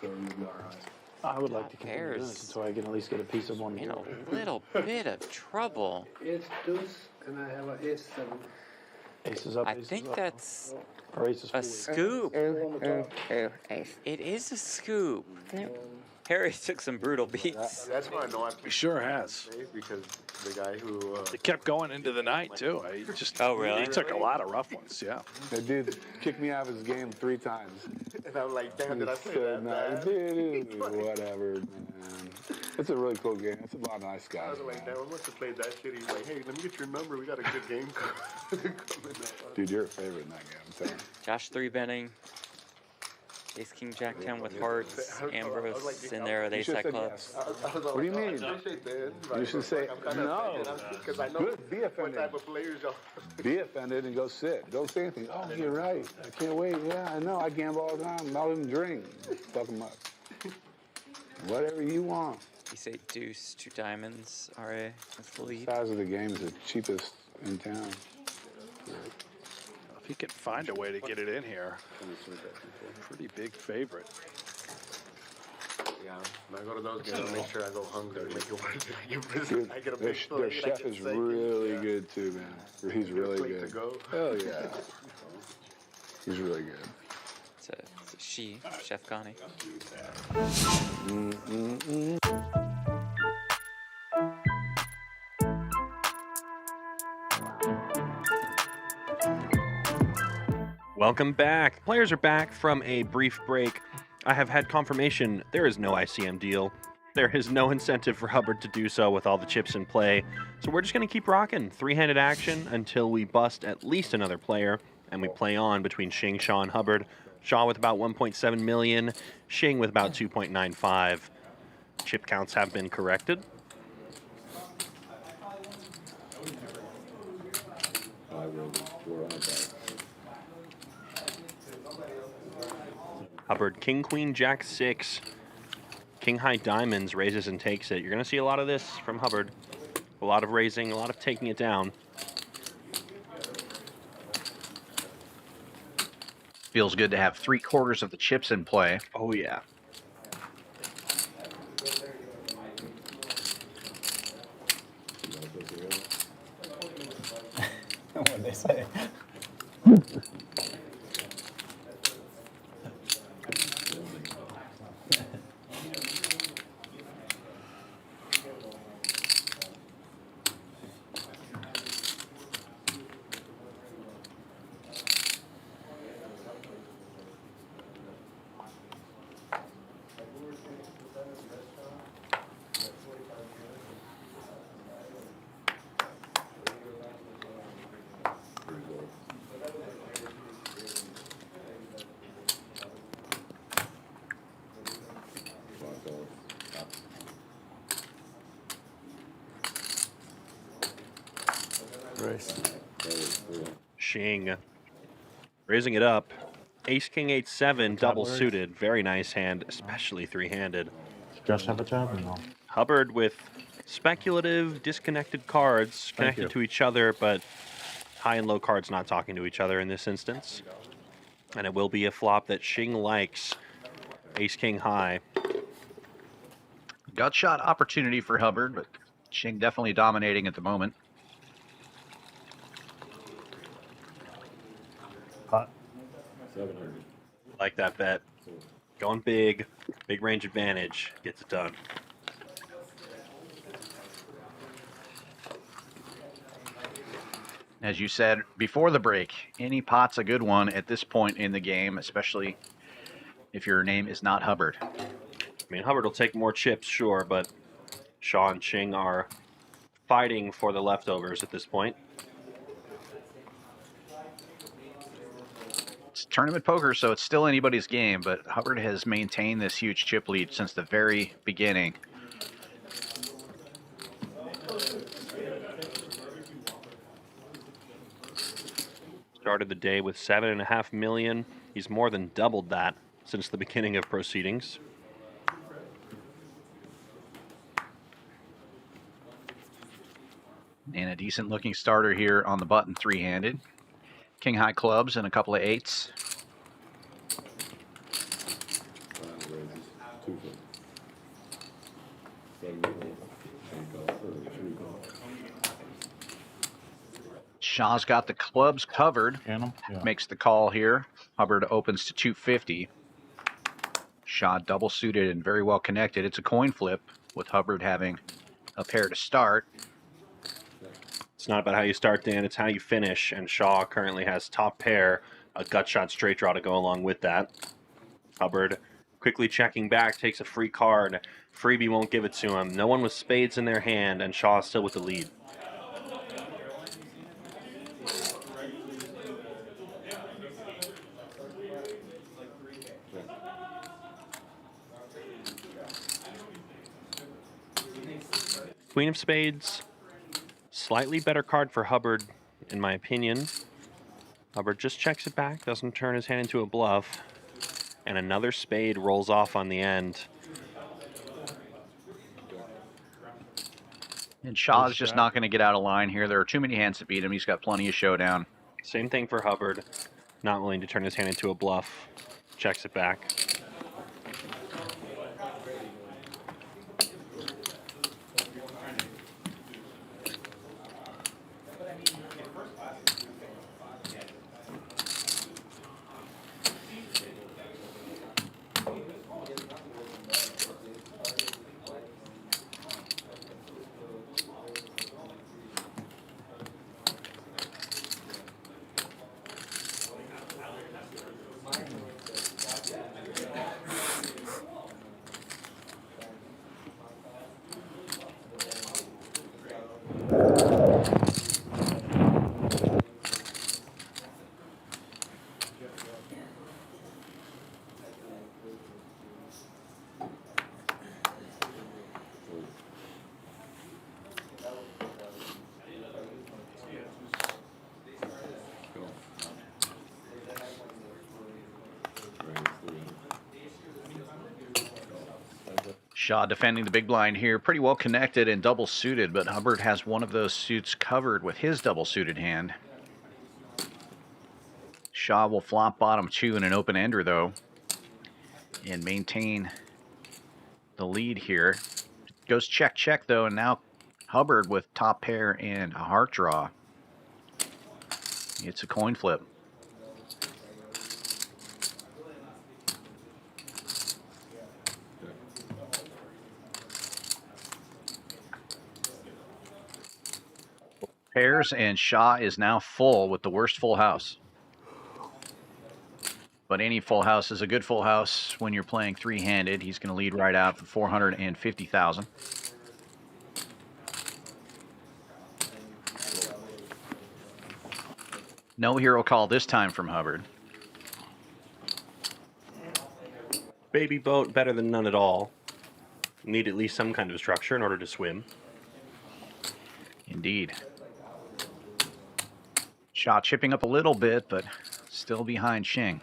Speaker 13: So you'll be all right.
Speaker 15: I would like to continue doing
Speaker 11: Pairs.
Speaker 15: this until I can at least get a piece of one.
Speaker 11: In a little bit of trouble.
Speaker 8: It's deuce, and I have an ace 7.
Speaker 15: Aces up.
Speaker 11: I
Speaker 15: aces
Speaker 11: think
Speaker 15: up.
Speaker 11: that's
Speaker 15: Or aces
Speaker 11: a
Speaker 15: forward.
Speaker 11: scoop.
Speaker 12: Ooh, ace.
Speaker 11: It is a scoop. Harry took some brutal beats.
Speaker 18: That's why I know I
Speaker 9: He sure has.
Speaker 18: because the guy who
Speaker 9: It kept going into the night, too. He just,
Speaker 11: Oh, really?
Speaker 9: He took a lot of rough ones, yeah.
Speaker 13: That dude kicked me out of his game 3 times.
Speaker 18: and I'm like, damn, did I say
Speaker 13: So,
Speaker 18: that?
Speaker 13: no,
Speaker 18: man?
Speaker 13: dude, whatever, man. It's a really cool game. It's a lot of nice
Speaker 18: I
Speaker 13: guys.
Speaker 18: was like,
Speaker 13: man.
Speaker 18: damn, I must have played that shit. He's like, hey, let me get your number. We got a good game coming up.
Speaker 13: Dude, you're a favorite in that game, I'm telling you.
Speaker 11: Josh 3-betting. Ace King Jack 10 with hearts. Ambrose in there with
Speaker 13: You
Speaker 11: ace
Speaker 13: should
Speaker 11: high
Speaker 13: have said
Speaker 11: clubs.
Speaker 13: yes. What do you mean? You should say no.
Speaker 18: Because I know
Speaker 13: Good, be
Speaker 18: what
Speaker 13: offended.
Speaker 18: type of players y'all.
Speaker 13: Be offended and go sit. Don't say anything. Oh, you're right. I can't wait. Yeah, I know. I gamble all the time. I'll even drink. Fuck them up. Whatever you want.
Speaker 11: Ace 8 deuce, 2 diamonds. RA with the
Speaker 13: The
Speaker 11: lead.
Speaker 13: size of the game is the cheapest in town.
Speaker 9: If he can find a way to get it in here, pretty big favorite.
Speaker 18: Yeah, when I go to those games, I make sure I go hungry. Make it worth it.
Speaker 13: Dude,
Speaker 18: I get a
Speaker 13: their,
Speaker 18: big
Speaker 13: their
Speaker 18: plate, I
Speaker 13: chef
Speaker 18: can
Speaker 13: is
Speaker 18: say,
Speaker 13: really
Speaker 18: yeah.
Speaker 13: good too, man. He's really
Speaker 18: plate to
Speaker 13: good.
Speaker 18: go.
Speaker 13: Hell yeah. He's really good.
Speaker 11: It's a she, Chef Connie.
Speaker 2: Welcome back. Players are back from a brief break. I have had confirmation there is no ICM deal. There is no incentive for Hubbard to do so with all the chips in play. So we're just going to keep rocking three-handed action until we bust at least another player, and we play on between Shing, Shaw, and Hubbard. Shaw with about 1.7 million, Shing with about 2.95. Chip counts have been corrected. Hubbard, King, Queen, Jack, 6. King High Diamonds raises and takes it. You're going to see a lot of this from Hubbard. A lot of raising, a lot of taking it down.
Speaker 3: Feels good to have 3/4 of the chips in play.
Speaker 2: Oh, yeah.
Speaker 16: What'd they say?
Speaker 2: Shing raising it up. Ace, King, 8, 7, double
Speaker 17: works.
Speaker 2: suited. Very nice hand, especially three-handed.
Speaker 17: Josh have a job or no?
Speaker 2: Hubbard with speculative, disconnected cards, connected to each other, but high and low cards not talking to each other in this instance. And it will be a flop that Shing likes. Ace, King, high.
Speaker 3: Gut shot opportunity for Hubbard, but Shing definitely dominating at the moment.
Speaker 5: Pot.
Speaker 13: 700.
Speaker 2: Like that bet. Going big, big range advantage, gets it done.
Speaker 3: As you said before the break, any pot's a good one at this point in the game, especially if your name is not Hubbard.
Speaker 2: I mean, Hubbard will take more chips, sure, but Shaw and Shing are fighting for the leftovers at this point.
Speaker 3: It's tournament poker, so it's still anybody's game, but Hubbard has maintained this huge chip lead since the very beginning.
Speaker 2: Started the day with 7.5 million. He's more than doubled that since the beginning of proceedings.
Speaker 3: And a decent looking starter here on the button, three-handed. King high clubs and a couple of 8s. Shaw's got the clubs covered. Makes the call here. Hubbard opens to 250. Shaw double suited and very well connected. It's a coin flip with Hubbard having a pair to start.
Speaker 2: It's not about how you start, Dan. It's how you finish. And Shaw currently has top pair, a gut shot straight draw to go along with that. Hubbard quickly checking back, takes a free card. Freebie won't give it to him. No one with spades in their hand, and Shaw still with the lead. Queen of Spades, slightly better card for Hubbard, in my opinion. Hubbard just checks it back, doesn't turn his hand into a bluff, and another spade rolls off on the end.
Speaker 3: And Shaw's just not going to get out of line here. There are too many hands to beat him. He's got plenty of showdown.
Speaker 2: Same thing for Hubbard, not willing to turn his hand into a bluff, checks it back.
Speaker 3: Shaw defending the big blind here, pretty well connected and double suited, but Hubbard has one of those suits covered with his double suited hand. Shaw will flop bottom 2 in an open ender though, and maintain the lead here. Goes check, check though, and now Hubbard with top pair and a heart draw. It's a coin flip. Pairs, and Shaw is now full with the worst full house. But any full house is a good full house when you're playing three-handed. He's going to lead right out for 450,000. No hero call this time from Hubbard.
Speaker 2: Baby boat, better than none at all. Need at least some kind of structure in order to swim.
Speaker 3: Indeed. Shaw chipping up a little bit, but still behind Shing.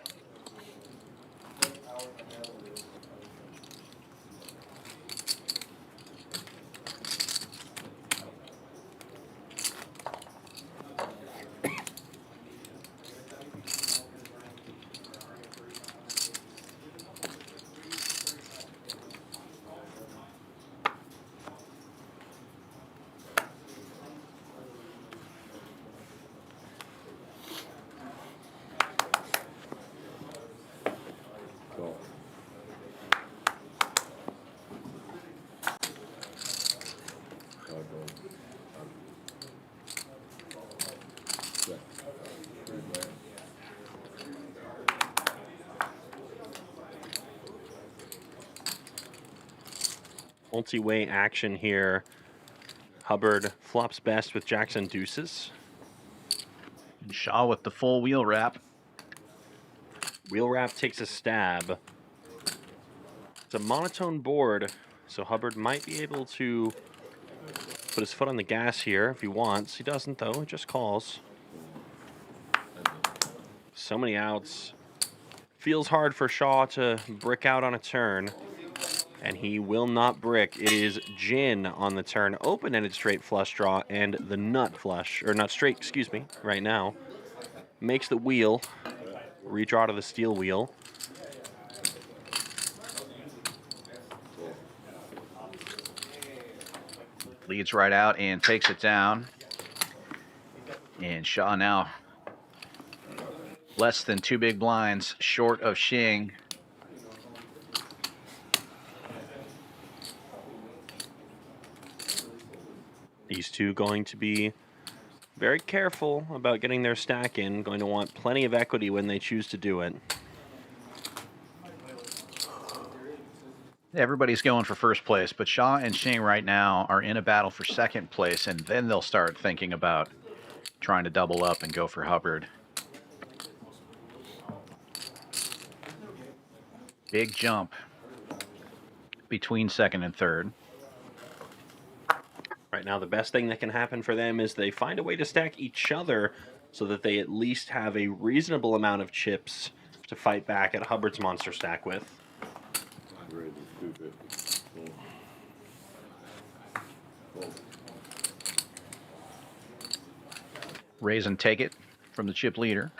Speaker 2: Multi-way action here. Hubbard flops best with jacks and deuces.
Speaker 3: And Shaw with the full wheel wrap.
Speaker 2: Wheel wrap takes a stab. It's a monotone board, so Hubbard might be able to put his foot on the gas here if he wants. He doesn't, though. He just calls. So many outs. Feels hard for Shaw to brick out on a turn. And he will not brick. It is gin on the turn. Open-ended straight flush draw and the nut flush, or nut straight, excuse me, right now. Makes the wheel. Redraw to the steel wheel.
Speaker 3: Leads right out and takes it down. And Shaw now less than 2 big blinds short of Shing.
Speaker 2: These two going to be very careful about getting their stack in. Going to want plenty of equity when they choose to do it.
Speaker 3: Everybody's going for first place, but Shaw and Shing right now are in a battle for second place, and then they'll start thinking about trying to double up and go for Hubbard. Big jump between second and third.
Speaker 2: Right now, the best thing that can happen for them is they find a way to stack each other so that they at least have a reasonable amount of chips to fight back at Hubbard's monster stack with.
Speaker 3: Raise and take it from the chip leader.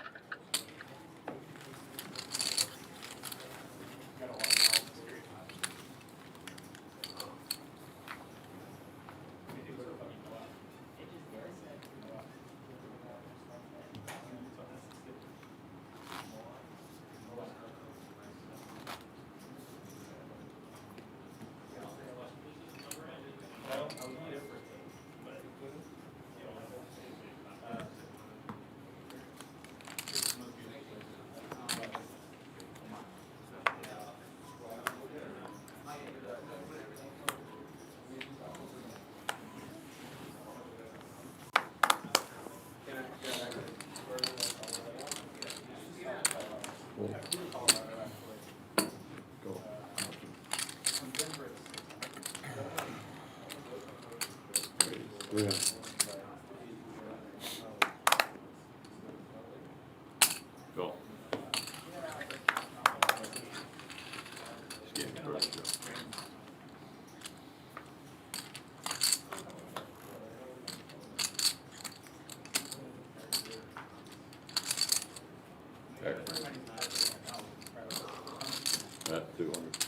Speaker 19: At 200.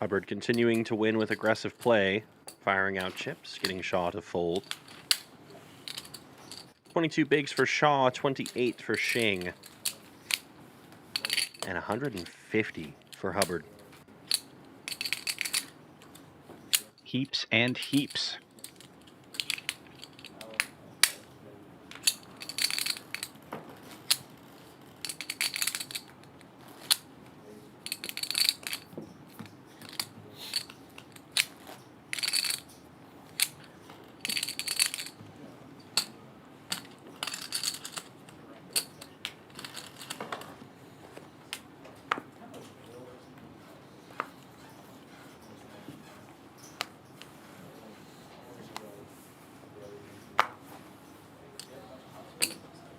Speaker 2: Hubbard continuing to win with aggressive play, firing out chips, getting Shaw to fold. 22 bigs for Shaw, 28 for Shing, and 150 for Hubbard.
Speaker 3: Heaps and heaps.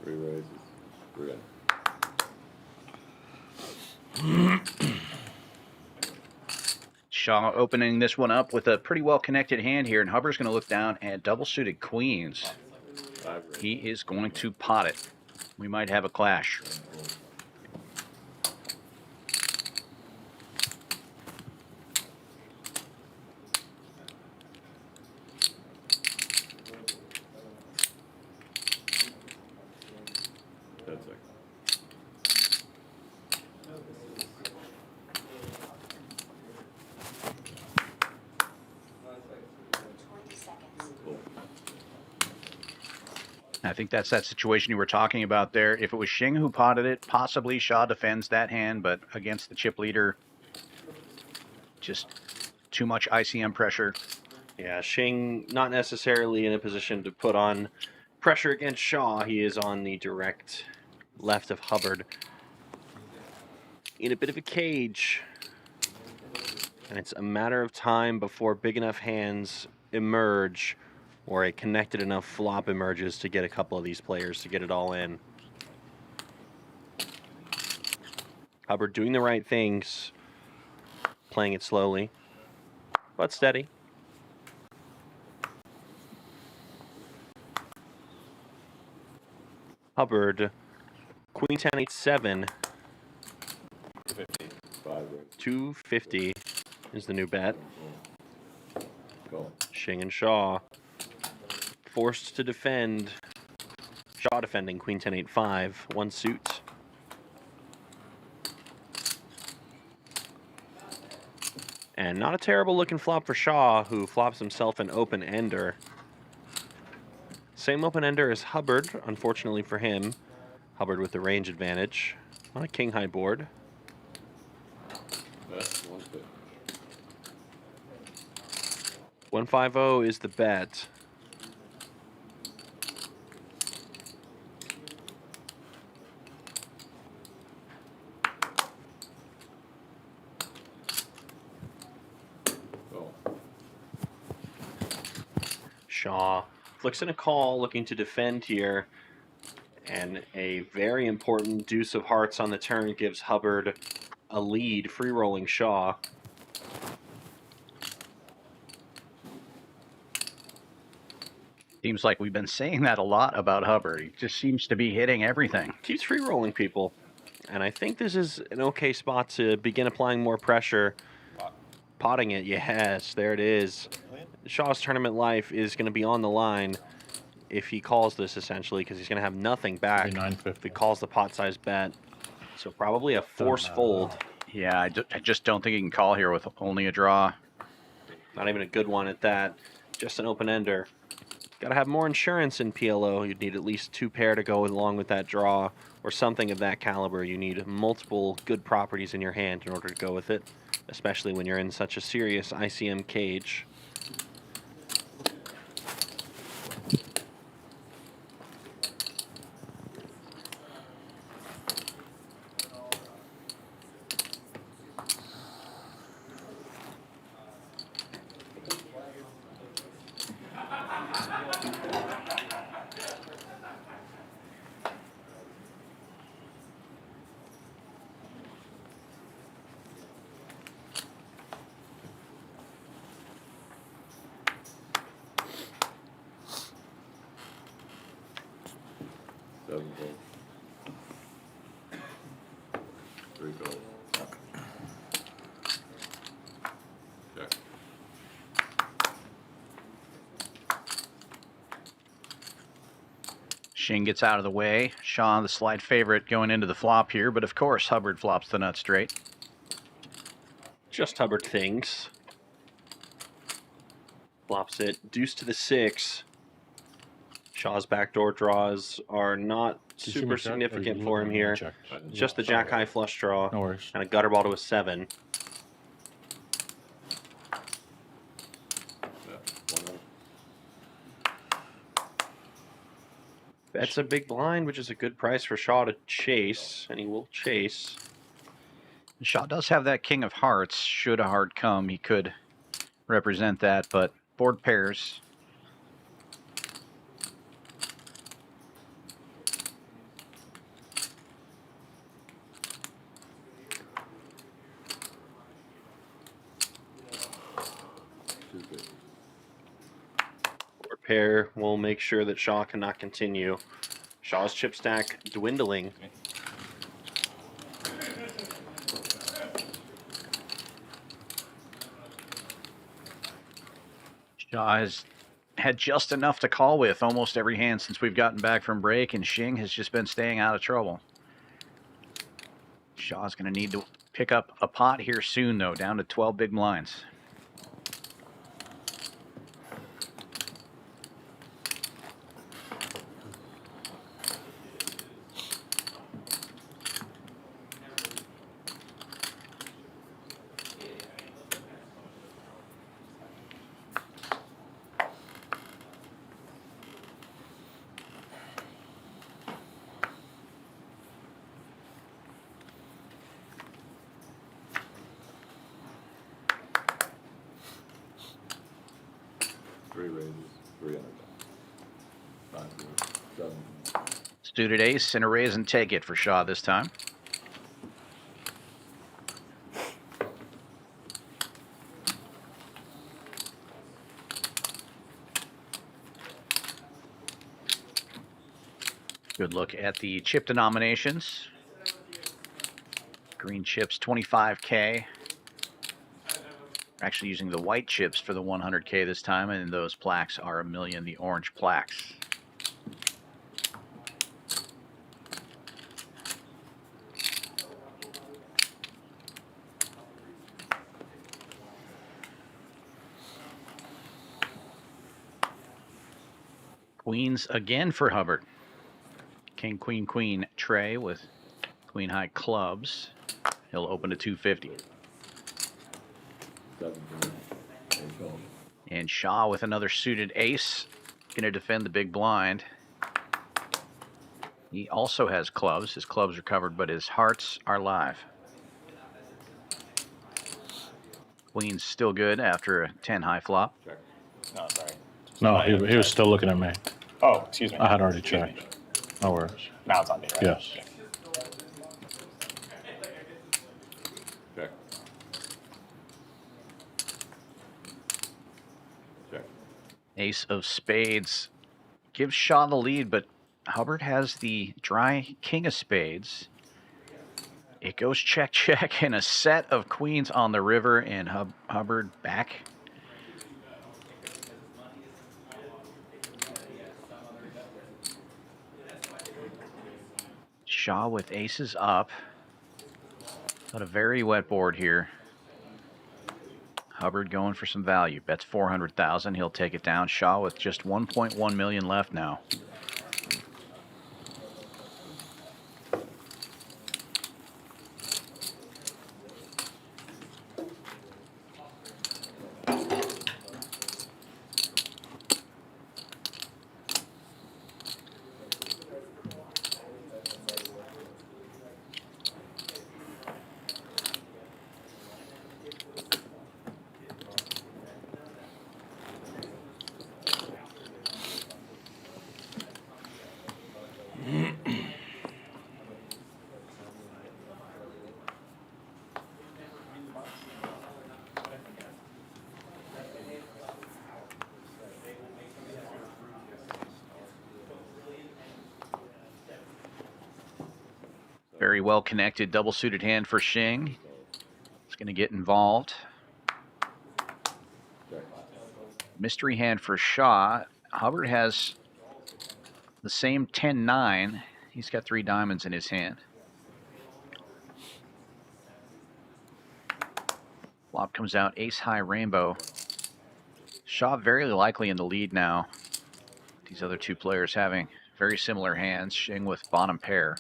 Speaker 19: Three raises. We're in.
Speaker 3: Shaw opening this one up with a pretty well connected hand here, and Hubbard's going to look down at double suited queens. He is going to pot it. We might have a clash. I think that's that situation you were talking about there. If it was Shing who potted it, possibly Shaw defends that hand, but against the chip leader, just too much ICM pressure.
Speaker 2: Yeah, Shing not necessarily in a position to put on pressure against Shaw. He is on the direct left of Hubbard in a bit of a cage. And it's a matter of time before big enough hands emerge or a connected enough flop emerges to get a couple of these players to get it all in. Hubbard doing the right things, playing it slowly, but steady. Hubbard, Queen 10, 8, 7. 250 is the new bet. Shing and Shaw forced to defend. Shaw defending Queen 10, 8, 5. One suit. And not a terrible looking flop for Shaw, who flops himself an open ender. Same open ender as Hubbard, unfortunately for him. Hubbard with the range advantage on a king high board.
Speaker 19: That's 150.
Speaker 2: 150 is the bet. Shaw flicks in a call, looking to defend here. And a very important deuce of hearts on the turn gives Hubbard a lead, free rolling Shaw.
Speaker 3: Seems like we've been saying that a lot about Hubbard. He just seems to be hitting everything.
Speaker 2: Keeps free rolling people. And I think this is an okay spot to begin applying more pressure. Potting it, yes, there it is. Shaw's tournament life is going to be on the line if he calls this, essentially, because he's going to have nothing back if he calls the pot size bet. So probably a force fold.
Speaker 3: Yeah, I just don't think he can call here with only a draw.
Speaker 2: Not even a good one at that. Just an open ender. Got to have more insurance in PLO. You'd need at least two pair to go along with that draw or something of that caliber. You need multiple good properties in your hand in order to go with it, especially when you're in such a serious ICM cage.
Speaker 19: 7 fold. 3 fold. Check.
Speaker 3: Shing gets out of the way. Shaw, the slight favorite going into the flop here, but of course Hubbard flops the nut straight.
Speaker 2: Just Hubbard things. Flops it. Deuce to the 6. Shaw's backdoor draws are not
Speaker 17: Did you see me
Speaker 2: super
Speaker 17: check, or
Speaker 2: significant
Speaker 17: you
Speaker 2: for him
Speaker 17: looking at me
Speaker 2: here.
Speaker 17: check?
Speaker 2: Just the jack high flush draw.
Speaker 17: No worries.
Speaker 2: And a gutter ball to a 7. That's a big blind, which is a good price for Shaw to chase, and he will chase.
Speaker 3: Shaw does have that king of hearts. Should a heart come, he could represent that, but board pairs.
Speaker 2: Board pair will make sure that Shaw cannot continue. Shaw's chip stack dwindling.
Speaker 3: Shaw has had just enough to call with almost every hand since we've gotten back from break, and Shing has just been staying out of trouble. Shaw's going to need to pick up a pot here soon, though, down to 12 big blinds.
Speaker 19: Three raises, 300. 5, 7.
Speaker 3: Suited ace and a raise and take it for Shaw this time. Good look at the chip denominations. Green chips 25K. We're actually using the white chips for the 100K this time, and those plaques are $1 million, the orange plaques. Queens again for Hubbard. King, queen, queen tray with queen high clubs. He'll open to 250.
Speaker 19: 7, 8 fold.
Speaker 3: And Shaw with another suited ace. Going to defend the big blind. He also has clubs. His clubs are covered, but his hearts are live. Queen's still good after a 10 high flop.
Speaker 4: Check. No, sorry.
Speaker 17: No, he was still looking at me.
Speaker 4: Oh, excuse me.
Speaker 17: I had already
Speaker 4: Excuse me.
Speaker 17: checked. No worries.
Speaker 4: Now it's on me, right?
Speaker 17: Yes.
Speaker 4: Okay.
Speaker 19: Check. Check.
Speaker 3: Ace of spades gives Shaw the lead, but Hubbard has the dry king of spades. It goes check, check, and a set of queens on the river, and Hubbard back. Shaw with aces up. But a very wet board here. Hubbard going for some value. Bets 400,000. He'll take it down. Shaw with just 1.1 million left now. Very well connected double suited hand for Shing. It's going to get involved. Mystery hand for Shaw. Hubbard has the same 10-9. He's got 3 diamonds in his hand. Flop comes out ace high rainbow. Shaw very likely in the lead now. These other 2 players having very similar hands. Shing with bottom pair.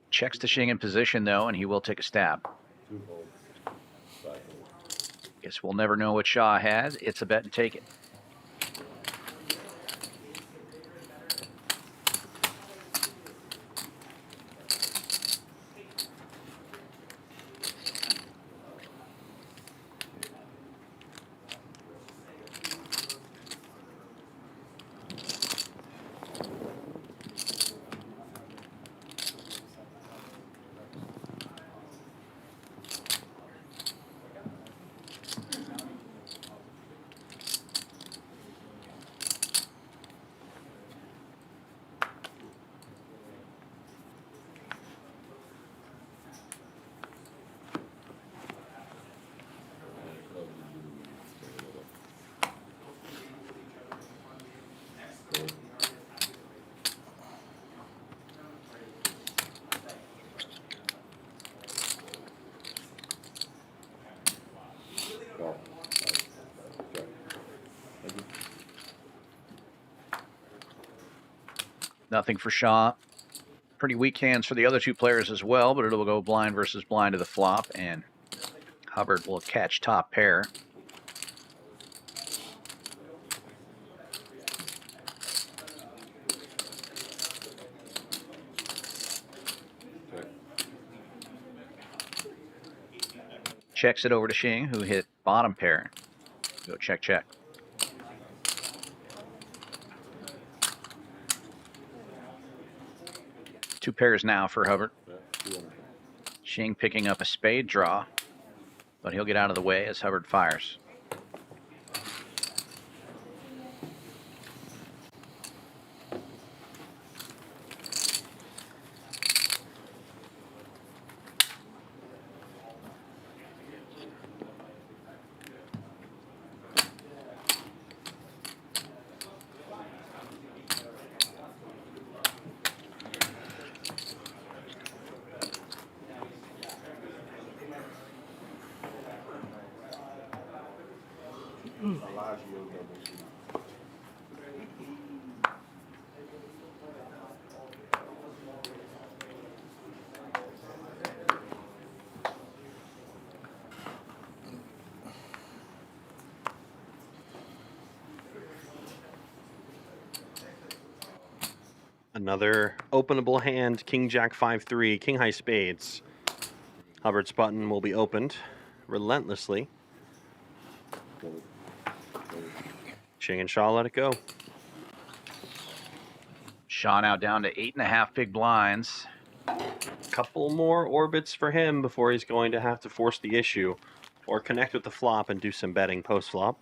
Speaker 3: Checks to Shing in position though, and he will take a stab. Guess we'll never know what Shaw has. It's a bet and take it. Nothing for Shaw. Pretty weak hands for the other 2 players as well, but it'll go blind versus blind to the flop, and Hubbard will catch top pair. Checks it over to Shing, who hit bottom pair. Go check, check. Two pairs now for Hubbard. Shing picking up a spade draw, but he'll get out of the way as Hubbard fires.
Speaker 2: Another openable hand, King Jack 5-3, King High Spades. Hubbard's button will be opened relentlessly. Shing and Shaw let it go.
Speaker 3: Shaw now down to 8.5 big blinds.
Speaker 2: Couple more orbits for him before he's going to have to force the issue or connect with the flop and do some betting post-flop.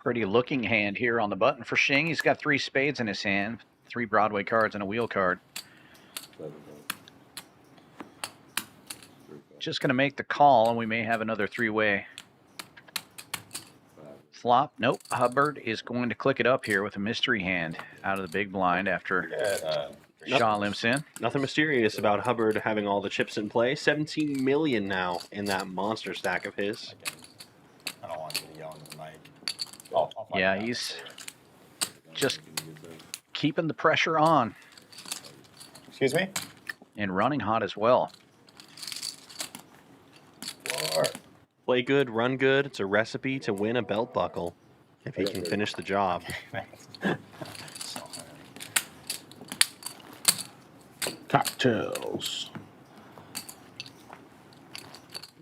Speaker 3: Pretty looking hand here on the button for Shing. He's got 3 spades in his hand, 3 Broadway cards and a wheel card. Just going to make the call, and we may have another 3-way. Flop. Nope. Hubbard is going to click it up here with a mystery hand out of the big blind after Shaw limps in.
Speaker 2: Nothing mysterious about Hubbard having all the chips in play. 17 million now in that monster stack of his.
Speaker 16: I don't want you to yell into the mic.
Speaker 3: Yeah, he's just keeping the pressure on.
Speaker 16: Excuse me?
Speaker 3: And running hot as well.
Speaker 2: Play good, run good. It's a recipe to win a belt buckle. if he can finish the job.
Speaker 17: Cocktails.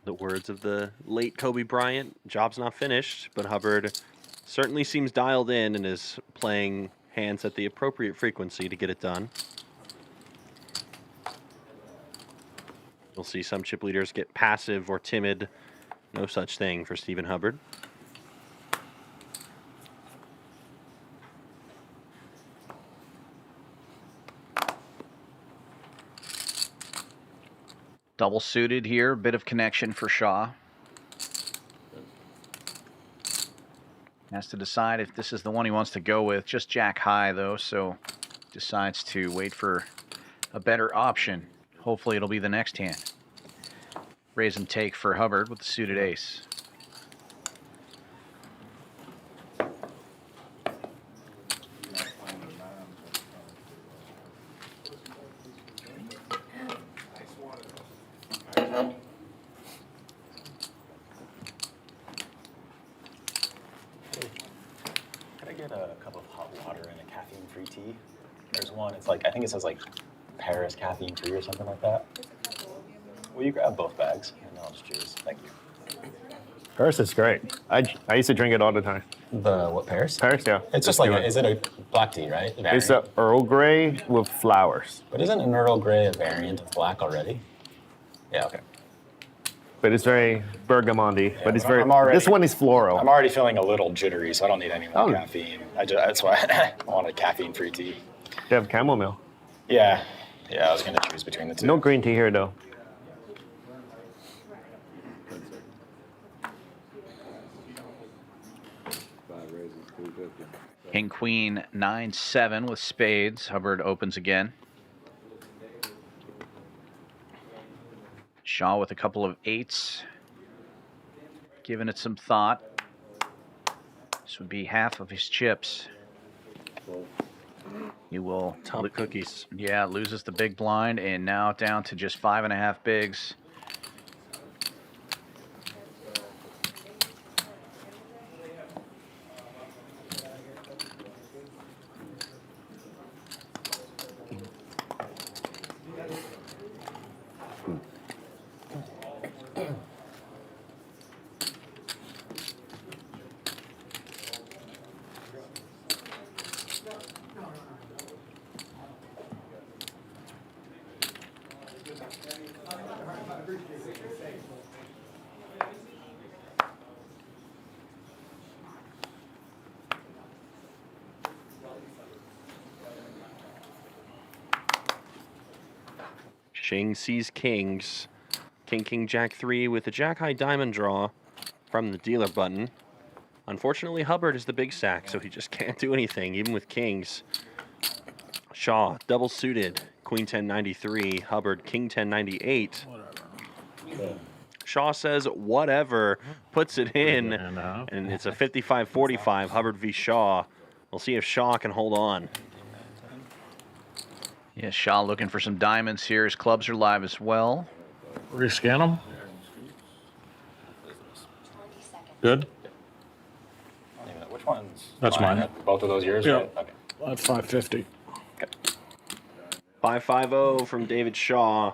Speaker 2: The words of the late Kobe Bryant, job's not finished, but Hubbard certainly seems dialed in and is playing hands at the appropriate frequency to get it done. You'll see some chip leaders get passive or timid. No such thing for Stephen Hubbard.
Speaker 3: Double suited here, bit of connection for Shaw. Has to decide if this is the one he wants to go with. Just jack high though, so decides to wait for a better option. Hopefully it'll be the next hand. Raise and take for Hubbard with the suited ace.
Speaker 16: Could I get a cup of hot water and a caffeine-free tea? There's one, it's like, I think it says like Paris caffeine-free or something like that. Will you grab both bags? And I'll just choose. Thank you.
Speaker 5: Paris is great. I used to drink it all the time.
Speaker 16: The what, Paris?
Speaker 5: Paris, yeah.
Speaker 16: It's just like, is it a black tea, right?
Speaker 5: It's a Earl Grey with flowers.
Speaker 16: But isn't an Earl Grey a variant of black already? Yeah, okay.
Speaker 5: But it's very bergamondy.
Speaker 16: Yeah,
Speaker 5: but it's
Speaker 16: but
Speaker 5: very.
Speaker 16: I'm already-
Speaker 5: This one is floral.
Speaker 16: I'm already feeling a little jittery, so I don't need any more
Speaker 5: Oh.
Speaker 16: caffeine. That's why I want a caffeine-free tea.
Speaker 5: They have chamomile.
Speaker 16: Yeah, I was gonna choose between the two.
Speaker 5: No green tea here though.
Speaker 3: King Queen 9-7 with spades. Hubbard opens again. Shaw with a couple of eights. Giving it some thought. This would be half of his chips. He will
Speaker 2: Top cookies.
Speaker 3: Yeah, loses the big blind and now down to just 5.5 bigs.
Speaker 2: Shing sees kings. King, king, jack 3 with a jack high diamond draw from the dealer button. Unfortunately, Hubbard is the big stack, so he just can't do anything, even with kings. Shaw, double suited. Queen 1093. Hubbard, king 1098. Shaw says whatever, puts it in, and it's a 55-45. Hubbard v. Shaw. We'll see if Shaw can hold on.
Speaker 3: Yeah, Shaw looking for some diamonds here. His clubs are live as well.
Speaker 17: Rescan them. Good.
Speaker 16: Which one's
Speaker 17: That's mine.
Speaker 16: Both of those yours?
Speaker 17: Yeah.
Speaker 16: Right? Okay.
Speaker 17: That's 550.
Speaker 2: 5-5-0 from David Shaw,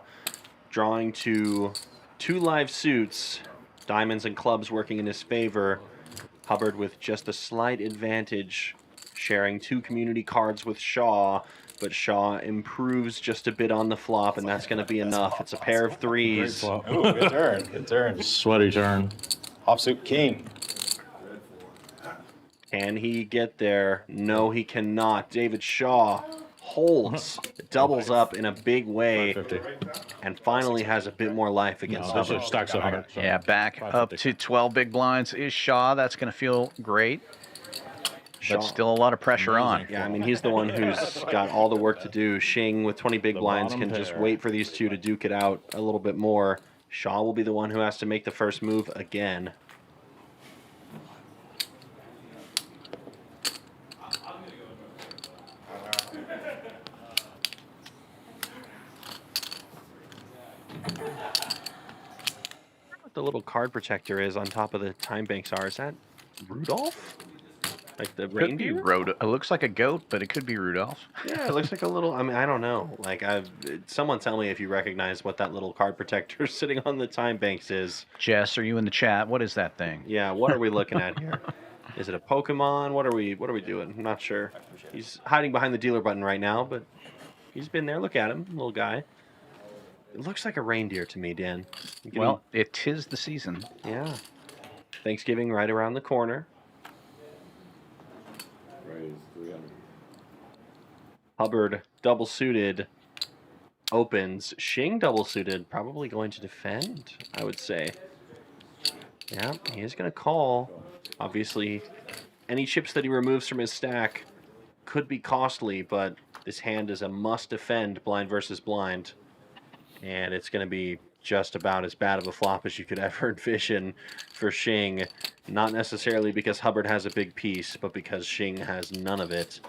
Speaker 2: drawing to 2 live suits, diamonds and clubs working in his favor. Hubbard with just a slight advantage, sharing 2 community cards with Shaw, but Shaw improves just a bit on the flop, and that's going to be enough. It's a pair of 3s.
Speaker 16: Ooh, good turn. Good turn.
Speaker 17: Sweaty turn.
Speaker 16: Offsuit king.
Speaker 2: Can he get there? No, he cannot. David Shaw holds, doubles up in a big way, and finally has a bit more life against Hubbard.
Speaker 17: Stacks 100.
Speaker 3: Yeah, back up to 12 big blinds is Shaw. That's going to feel great. But still a lot of pressure on.
Speaker 2: Yeah, I mean, he's the one who's got all the work to do. Shing with 20 big blinds can just wait for these two to duke it out a little bit more. Shaw will be the one who has to make the first move again. What the little card protector is on top of the time banks are. Is that Rudolph? Like the
Speaker 3: Could be
Speaker 2: reindeer?
Speaker 3: It looks like a goat, but it could be Rudolph.
Speaker 2: Yeah, it looks like a little. I mean, I don't know. Like, someone tell me if you recognize what that little card protector sitting on the time banks is.
Speaker 3: Jess, are you in the chat? What is that thing?
Speaker 2: Yeah, what are we looking at here? Is it a Pokemon? What are we doing? I'm not sure. He's hiding behind the dealer button right now, but he's been there. Look at him, little guy. It looks like a reindeer to me, Dan.
Speaker 3: Well, it is the season.
Speaker 2: Yeah. Thanksgiving right around the corner.
Speaker 19: Raise 300.
Speaker 2: Hubbard double suited opens. Shing double suited, probably going to defend, I would say. Yeah, he is going to call. Obviously, any chips that he removes from his stack could be costly, but this hand is a must defend blind versus blind. And it's going to be just about as bad of a flop as you could ever envision for Shing. Not necessarily because Hubbard has a big piece, but because Shing has none of it.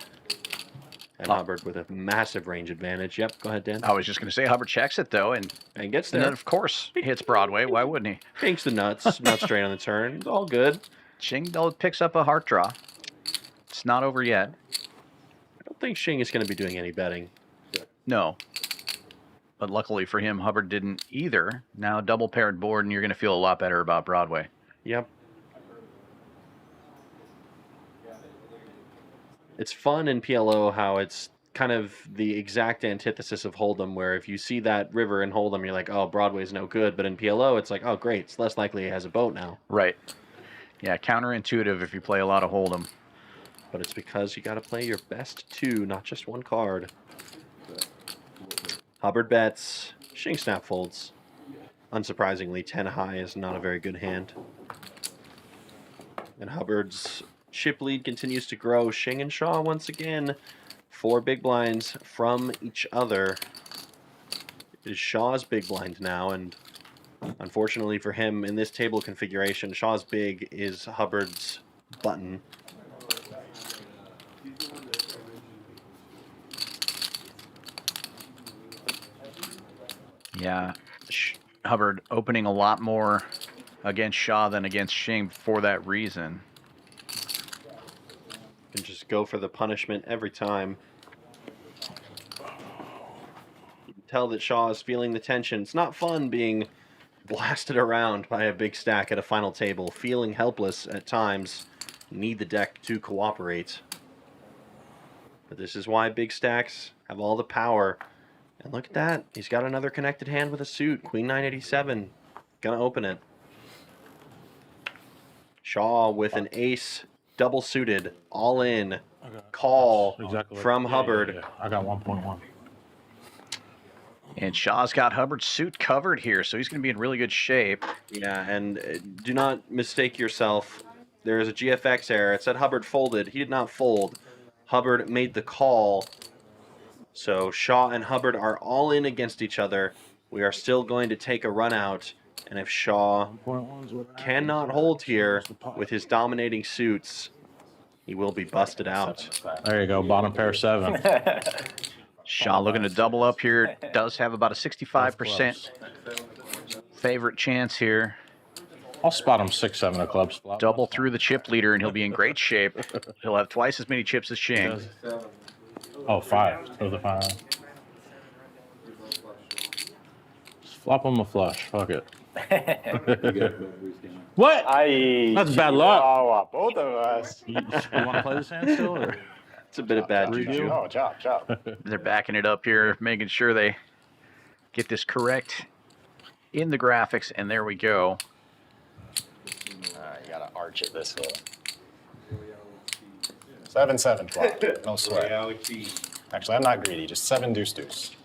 Speaker 2: And Hubbard with a massive range advantage. Yep, go ahead, Dan.
Speaker 3: I was just going to say Hubbard checks it, though, and
Speaker 2: gets there.
Speaker 3: And then, of course, hits Broadway. Why wouldn't he?
Speaker 2: Pinks the nuts. Nuts straight on the turn. It's all good.
Speaker 3: Shing picks up a heart draw. It's not over yet.
Speaker 2: I don't think Shing is going to be doing any betting.
Speaker 3: No. But luckily for him, Hubbard didn't either. Now double paired board, and you're going to feel a lot better about Broadway.
Speaker 2: Yep. It's fun in PLO how it's kind of the exact antithesis of Hold'em, where if you see that river in Hold'em, you're like, oh, Broadway's no good. But in PLO, it's like, oh, great, it's less likely he has a boat now.
Speaker 3: Right. Yeah, counterintuitive if you play a lot of Hold'em.
Speaker 2: But it's because you got to play your best two, not just one card. Hubbard bets. Shing snap folds. Unsurprisingly, 10 high is not a very good hand. And Hubbard's chip lead continues to grow. Shing and Shaw once again. 4 big blinds from each other. It is Shaw's big blind now, and unfortunately for him, in this table configuration, Shaw's big is Hubbard's button.
Speaker 3: Yeah, Hubbard opening a lot more against Shaw than against Shing for that reason.
Speaker 2: Can just go for the punishment every time. You can tell that Shaw is feeling the tension. It's not fun being blasted around by a big stack at a final table, feeling helpless at times. Need the deck to cooperate. But this is why big stacks have all the power. And look at that. He's got another connected hand with a suit. Queen 987. Gonna open it. Shaw with an ace, double suited, all in. Call from Hubbard.
Speaker 17: I got 1.1.
Speaker 3: And Shaw's got Hubbard's suit covered here, so he's going to be in really good shape.
Speaker 2: Yeah, and do not mistake yourself. There is a GFX error. It said Hubbard folded. He did not fold. Hubbard made the call. So Shaw and Hubbard are all in against each other. We are still going to take a run out. And if Shaw cannot hold here with his dominating suits, he will be busted out.
Speaker 17: There you go, bottom pair 7.
Speaker 3: Shaw looking to double up here. Does have about a 65% favorite chance here.
Speaker 17: I'll spot him 6-7 of clubs.
Speaker 3: Double through the chip leader, and he'll be in great shape. He'll have twice as many chips as Shing.
Speaker 17: Oh, 5. Throw the 5. Just flop him a flush. Fuck it. What? That's bad luck.
Speaker 18: Both of us.
Speaker 17: You want to play this hand still? Or?
Speaker 2: It's a bit of bad juju.
Speaker 18: Oh, chop.
Speaker 3: They're backing it up here, making sure they get this correct in the graphics, and there we go.
Speaker 16: You gotta arch it this way. 7-7 flop. No sweat. Actually, I'm not greedy. Just 7 deuce.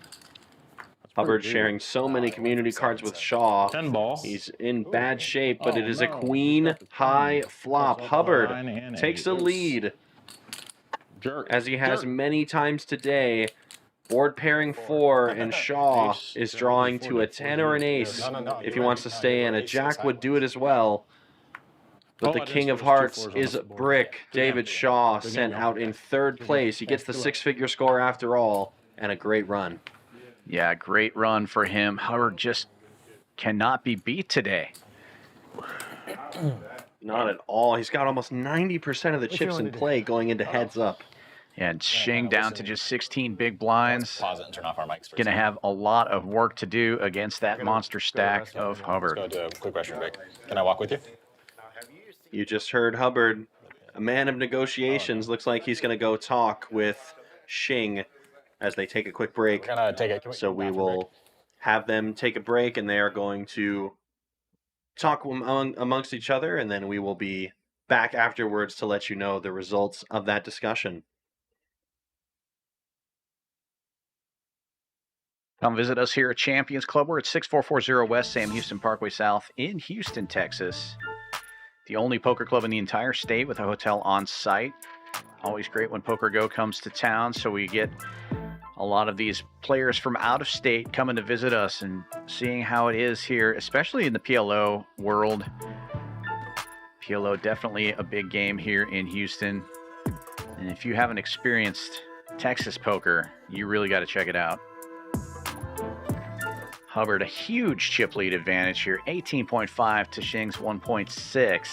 Speaker 2: Hubbard sharing so many community cards with Shaw.
Speaker 17: 10 ball.
Speaker 2: He's in bad shape, but it is a queen high flop. Hubbard takes a lead as he has many times today. Board pairing 4, and Shaw is drawing to a 10 or an ace if he wants to stay in. A jack would do it as well. But the king of hearts is Brick. David Shaw sent out in 3rd place. He gets the 6-figure score after all, and a great run.
Speaker 3: Yeah, great run for him. Hubbard just cannot be beat today.
Speaker 2: Not at all. He's got almost 90% of the
Speaker 3: If you
Speaker 2: chips in
Speaker 3: wanted to-
Speaker 2: play going into heads up.
Speaker 3: And Shing down to just 16 big blinds.
Speaker 4: Pause it and turn off our mics.
Speaker 3: Going to have a lot of work to do against that monster stack of Hubbard.
Speaker 4: Let's go to a quick restroom break. Can I walk with you?
Speaker 2: You just heard Hubbard, a man of negotiations. Looks like he's going to go talk with Shing as they take a quick break. So we will have them take a break, and they are going to talk amongst each other, and then we will be back afterwards to let you know the results of that discussion.
Speaker 3: Come visit us here at Champions Club. We're at 6440 West Sam Houston Parkway South in Houston, Texas. The only poker club in the entire state with a hotel on site. Always great when Poker Go comes to town, so we get a lot of these players from out of state coming to visit us and seeing how it is here, especially in the PLO world. PLO definitely a big game here in Houston. And if you haven't experienced Texas poker, you really got to check it out. Hubbard, a huge chip lead advantage here, 18.5 to Shing's 1.6.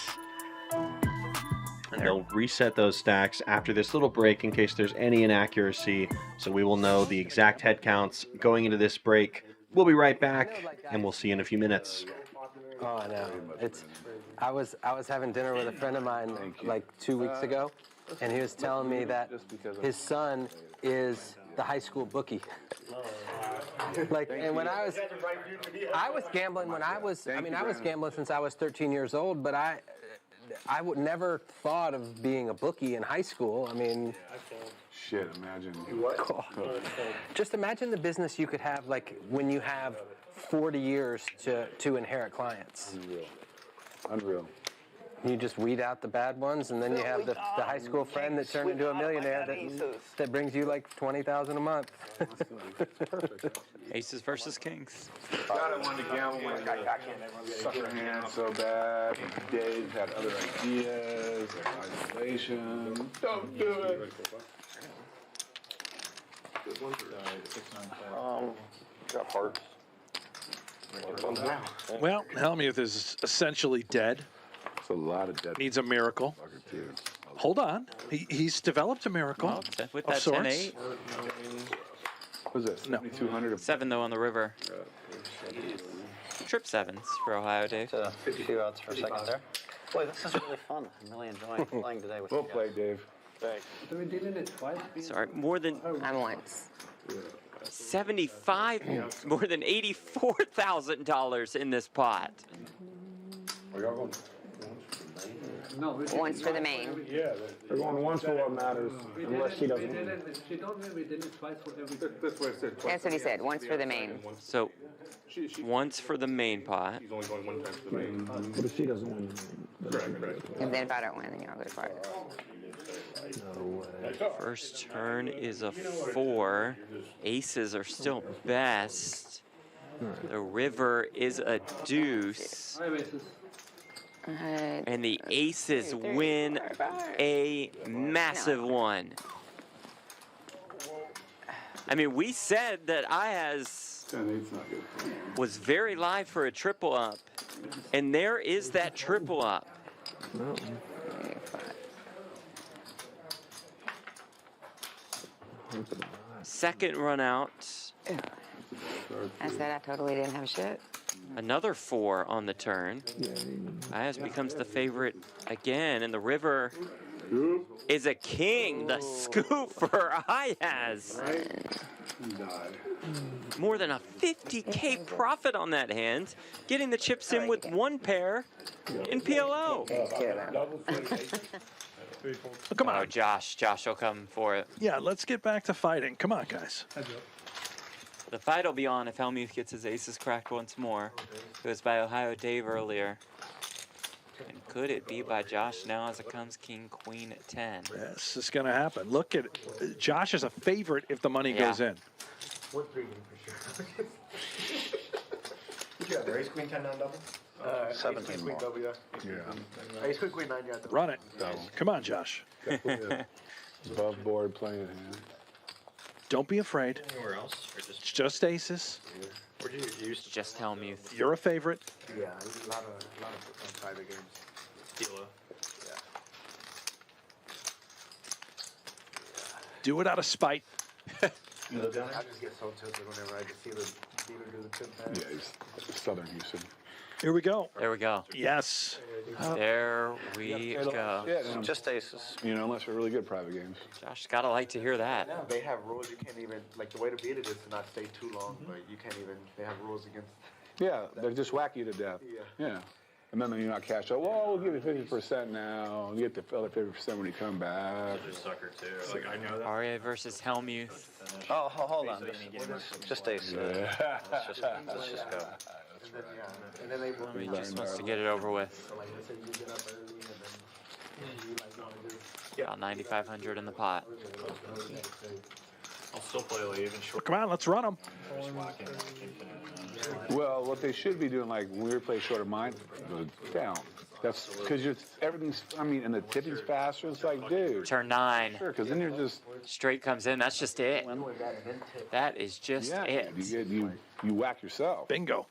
Speaker 2: And they'll reset those stacks after this little break in case there's any inaccuracy. So we will know the exact head counts going into this break. We'll be right back, and we'll see you in a few minutes.
Speaker 10: Oh, I know. I was having dinner with a friend of mine like 2 weeks ago, and he was telling me that his son is the high school bookie. And when I was gambling when I was gambling since I was 13 years old, but I would never thought of being a bookie in high school. I mean,
Speaker 13: shit, imagine.
Speaker 10: just imagine the business you could have like when you have 40 years to inherit clients.
Speaker 13: Unreal.
Speaker 10: You just weed out the bad ones, and then you have the high school friend that turned into a millionaire that brings you like $20,000 a month.
Speaker 11: Aces versus kings.
Speaker 8: God, I wanted to gamble when sucker hand so bad. Dave had other ideas, isolation. Don't do it.
Speaker 18: Got hearts.
Speaker 9: Well, Hellmuth is essentially dead.
Speaker 13: It's a lot of dead.
Speaker 9: Needs a miracle. Hold on. He's developed a miracle
Speaker 11: Well, with
Speaker 9: of
Speaker 11: that
Speaker 9: sorts.
Speaker 11: 10-8.
Speaker 13: What's this?
Speaker 9: No.
Speaker 13: 200.
Speaker 11: 7 though on the river. Trip sevens for Ohio, Dave.
Speaker 14: 52 odds for a second there. Boy, this is really fun. I'm really enjoying playing today with
Speaker 13: Well
Speaker 14: you
Speaker 13: played, Dave.
Speaker 14: Thanks.
Speaker 7: So we did it twice.
Speaker 11: Sorry, more than
Speaker 12: I'm once.
Speaker 11: 75, more than $84,000 in this pot.
Speaker 12: Once for the main.
Speaker 15: Yeah, they're going once for what matters, unless she doesn't.
Speaker 7: She don't win. We did it twice for everything.
Speaker 8: That's what I said.
Speaker 12: That's what he said. Once for the main.
Speaker 11: So, once for the main pot.
Speaker 8: He's only going one time for the main.
Speaker 15: But if she doesn't win,
Speaker 8: Correct.
Speaker 12: And then if I don't win, then you'll go to part.
Speaker 11: First turn is a 4. Aces are still best. The river is a deuce. And the aces win a massive one. I mean, we said that Ayaz was very live for a triple up. And there is that triple up. Second run out.
Speaker 12: I said I totally didn't have shit.
Speaker 11: Another 4 on the turn. Ayaz becomes the favorite again, and the river is a king. The scoop for Ayaz. More than a 50K profit on that hand, getting the chips in with 1 pair in PLO.
Speaker 9: Come on.
Speaker 11: Oh, Josh will come for it.
Speaker 9: Yeah, let's get back to fighting. Come on, guys.
Speaker 11: The fight will be on if Hellmuth gets his aces cracked once more. It was by Ohio Dave earlier. And could it be by Josh now as it comes King, Queen, 10?
Speaker 9: This is going to happen. Look at it. Josh is a favorite if the money goes in.
Speaker 18: We're pregame for sure. You got the ace queen 10 down double?
Speaker 15: 17
Speaker 18: ace queen
Speaker 15: more.
Speaker 18: double, yeah. Ace queen 9, yeah.
Speaker 9: Run it. Come on, Josh.
Speaker 13: Above board playing a hand.
Speaker 9: Don't be afraid.
Speaker 11: Anywhere else? Or
Speaker 9: Just aces.
Speaker 11: Or do you use just Hellmuth?
Speaker 9: You're a favorite.
Speaker 18: Yeah, a lot of private games.
Speaker 2: Tequila.
Speaker 9: Do it out of spite.
Speaker 18: I just get so tilted whenever I just see the dealer do the tip pass.
Speaker 13: Yeah, he's Southern Houston.
Speaker 9: Here we go.
Speaker 11: There we go.
Speaker 9: Yes.
Speaker 11: There we go.
Speaker 13: Yeah,
Speaker 14: Just aces.
Speaker 13: You know, unless they're really good private games.
Speaker 11: Josh gotta like to hear that.
Speaker 18: Yeah, they have rules you can't even, like the way to beat it is to not stay too long, but you can't even, they have rules against.
Speaker 13: Yeah, they just whack you to death. Yeah. And then you're not cash out. Well, we'll give you 50% now. And you get the other 50% when you come back.
Speaker 2: Such a sucker too. Like I know that.
Speaker 11: Aria versus Helmuth.
Speaker 14: Oh, hold on. Just aces. Let's just go.
Speaker 18: And then they
Speaker 11: He just wants to get it over with.
Speaker 18: So like let's say you get up early and then you like want to do.
Speaker 11: About 9,500 in the pot.
Speaker 2: I'll still play like even short.
Speaker 9: Come on, let's run them.
Speaker 13: Well, what they should be doing, like when we play shorter mine, go down. That's because everything's, I mean, and the tipping's faster. It's like, dude.
Speaker 11: Turn 9.
Speaker 13: Sure, because then you're just.
Speaker 11: Straight comes in. That's just it. That is just
Speaker 13: Yeah,
Speaker 11: it.
Speaker 13: you whack yourself.
Speaker 9: Bingo.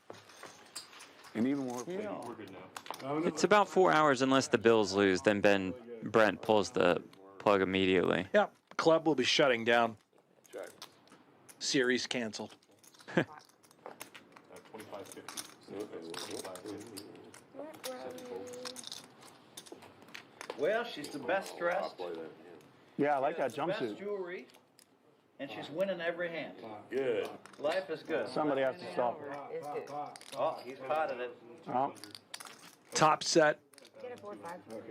Speaker 13: And even when we're playing.
Speaker 11: It's about 4 hours unless the Bills lose. Then Brent pulls the plug immediately.
Speaker 9: Yep. Club will be shutting down. Series canceled.
Speaker 19: 25.50.
Speaker 14: Well, she's the best dressed.
Speaker 15: Yeah, I like that
Speaker 14: Best
Speaker 15: jumpsuit.
Speaker 14: jewelry, and she's winning every hand.
Speaker 19: Good.
Speaker 14: Life is good.
Speaker 15: Somebody has to stop her.
Speaker 14: Oh, he's potted it.
Speaker 15: Oh,
Speaker 9: Top set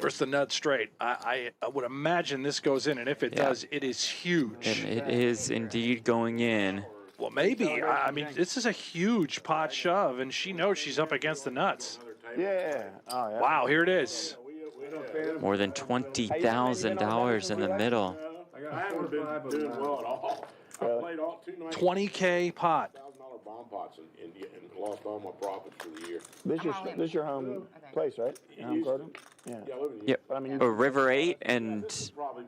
Speaker 9: versus the nut straight. I would imagine this goes in, and if it does, it is huge.
Speaker 11: And it is indeed going in.
Speaker 9: Well, maybe. I mean, this is a huge pot shove, and she knows she's up against the nuts.
Speaker 15: yeah. Oh, yeah.
Speaker 9: Wow, here it is.
Speaker 11: More than $20,000 in the middle.
Speaker 19: I haven't been doing well at all. I played all 2 nights.
Speaker 9: 20K pot.
Speaker 19: $1,000 bomb pots and lost all my profits for the year.
Speaker 15: This is your home place, right? Your home garden? Yeah.
Speaker 11: Yep.
Speaker 15: But I mean,
Speaker 11: A River 8 and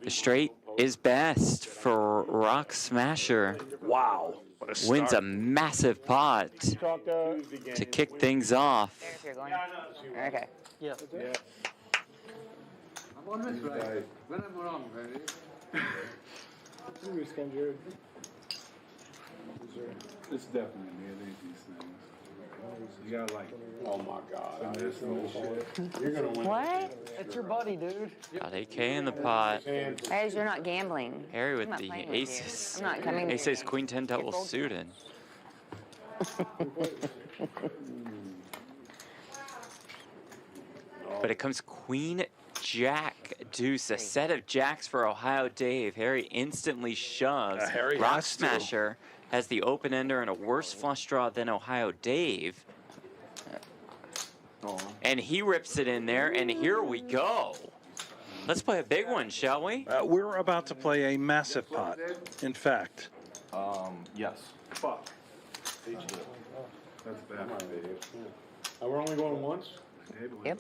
Speaker 11: the straight is best for Rock Smasher.
Speaker 9: Wow. What a
Speaker 11: Wins a
Speaker 9: start.
Speaker 11: massive pot to kick things off.
Speaker 12: If you're going. Okay.
Speaker 14: Yeah.
Speaker 13: I'm on this right. When I'm wrong, ready? It's definitely me. It ain't these things. You gotta like,
Speaker 19: Oh my God.
Speaker 13: this and shit.
Speaker 19: You're gonna win.
Speaker 12: What?
Speaker 14: It's your buddy, dude.
Speaker 11: Got 8K in the pot.
Speaker 12: As you're not gambling.
Speaker 11: Harry with
Speaker 12: I'm not
Speaker 11: the
Speaker 12: playing with you.
Speaker 11: aces.
Speaker 12: I'm not coming.
Speaker 11: Aces, Queen 10 double suited. But it comes Queen Jack Deuce, a set of jacks for Ohio Dave. Harry instantly shoves.
Speaker 9: Harry
Speaker 11: Rock
Speaker 9: has to.
Speaker 11: Smasher has the open ender and a worse flush draw than Ohio Dave. And he rips it in there, and here we go. Let's play a big one, shall we?
Speaker 9: We're about to play a massive pot. In fact,
Speaker 16: Yes.
Speaker 19: Fuck.
Speaker 13: That's bad.
Speaker 19: We're only going once?
Speaker 12: Yep.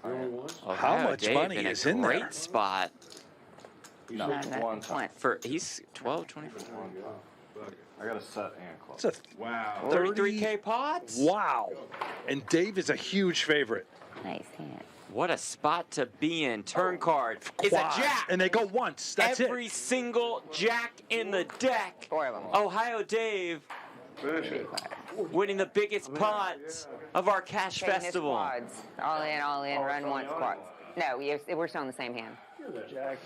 Speaker 19: Only once?
Speaker 9: How
Speaker 11: Ohio
Speaker 9: much
Speaker 11: Dave
Speaker 9: money
Speaker 11: in a
Speaker 9: is in there?
Speaker 11: great spot.
Speaker 12: No,
Speaker 16: One time.
Speaker 12: once.
Speaker 11: For he's 12, 24.
Speaker 16: I got a set and close.
Speaker 9: it's a
Speaker 13: Wow.
Speaker 11: 33K pots?
Speaker 9: wow. And Dave is a huge favorite.
Speaker 12: Nice hand.
Speaker 11: What a spot to be in. Turn card is a
Speaker 9: Quad.
Speaker 11: jack.
Speaker 9: And they go once. That's
Speaker 11: Every
Speaker 9: it.
Speaker 11: single jack in the deck.
Speaker 12: 4 of them.
Speaker 11: Ohio Dave winning the biggest pot of our cash
Speaker 12: Taking his
Speaker 11: festival.
Speaker 12: quads. All in, run once, quads. No, we're still in the same hand.
Speaker 15: Jack.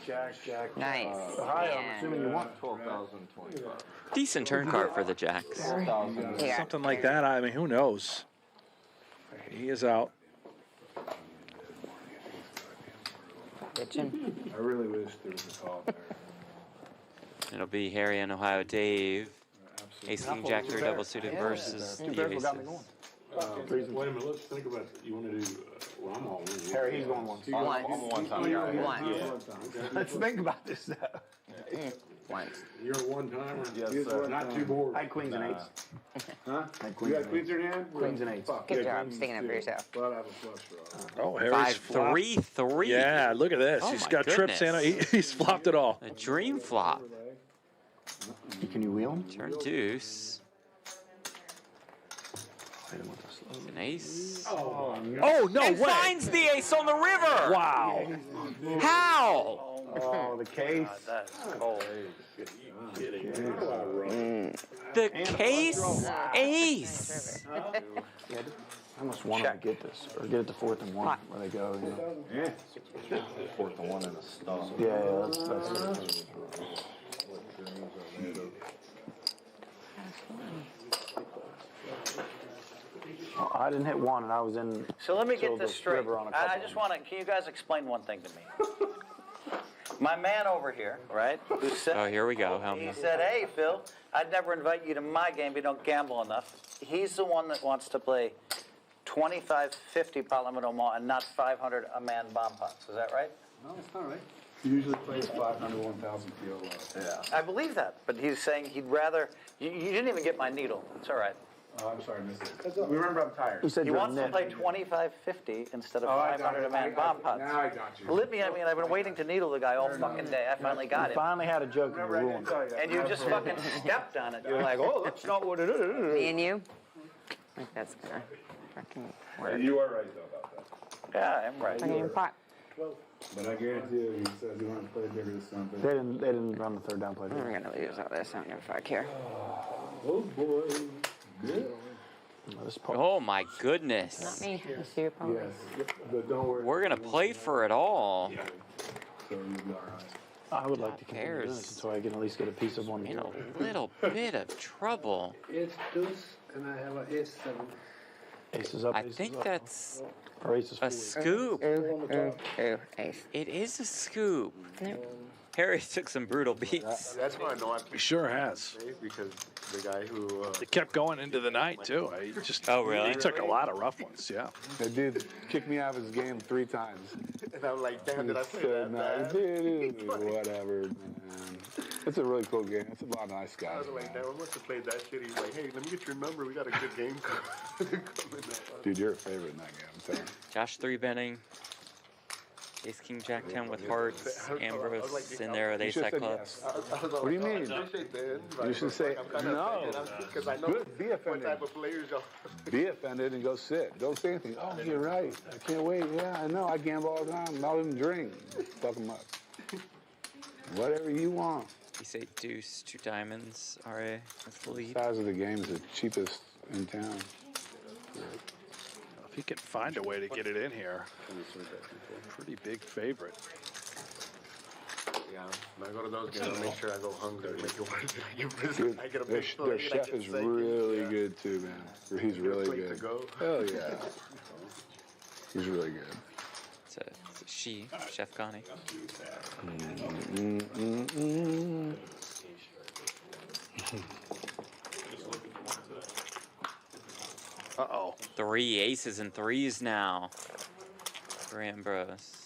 Speaker 12: Nice.
Speaker 15: Ohio, I'm
Speaker 12: Yeah.
Speaker 15: assuming you want
Speaker 16: 12,025.
Speaker 11: Decent turn card for the jacks.
Speaker 12: Yeah.
Speaker 9: Something like that. I mean, who knows? He is out.
Speaker 12: Bitchin'.
Speaker 13: I really wish there was a call there.
Speaker 11: It'll be Harry and Ohio Dave. Ace King Jack 3 double suited versus the aces.
Speaker 19: Wait a minute, let's think about it. You want to do, well, I'm all in.
Speaker 15: Harry, he's going once.
Speaker 12: Once.
Speaker 16: I'm a one-time guy.
Speaker 12: Once.
Speaker 15: Let's think about this though.
Speaker 12: Once.
Speaker 19: You're a one-timer?
Speaker 16: Yes, sir.
Speaker 19: Not too bored?
Speaker 15: I had queens and eights.
Speaker 13: Huh?
Speaker 15: I had
Speaker 13: You
Speaker 15: queens
Speaker 13: got
Speaker 15: and
Speaker 13: queens
Speaker 15: eights.
Speaker 13: in your hand?
Speaker 15: Queens and eights.
Speaker 13: Fuck.
Speaker 12: Good
Speaker 13: Yeah,
Speaker 12: job
Speaker 13: queens
Speaker 12: sticking up for
Speaker 13: too.
Speaker 12: yourself.
Speaker 13: But I have a flush draw.
Speaker 9: Oh, Harry's flopped.
Speaker 11: 5-3-3.
Speaker 9: Yeah, look at this.
Speaker 11: Oh
Speaker 9: He's
Speaker 11: my
Speaker 9: got trips
Speaker 11: goodness.
Speaker 9: in. He's flopped it all.
Speaker 11: A dream flop.
Speaker 15: Can you wheel him?
Speaker 11: Turn deuce. An ace.
Speaker 9: Oh, no
Speaker 11: and
Speaker 9: way.
Speaker 11: finds the ace on the river.
Speaker 9: Wow.
Speaker 11: How?
Speaker 5: Oh, the case.
Speaker 14: That's cold.
Speaker 11: The case ace.
Speaker 15: I almost want to get this, or get it to 4th and 1 where they go. You know?
Speaker 19: Yeah. 4th and 1 and a stop.
Speaker 15: Yeah, that's it. Oh, I didn't hit 1, and I was in.
Speaker 14: So let me get
Speaker 15: Silver
Speaker 14: this straight.
Speaker 15: River on a
Speaker 14: I
Speaker 15: couple
Speaker 14: just want to, can you guys explain one thing to me? My man over here, right, who said,
Speaker 11: Oh, here we go. Help
Speaker 14: he
Speaker 11: me.
Speaker 14: said, hey, Phil, I'd never invite you to my game if you don't gamble enough. He's the one that wants to play 25, 50 Palomino Mall and not 500 a man bomb pots. Is that right?
Speaker 13: No, it's not right. He usually plays 500, 1,000 PLO. Yeah.
Speaker 14: I believe that, but he's saying he'd rather, you didn't even get my needle. It's all right.
Speaker 13: Oh, I'm sorry, I missed it. Remember, I'm tired.
Speaker 15: He said
Speaker 14: He
Speaker 15: you're
Speaker 14: wants to
Speaker 15: net.
Speaker 14: play 25, 50 instead of
Speaker 13: Oh, I got
Speaker 14: 500
Speaker 13: it.
Speaker 14: a man
Speaker 13: I
Speaker 14: bomb
Speaker 13: got
Speaker 14: pots.
Speaker 13: it. Now I got you.
Speaker 14: Believe me, I mean, I've been waiting to needle the guy all fucking day. I finally got
Speaker 15: You
Speaker 14: him.
Speaker 15: finally had a joke and you
Speaker 13: Remember, I
Speaker 15: ruined
Speaker 13: didn't tell you that.
Speaker 14: And you just fucking stepped on it. You're like, oh, that's not what it is.
Speaker 12: Me and you? I think that's gonna fucking work.
Speaker 13: You are right, though, about that.
Speaker 14: Yeah, I'm right.
Speaker 12: Fucking pot.
Speaker 13: But I guarantee you, he says he wants to play bigger this something.
Speaker 15: They didn't run the 3rd down play.
Speaker 12: I'm gonna lose all this. I don't know if I care.
Speaker 13: Oh, boy. Good.
Speaker 11: Oh my goodness.
Speaker 12: Not me. It's your opponent.
Speaker 13: Yes, but don't worry.
Speaker 11: We're gonna play for it all.
Speaker 13: So you'll be all right.
Speaker 15: I would like to continue doing this so I can at least get a piece of one.
Speaker 11: In a little bit of trouble.
Speaker 13: It's deuce, and I have an ace 7.
Speaker 15: Aces up.
Speaker 11: I
Speaker 15: aces
Speaker 11: think
Speaker 15: up.
Speaker 11: that's
Speaker 15: Or aces
Speaker 11: a
Speaker 15: forward.
Speaker 11: scoop.
Speaker 12: Ooh, ace.
Speaker 11: It is a scoop.
Speaker 12: Nope.
Speaker 11: Harry took some brutal beats.
Speaker 18: That's why I know
Speaker 9: He sure has.
Speaker 18: because the guy who
Speaker 9: It kept going into the night, too. He just,
Speaker 11: Oh, really?
Speaker 9: He took a lot of rough ones, yeah.
Speaker 13: They did kick me out of his game 3 times.
Speaker 18: and I'm like, damn, did I say
Speaker 13: Said,
Speaker 18: that?
Speaker 13: "No,
Speaker 18: bad?"
Speaker 13: whatever, man. It's a really cool game. It's a lot of nice
Speaker 18: I
Speaker 13: guys.
Speaker 18: was like,
Speaker 13: man.
Speaker 18: damn, I must have played that shit. He's like, hey, let me get your number. We got a good game coming up.
Speaker 13: Dude, you're a favorite in that game, I'm telling you.
Speaker 11: Josh 3-betting. Ace King Jack 10 with hearts. Ambrose in there with
Speaker 13: You
Speaker 11: ace
Speaker 13: should
Speaker 11: high
Speaker 13: have said
Speaker 11: clubs.
Speaker 13: yes. What do you mean? You should say no.
Speaker 18: Because I know
Speaker 13: Good. Be
Speaker 18: what
Speaker 13: offended.
Speaker 18: type of players y'all.
Speaker 13: Be offended and go sit. Don't say anything. Oh, you're right. I can't wait. Yeah, I know. I gamble all the time. I'll even drink. Fuck them up. Whatever you want.
Speaker 11: Ace 8 deuce, 2 diamonds. RA with the
Speaker 13: The
Speaker 11: lead.
Speaker 13: size of the game is the cheapest in town.
Speaker 9: If he can find a way to get it in here, pretty big favorite.
Speaker 18: Yeah, when I go to those games, I make sure I go hungry. Make it worth
Speaker 13: Dude,
Speaker 18: it. I get a
Speaker 13: their,
Speaker 18: big
Speaker 13: their
Speaker 18: plate, I
Speaker 13: chef
Speaker 18: get
Speaker 13: is
Speaker 18: steak.
Speaker 13: really good too, man. He's really
Speaker 18: plate to
Speaker 13: good.
Speaker 18: go.
Speaker 13: Hell yeah. He's really good.
Speaker 11: It's a she, Chef Connie.
Speaker 9: Uh-oh.
Speaker 11: 3 aces and 3s now for Ambrose.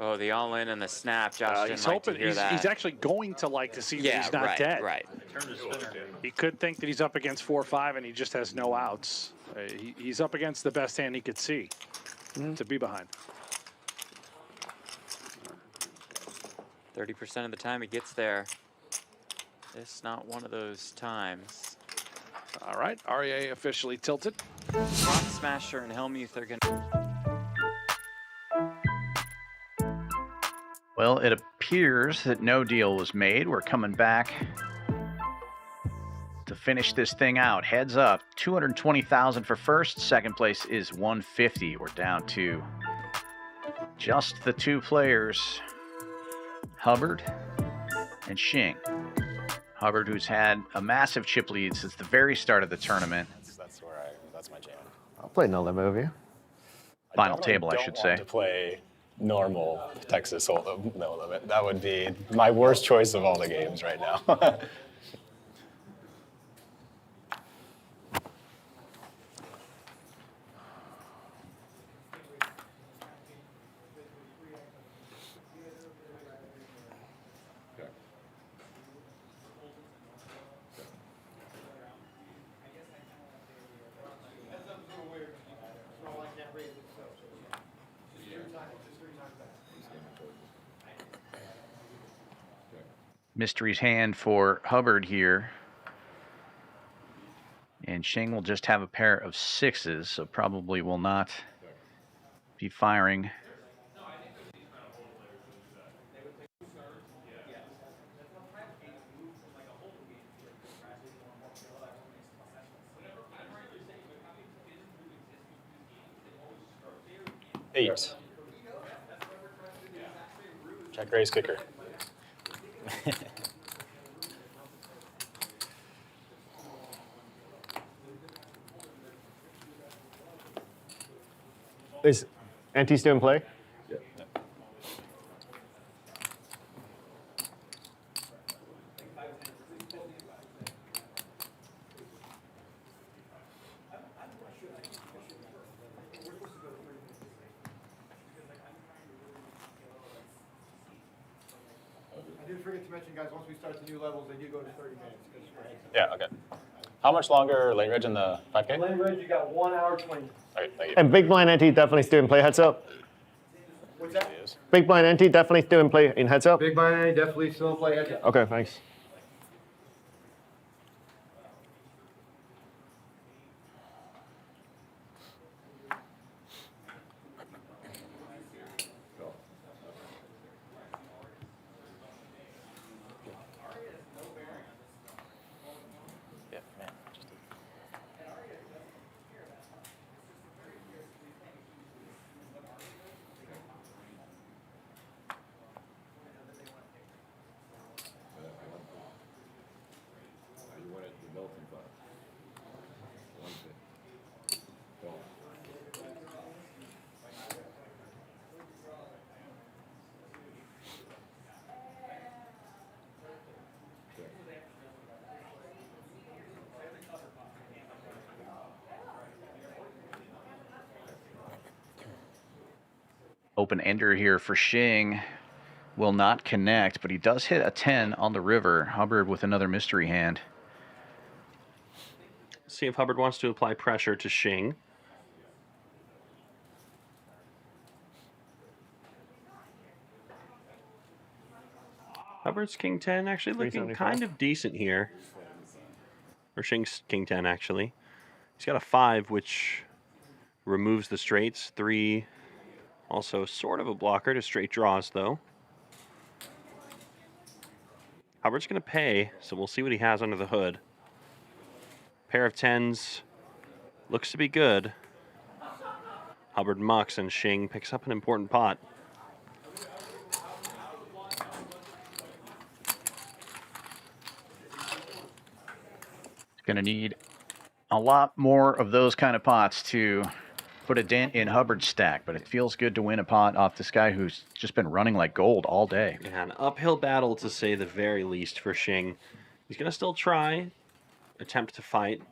Speaker 11: Oh, the all-in and the snap. Josh didn't
Speaker 9: He's
Speaker 11: like
Speaker 9: hoping
Speaker 11: to hear
Speaker 9: he's,
Speaker 11: that.
Speaker 9: he's actually going to like to see that
Speaker 11: Yeah,
Speaker 9: he's not
Speaker 11: right,
Speaker 9: dead.
Speaker 11: right.
Speaker 9: He could think that he's up against 4-5 and he just has no outs. He's up against the best hand he could see to be behind.
Speaker 11: 30% of the time he gets there. It's not one of those times.
Speaker 9: All right, REA officially tilted.
Speaker 11: Rock Smasher and Helmuth are going to...
Speaker 3: Well, it appears that no deal was made. We're coming back to finish this thing out. Heads up, $220,000 for first. Second place is $150,000. We're down to just the 2 players, Hubbard and Shing. Hubbard, who's had a massive chip lead since the very start of the tournament.
Speaker 16: That's my jam.
Speaker 15: I'll play no limit with you.
Speaker 3: Final table, I should say.
Speaker 16: To play normal Texas Hold'em no limit. That would be my worst choice of all the games right now.
Speaker 3: Mystery's hand for Hubbard here. And Shing will just have a pair of 6s, so probably will not be firing.
Speaker 16: Eight. Check raise kicker.
Speaker 5: Is Ante still in play?
Speaker 20: I did forget to mention, guys, once we start the new levels, they do go to 30 minutes.
Speaker 16: Yeah, okay. How much longer Lane Ridge in the 5K?
Speaker 20: Lane Ridge, you got 1 hour 20.
Speaker 16: All right, thank you.
Speaker 5: And Big Blind Ante definitely still in play. Heads up.
Speaker 20: What's that?
Speaker 5: Big Blind Ante definitely still in play. In heads up.
Speaker 20: Big Blind Ante definitely still in play. Heads up.
Speaker 5: Okay, thanks.
Speaker 16: Yeah, man.
Speaker 3: Open ender here for Shing. Will not connect, but he does hit a 10 on the river. Hubbard with another mystery hand.
Speaker 2: See if Hubbard wants to apply pressure to Shing. Hubbard's King 10 actually looking kind of decent here. Or Shing's King 10 actually. He's got a 5, which removes the straights. 3, also sort of a blocker to straight draws though. Hubbard's going to pay, so we'll see what he has under the hood. Pair of 10s looks to be good. Hubbard mucks and Shing picks up an important pot.
Speaker 3: Going to need a lot more of those kind of pots to put a dent in Hubbard's stack, but it feels good to win a pot off this guy who's just been running like gold all day.
Speaker 2: Yeah, an uphill battle to say the very least for Shing. He's going to still try, attempt to fight.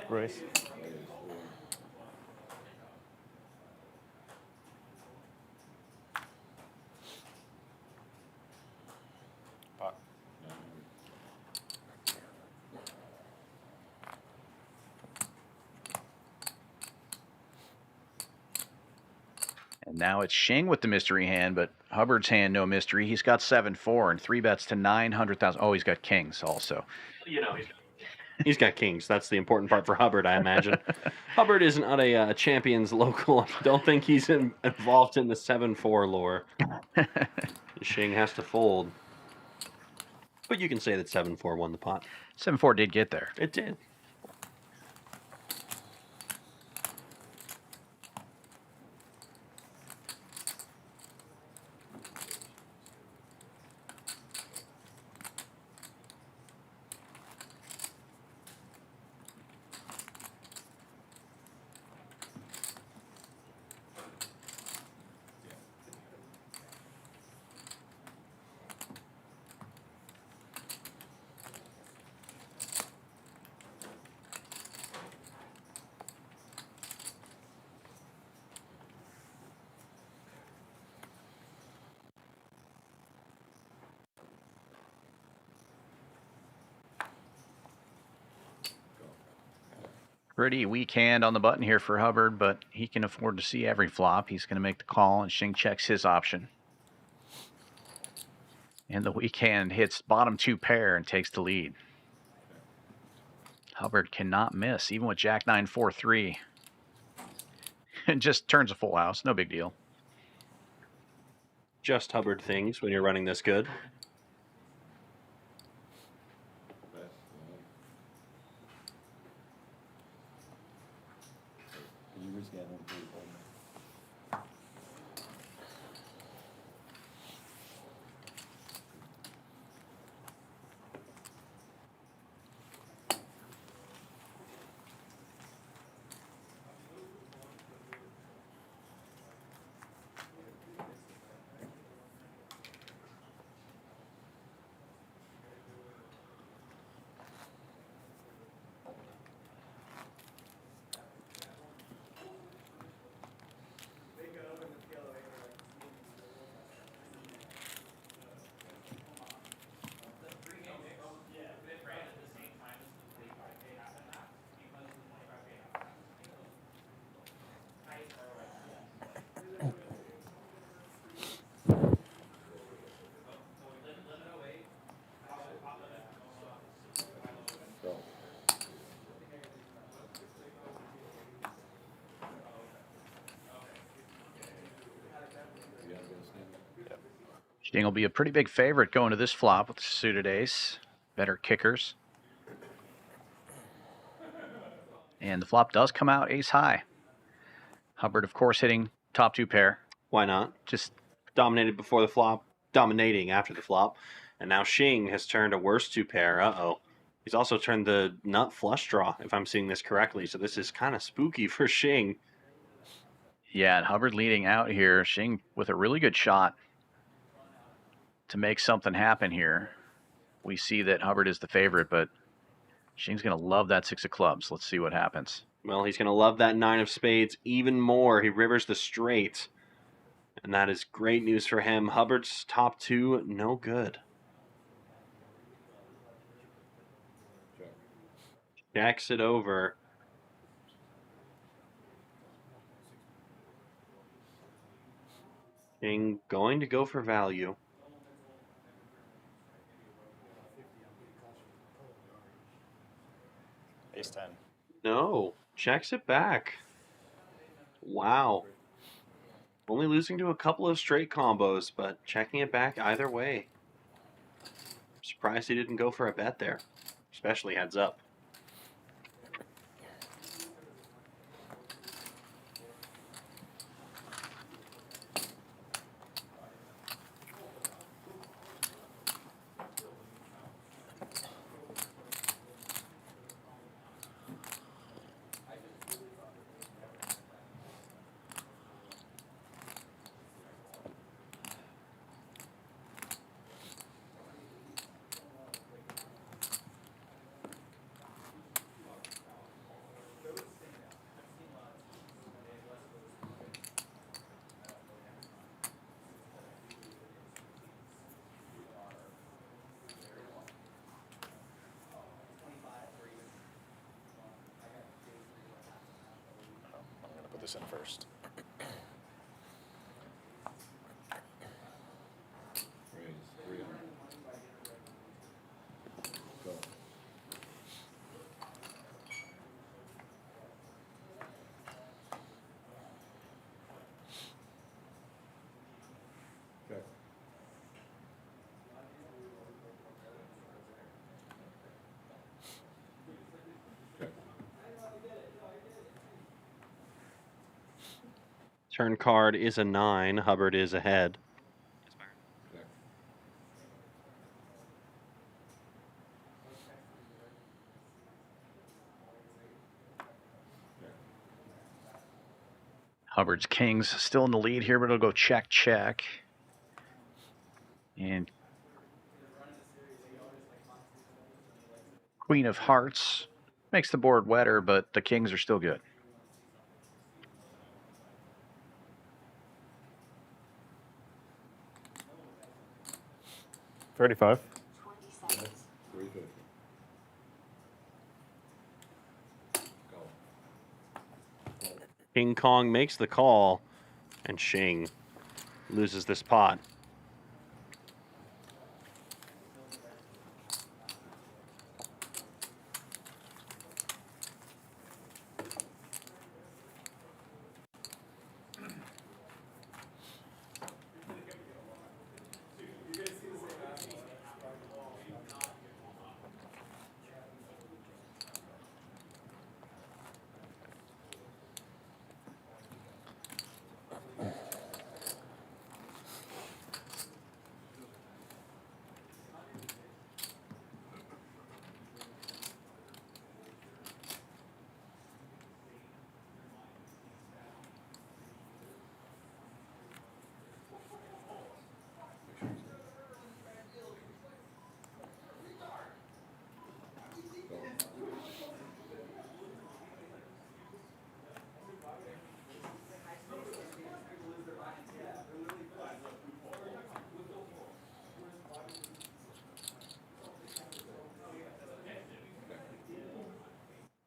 Speaker 5: Race.
Speaker 3: And now it's Shing with the mystery hand, but Hubbard's hand, no mystery. He's got 7-4 and 3 bets to 900,000. Oh, he's got kings also.
Speaker 2: You know, he's got kings. That's the important part for Hubbard, I imagine. Hubbard is not a Champions local. I don't think he's involved in the 7-4 lore. Shing has to fold. But you can say that 7-4 won the pot.
Speaker 3: 7-4 did get there.
Speaker 2: It did.
Speaker 3: Pretty weak hand on the button here for Hubbard, but he can afford to see every flop. He's going to make the call, and Shing checks his option. And the weak hand hits bottom 2 pair and takes the lead. Hubbard cannot miss, even with Jack 9, 4, 3. And just turns a full house, no big deal.
Speaker 2: Just Hubbard things when you're running this good.
Speaker 3: Shing will be a pretty big favorite going to this flop with the suited ace. Better kickers. And the flop does come out ace high. Hubbard, of course, hitting top 2 pair.
Speaker 2: Why not?
Speaker 3: Just
Speaker 2: dominated before the flop, dominating after the flop. And now Shing has turned a worse 2 pair. Uh-oh. He's also turned the nut flush draw, if I'm seeing this correctly. So this is kind of spooky for Shing.
Speaker 3: Yeah, and Hubbard leading out here. Shing with a really good shot to make something happen here. We see that Hubbard is the favorite, but Shing's going to love that 6 of clubs. Let's see what happens.
Speaker 2: Well, he's going to love that 9 of spades even more. He rivers the straight. And that is great news for him. Hubbard's top 2, no good. Jacks it over. Shing going to go for value.
Speaker 4: Ace 10.
Speaker 2: No, checks it back. Wow. Only losing to a couple of straight combos, but checking it back either way. Surprised he didn't go for a bet there, especially heads up.
Speaker 4: This in first.
Speaker 2: Turn card is a 9. Hubbard is ahead.
Speaker 3: Hubbard's kings still in the lead here, but it'll go check, check. And Queen of Hearts makes the board wetter, but the kings are still good.
Speaker 5: $35.
Speaker 2: King Kong makes the call, and Shing loses this pot.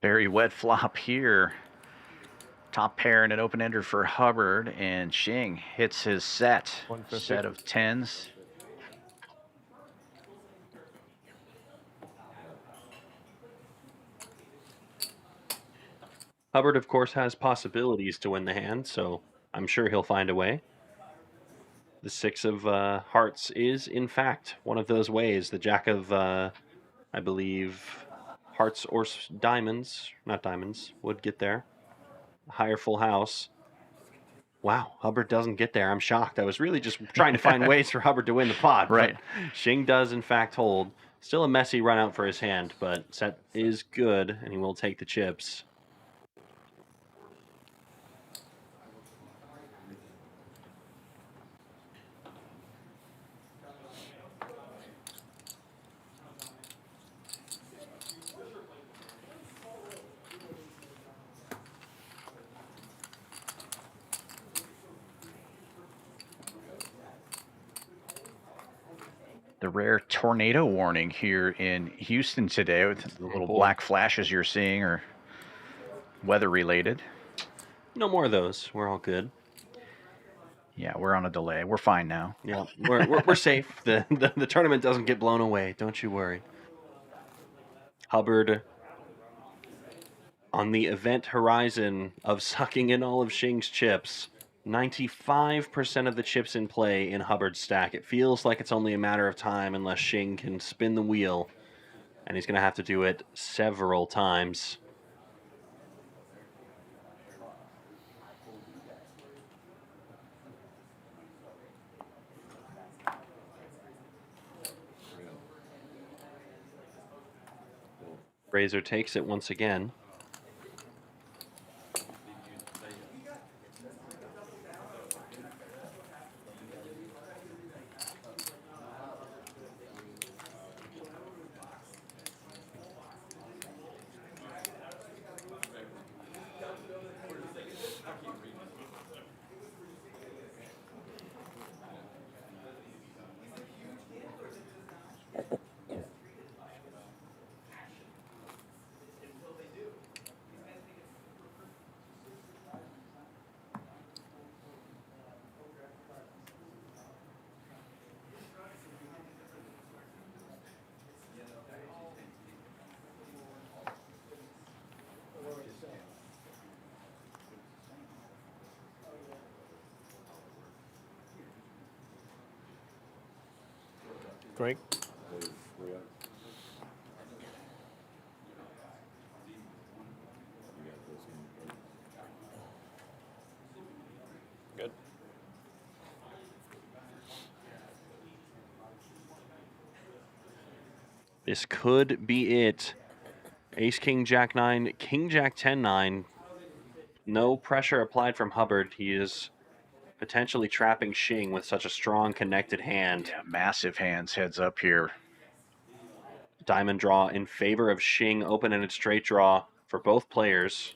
Speaker 3: Very wet flop here. Top pair and an open ender for Hubbard, and Shing hits his set of tens.
Speaker 2: Hubbard, of course, has possibilities to win the hand, so I'm sure he'll find a way. The 6 of hearts is, in fact, one of those ways. The jack of, I believe, hearts or diamonds, not diamonds, would get there. Higher full house. Wow, Hubbard doesn't get there. I'm shocked. I was really just trying to find ways for Hubbard to win the pot.
Speaker 3: Right.
Speaker 2: Shing does, in fact, hold. Still a messy run out for his hand, but set is good, and he will take the chips.
Speaker 3: The rare tornado warning here in Houston today with the little black flashes you're seeing are weather related.
Speaker 2: No more of those. We're all good.
Speaker 3: Yeah, we're on a delay. We're fine now.
Speaker 2: Yeah, we're safe. The tournament doesn't get blown away. Don't you worry. Hubbard on the event horizon of sucking in all of Shing's chips. 95% of the chips in play in Hubbard's stack. It feels like it's only a matter of time unless Shing can spin the wheel, and he's going to have to do it several times. Razor takes it once again.
Speaker 5: Great.
Speaker 3: Good.
Speaker 2: This could be it. Ace, King, Jack 9, King, Jack 10, 9. No pressure applied from Hubbard. He is potentially trapping Shing with such a strong connected hand.
Speaker 3: Yeah, massive hands heads up here.
Speaker 2: Diamond draw in favor of Shing, open-ended straight draw for both players.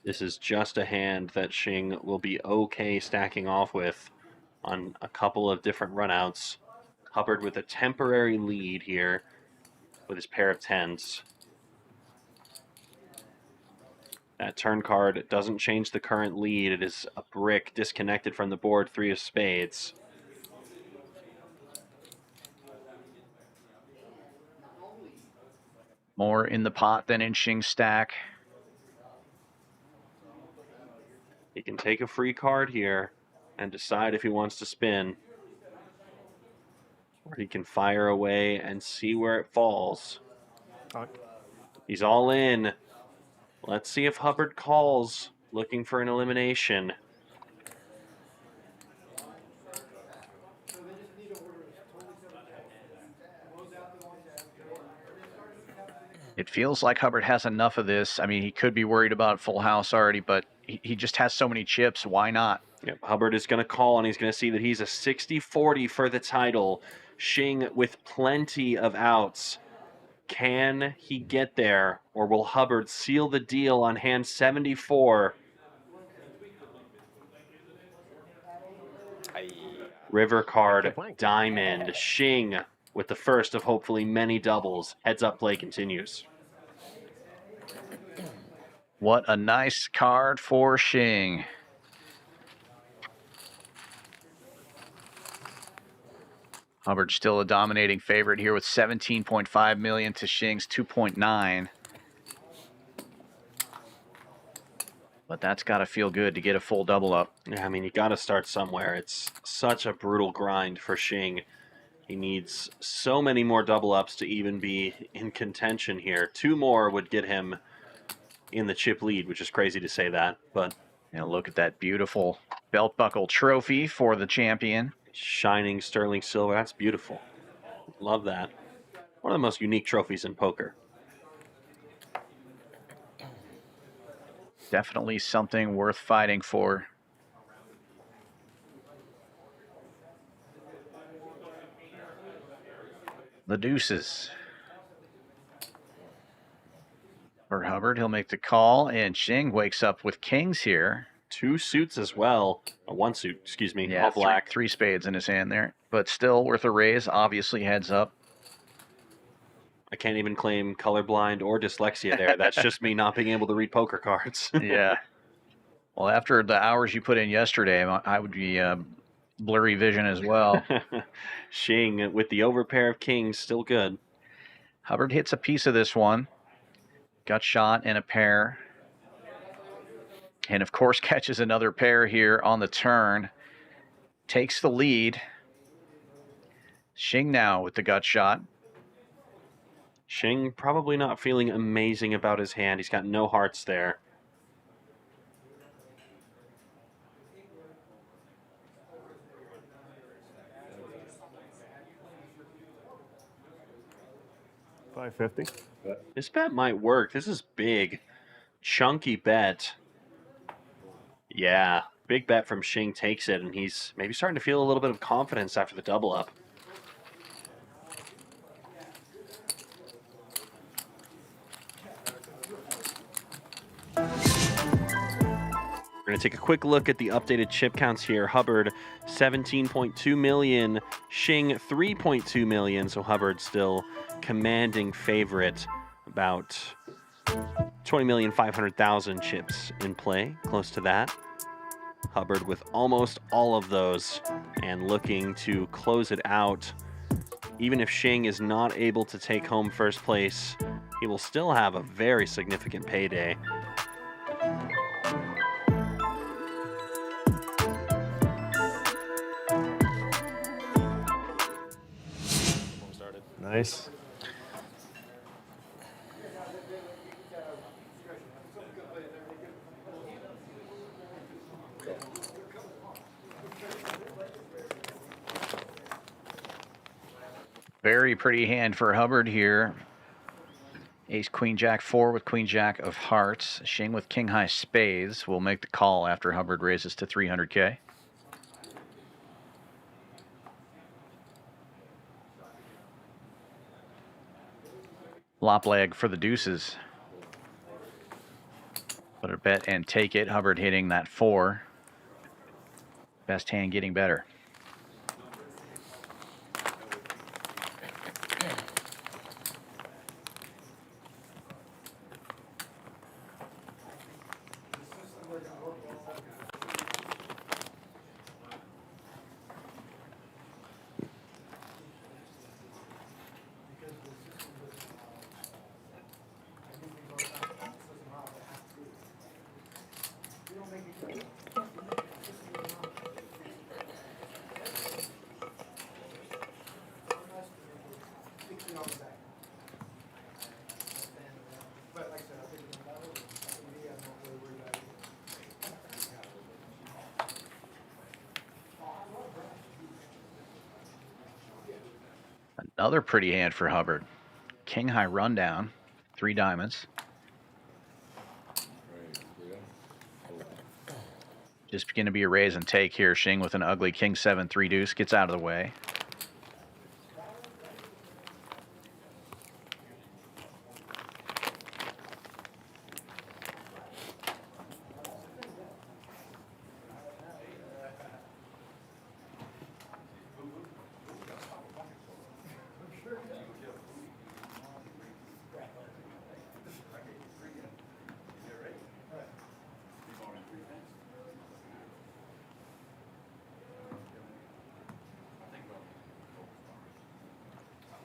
Speaker 2: This is just a hand that Shing will be okay stacking off with on a couple of different runouts. Hubbard with a temporary lead here. with his pair of tens. That turn card doesn't change the current lead. It is a brick disconnected from the board, 3 of spades.
Speaker 3: More in the pot than in Shing's stack.
Speaker 2: He can take a free card here and decide if he wants to spin. Or he can fire away and see where it falls. He's all in. Let's see if Hubbard calls, looking for an elimination.
Speaker 3: It feels like Hubbard has enough of this. I mean, he could be worried about full house already, but he just has so many chips. Why not?
Speaker 2: Yep, Hubbard is going to call, and he's going to see that he's a 60-40 for the title. Shing with plenty of outs. Can he get there, or will Hubbard seal the deal on hand 74? River card, diamond. Shing with the first of hopefully many doubles. Heads up play continues.
Speaker 3: What a nice card for Shing. Hubbard still a dominating favorite here with 17.5 million to Shing's 2.9. But that's got to feel good to get a full double up.
Speaker 2: Yeah, I mean, you got to start somewhere. It's such a brutal grind for Shing. He needs so many more double ups to even be in contention here. 2 more would get him in the chip lead, which is crazy to say that, but
Speaker 3: look at that beautiful belt buckle trophy for the champion.
Speaker 2: Shining sterling silver. That's beautiful. Love that. One of the most unique trophies in poker.
Speaker 3: Definitely something worth fighting for. The deuces. For Hubbard, he'll make the call, and Shing wakes up with kings here.
Speaker 2: 2 suits as well. 1 suit, excuse me.
Speaker 3: Yeah,
Speaker 2: all black.
Speaker 3: 3 spades in his hand there. But still worth a raise, obviously heads up.
Speaker 2: I can't even claim colorblind or dyslexia there. That's just me not being able to read poker cards.
Speaker 3: Yeah. Well, after the hours you put in yesterday, I would be blurry vision as well.
Speaker 2: Shing with the overpair of kings, still good.
Speaker 3: Hubbard hits a piece of this one. Gut shot and a pair. And, of course, catches another pair here on the turn. Takes the lead. Shing now with the gut shot.
Speaker 2: Shing probably not feeling amazing about his hand. He's got no hearts there.
Speaker 5: $550.
Speaker 2: This bet might work. This is big. Chunky bet. Yeah, big bet from Shing takes it, and he's maybe starting to feel a little bit of confidence after the double up. We're going to take a quick look at the updated chip counts here. Hubbard, 17.2 million. Shing, 3.2 million. So Hubbard still commanding favorite. About 20,500,000 chips in play. Close to that. Hubbard with almost all of those and looking to close it out. Even if Shing is not able to take home first place, he will still have a very significant payday.
Speaker 5: Nice.
Speaker 3: Very pretty hand for Hubbard here. Ace, queen, jack, 4 with queen, jack of hearts. Shing with king, high spades will make the call after Hubbard raises to 300K. Flop leg for the deuces. Put a bet and take it. Hubbard hitting that 4. Best hand getting better. Another pretty hand for Hubbard. King high rundown, 3 diamonds. Just going to be a raise and take here. Shing with an ugly king 7 3 deuce gets out of the way.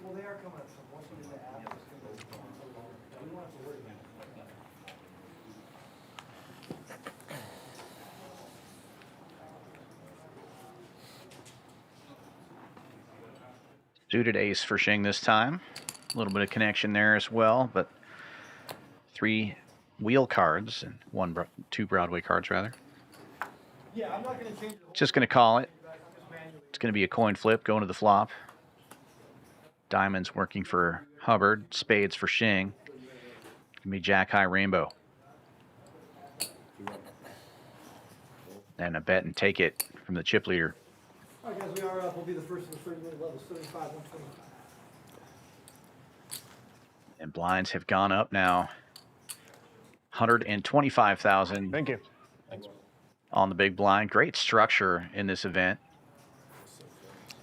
Speaker 20: Well, they are coming up, so once you get the app, it's going to go. We don't have to worry about it.
Speaker 3: Suited ace for Shing this time. A little bit of connection there as well, but 3 wheel cards and 2 Broadway cards rather.
Speaker 20: Yeah, I'm not going to change it.
Speaker 3: Just going to call it. It's going to be a coin flip going to the flop. Diamonds working for Hubbard. Spades for Shing. Going to be Jack high rainbow. And a bet and take it from the chip leader.
Speaker 20: All right, guys, we are up. We'll be the first of the 30-minute levels, 35, 125.
Speaker 3: And blinds have gone up now. 125,000.
Speaker 5: Thank you.
Speaker 6: Thanks.
Speaker 3: On the big blind. Great structure in this event.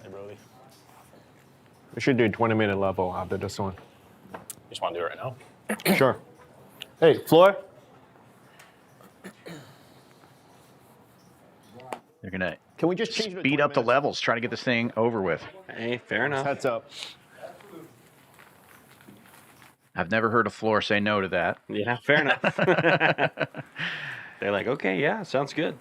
Speaker 6: Hey, Brody.
Speaker 5: We should do a 20-minute level after this one.
Speaker 6: You just want to do it right now?
Speaker 5: Sure. Hey, floor.
Speaker 3: They're going to
Speaker 5: Can we just change it to
Speaker 3: speed
Speaker 5: 20
Speaker 3: up the
Speaker 5: minutes?
Speaker 3: levels, try to get this thing over with.
Speaker 2: Hey, fair enough.
Speaker 5: Heads up.
Speaker 3: I've never heard a floor say no to that.
Speaker 2: Yeah, fair enough. They're like, okay, yeah, sounds good.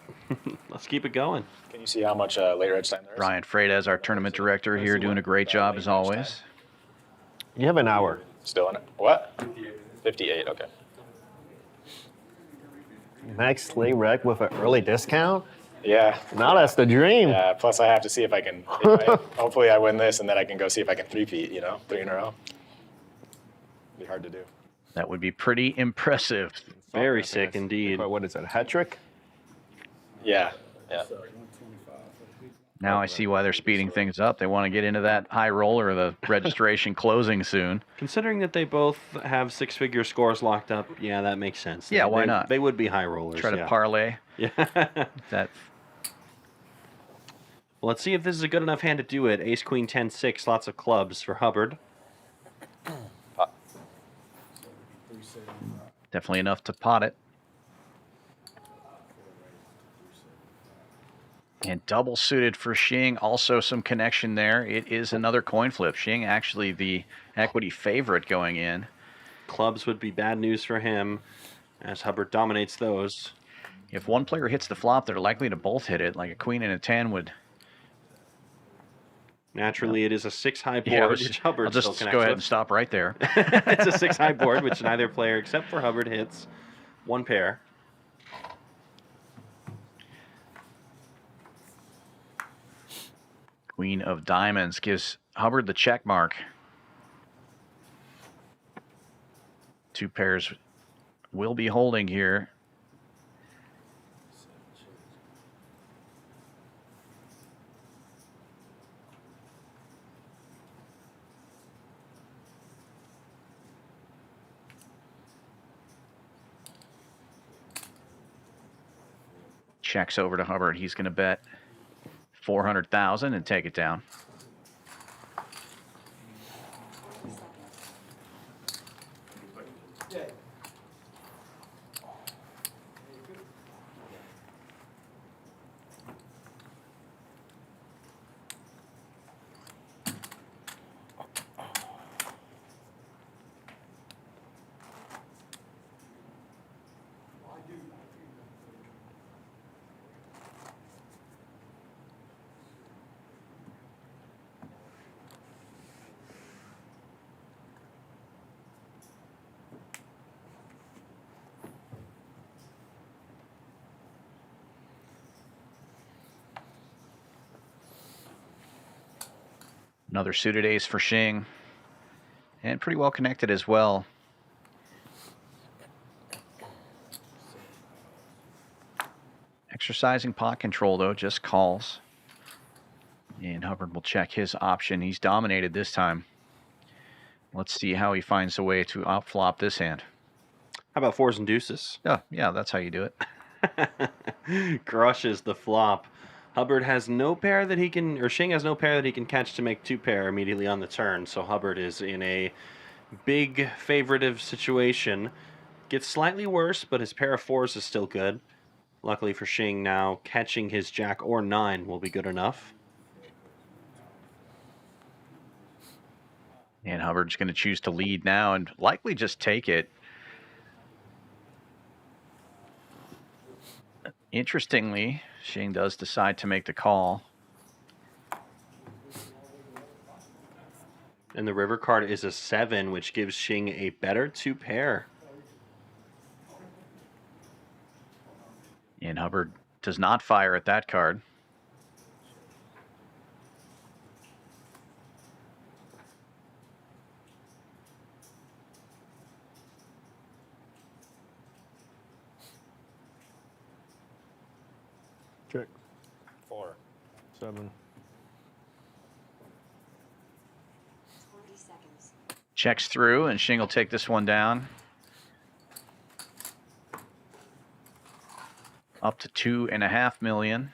Speaker 2: Let's keep it going.
Speaker 6: Can you see how much later edge time there is?
Speaker 3: Brian Freitas, our tournament director here, doing a great job as always.
Speaker 5: You have an hour.
Speaker 6: Still in it? What? 58, okay.
Speaker 5: Max lay rec with an early discount?
Speaker 6: Yeah.
Speaker 5: Now that's the dream.
Speaker 6: Yeah, plus I have to see if I can, hopefully I win this and then I can go see if I can three-peat, 3 in a row. Be hard to do.
Speaker 3: That would be pretty impressive.
Speaker 2: Very sick indeed.
Speaker 5: What is it, a hat trick?
Speaker 6: Yeah, yeah.
Speaker 3: Now I see why they're speeding things up. They want to get into that high roller, the registration closing soon.
Speaker 2: Considering that they both have 6-figure scores locked up, yeah, that makes sense.
Speaker 3: Yeah, why not?
Speaker 2: They would be high rollers.
Speaker 3: Try to
Speaker 2: yeah.
Speaker 3: parlay.
Speaker 2: Yeah.
Speaker 3: That.
Speaker 2: Well, let's see if this is a good enough hand to do it. Ace, Queen, 10, 6, lots of clubs for Hubbard.
Speaker 3: Definitely enough to pot it. And double suited for Shing. Also some connection there. It is another coin flip. Shing actually the equity favorite going in.
Speaker 2: Clubs would be bad news for him as Hubbard dominates those.
Speaker 3: If one player hits the flop, they're likely to both hit it. Like a queen and a 10 would.
Speaker 2: Naturally, it is a 6-high board,
Speaker 3: Yeah,
Speaker 2: which Hubbard
Speaker 3: I'll just
Speaker 2: still
Speaker 3: go ahead
Speaker 2: connects
Speaker 3: and stop right there.
Speaker 2: It's a 6-high board, which neither player except for Hubbard hits. One pair.
Speaker 3: Queen of diamonds gives Hubbard the check mark. 2 pairs will be holding here. Checks over to Hubbard. He's going to bet 400,000 and take it down. Another suited ace for Shing. And pretty well connected as well. Exercising pot control, though, just calls. And Hubbard will check his option. He's dominated this time. Let's see how he finds a way to outflop this hand.
Speaker 2: How about fours and deuces?
Speaker 3: Oh, yeah, that's how you do it.
Speaker 2: Crushes the flop. Hubbard has no pair that he can, or Shing has no pair that he can catch to make two pair immediately on the turn. So Hubbard is in a big favoritive situation. Gets slightly worse, but his pair of fours is still good. Luckily for Shing now, catching his jack or nine will be good enough.
Speaker 3: And Hubbard's going to choose to lead now and likely just take it. Interestingly, Shing does decide to make the call.
Speaker 2: And the river card is a 7, which gives Shing a better two pair.
Speaker 3: And Hubbard does not fire at that card.
Speaker 5: Check.
Speaker 4: 4.
Speaker 5: 7.
Speaker 21: 20 seconds.
Speaker 3: Checks through, and Shing will take this one down. Up to $2.5 million.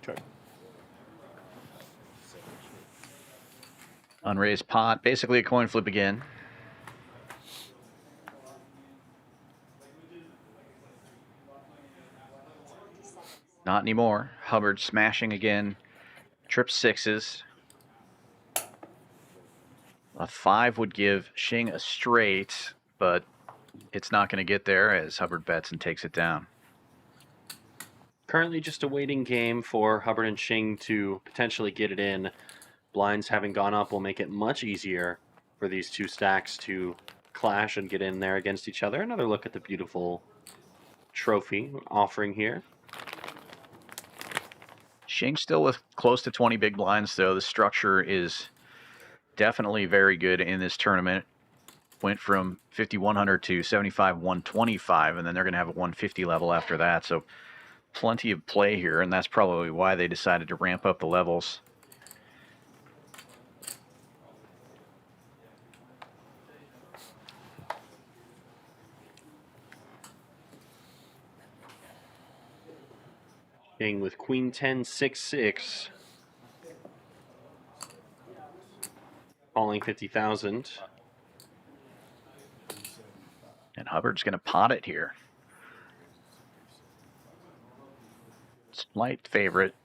Speaker 5: Check.
Speaker 3: Unraised pot, basically a coin flip again. Not anymore. Hubbard smashing again. Trip sixes. A 5 would give Shing a straight, but it's not going to get there as Hubbard bets and takes it down.
Speaker 2: Currently just a waiting game for Hubbard and Shing to potentially get it in. Blinds having gone up will make it much easier for these two stacks to clash and get in there against each other. Another look at the beautiful trophy offering here.
Speaker 3: Shing still with close to 20 big blinds, though. The structure is definitely very good in this tournament. Went from 5,100 to 75,125, and then they're going to have a 150 level after that. So plenty of play here, and that's probably why they decided to ramp up the levels.
Speaker 2: Shing with Queen 10, 6-6. Calling 50,000.
Speaker 3: And Hubbard's going to pot it here. Slight favorite.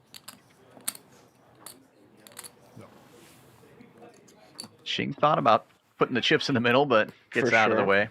Speaker 3: Shing thought about putting the chips in the middle, but gets out of the way.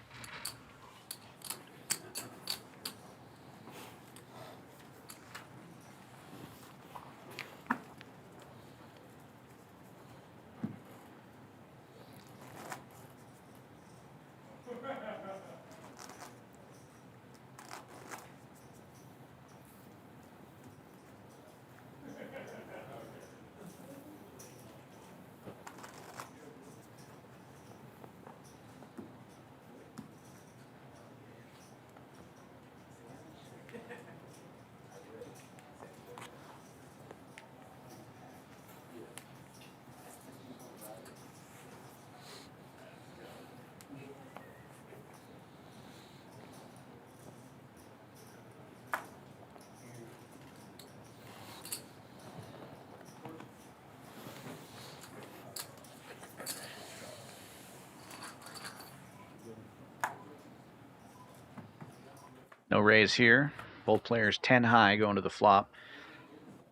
Speaker 3: No raise here. Both players 10 high going to the flop.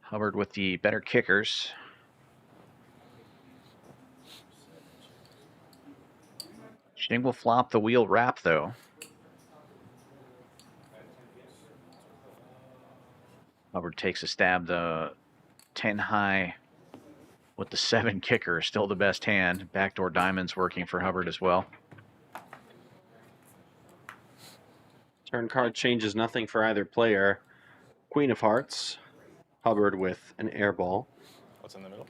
Speaker 3: Hubbard with the better kickers. Shing will flop the wheel wrap, though. Hubbard takes a stab. The 10 high with the 7 kicker, still the best hand. Backdoor diamonds working for Hubbard as well.
Speaker 2: Turn card changes nothing for either player. Queen of Hearts. Hubbard with an air ball.
Speaker 4: What's in the middle?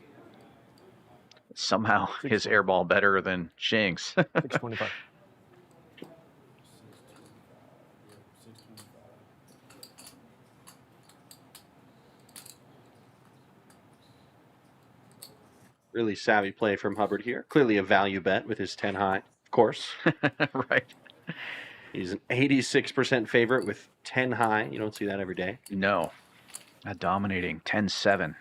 Speaker 3: Somehow his air ball better than Shing's.
Speaker 5: 625.
Speaker 2: Really savvy play from Hubbard here. Clearly a value bet with his 10 high, of course.
Speaker 3: Right.
Speaker 2: He's an 86% favorite with 10 high. You don't see that every day.
Speaker 3: No. Not dominating. 10-7.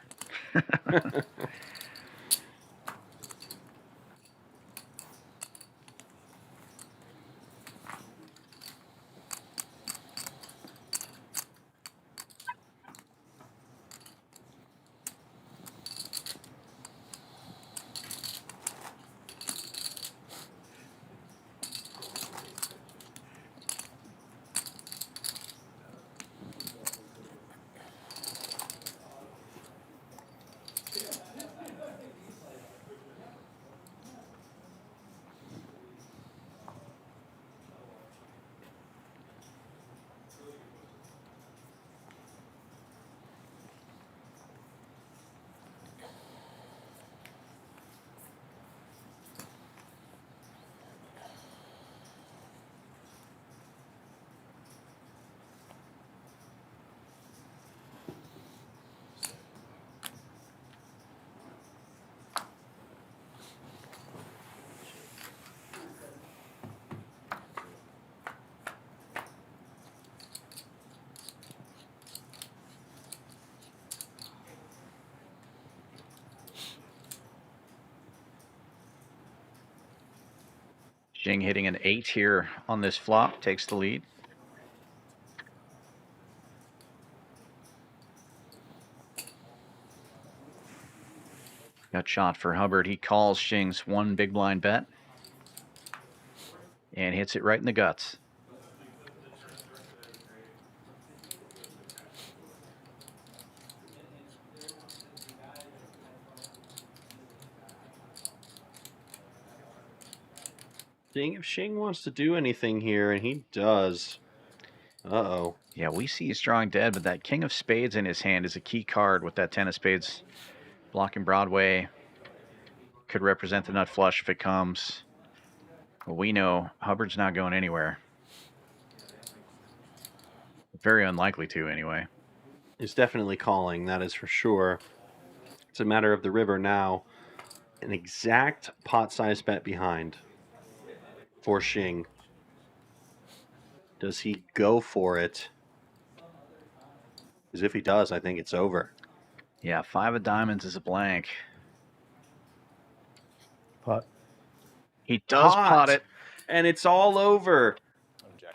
Speaker 3: Shing hitting an 8 here on this flop, takes the lead. Got shot for Hubbard. He calls Shing's 1 big blind bet and hits it right in the guts.
Speaker 2: Seeing if Shing wants to do anything here, and he does. Uh-oh.
Speaker 3: Yeah, we see he's drawing dead, but that king of spades in his hand is a key card with that 10 of spades blocking Broadway. Could represent the nut flush if it comes. But we know Hubbard's not going anywhere. Very unlikely to, anyway.
Speaker 2: He's definitely calling, that is for sure. It's a matter of the river now. An exact pot size bet behind for Shing. Does he go for it? Because if he does, I think it's over.
Speaker 3: Yeah, 5 of diamonds is a blank.
Speaker 5: Pot.
Speaker 3: He does pot it.
Speaker 2: And it's all over.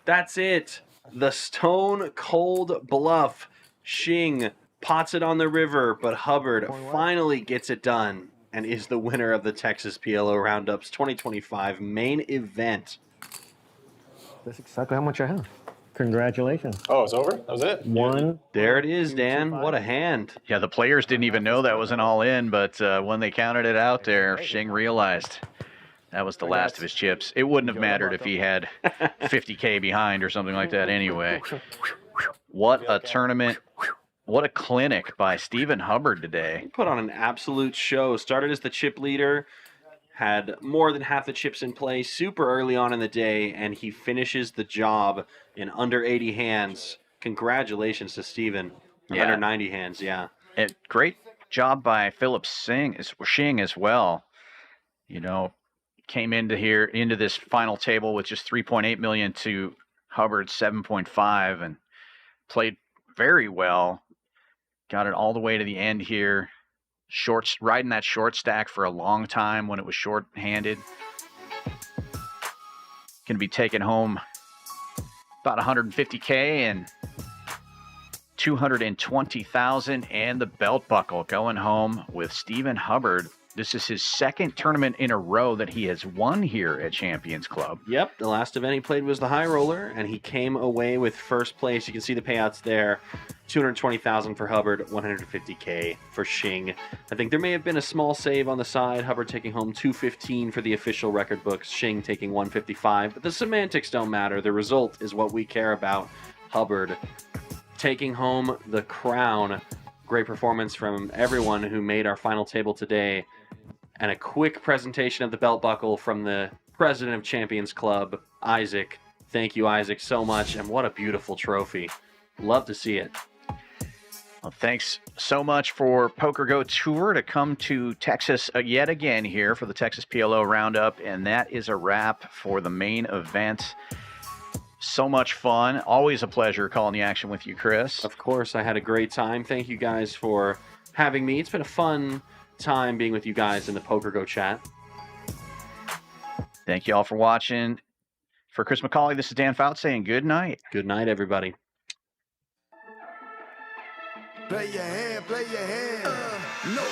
Speaker 2: That's it. The stone cold bluff. Shing pots it on the river, but Hubbard finally gets it done and is the winner of the Texas PLO Roundup's 2025 main event.
Speaker 5: That's exactly how much I have. Congratulations.
Speaker 4: Oh, it's over? That was it?
Speaker 5: One.
Speaker 2: There it is, Dan. What a hand.
Speaker 3: Yeah, the players didn't even know that was an all-in, but when they counted it out there, Shing realized that was the last of his chips. It wouldn't have mattered if he had 50K behind or something like that anyway. What a tournament. What a clinic by Stephen Hubbard today.
Speaker 2: He put on an absolute show. Started as the chip leader, had more than half the chips in play super early on in the day, and he finishes the job in under 80 hands. Congratulations to Stephen.
Speaker 3: Yeah.
Speaker 2: Under 90 hands, yeah.
Speaker 3: And great job by Philip Shing as well. You know, came into this final table with just 3.8 million to Hubbard's 7.5 and played very well. Got it all the way to the end here. Riding that short stack for a long time when it was short-handed. Can be taken home about 150K and 220,000, and the belt buckle going home with Stephen Hubbard. This is his second tournament in a row that he has won here at Champions Club.
Speaker 2: Yep, the last event he played was the high roller, and he came away with first place. You can see the payouts there. 220,000 for Hubbard, 150K for Shing. I think there may have been a small save on the side. Hubbard taking home 215 for the official record books. Shing taking 155, but the semantics don't matter. The result is what we care about. Hubbard taking home the crown. Great performance from everyone who made our final table today. And a quick presentation of the belt buckle from the president of Champions Club, Isaac. Thank you, Isaac, so much. And what a beautiful trophy. Love to see it.
Speaker 3: Well, thanks so much for Poker Go Tour to come to Texas yet again here for the Texas PLO Roundup. And that is a wrap for the main event. So much fun. Always a pleasure calling the action with you, Chris.
Speaker 2: Of course, I had a great time. Thank you guys for having me. It's been a fun time being with you guys in the Poker Go chat.
Speaker 3: Thank you all for watching. For Chris McCauley, this is Dan Fout saying good night.
Speaker 2: Good night, everybody.
Speaker 1: Play your hand, play your hand. No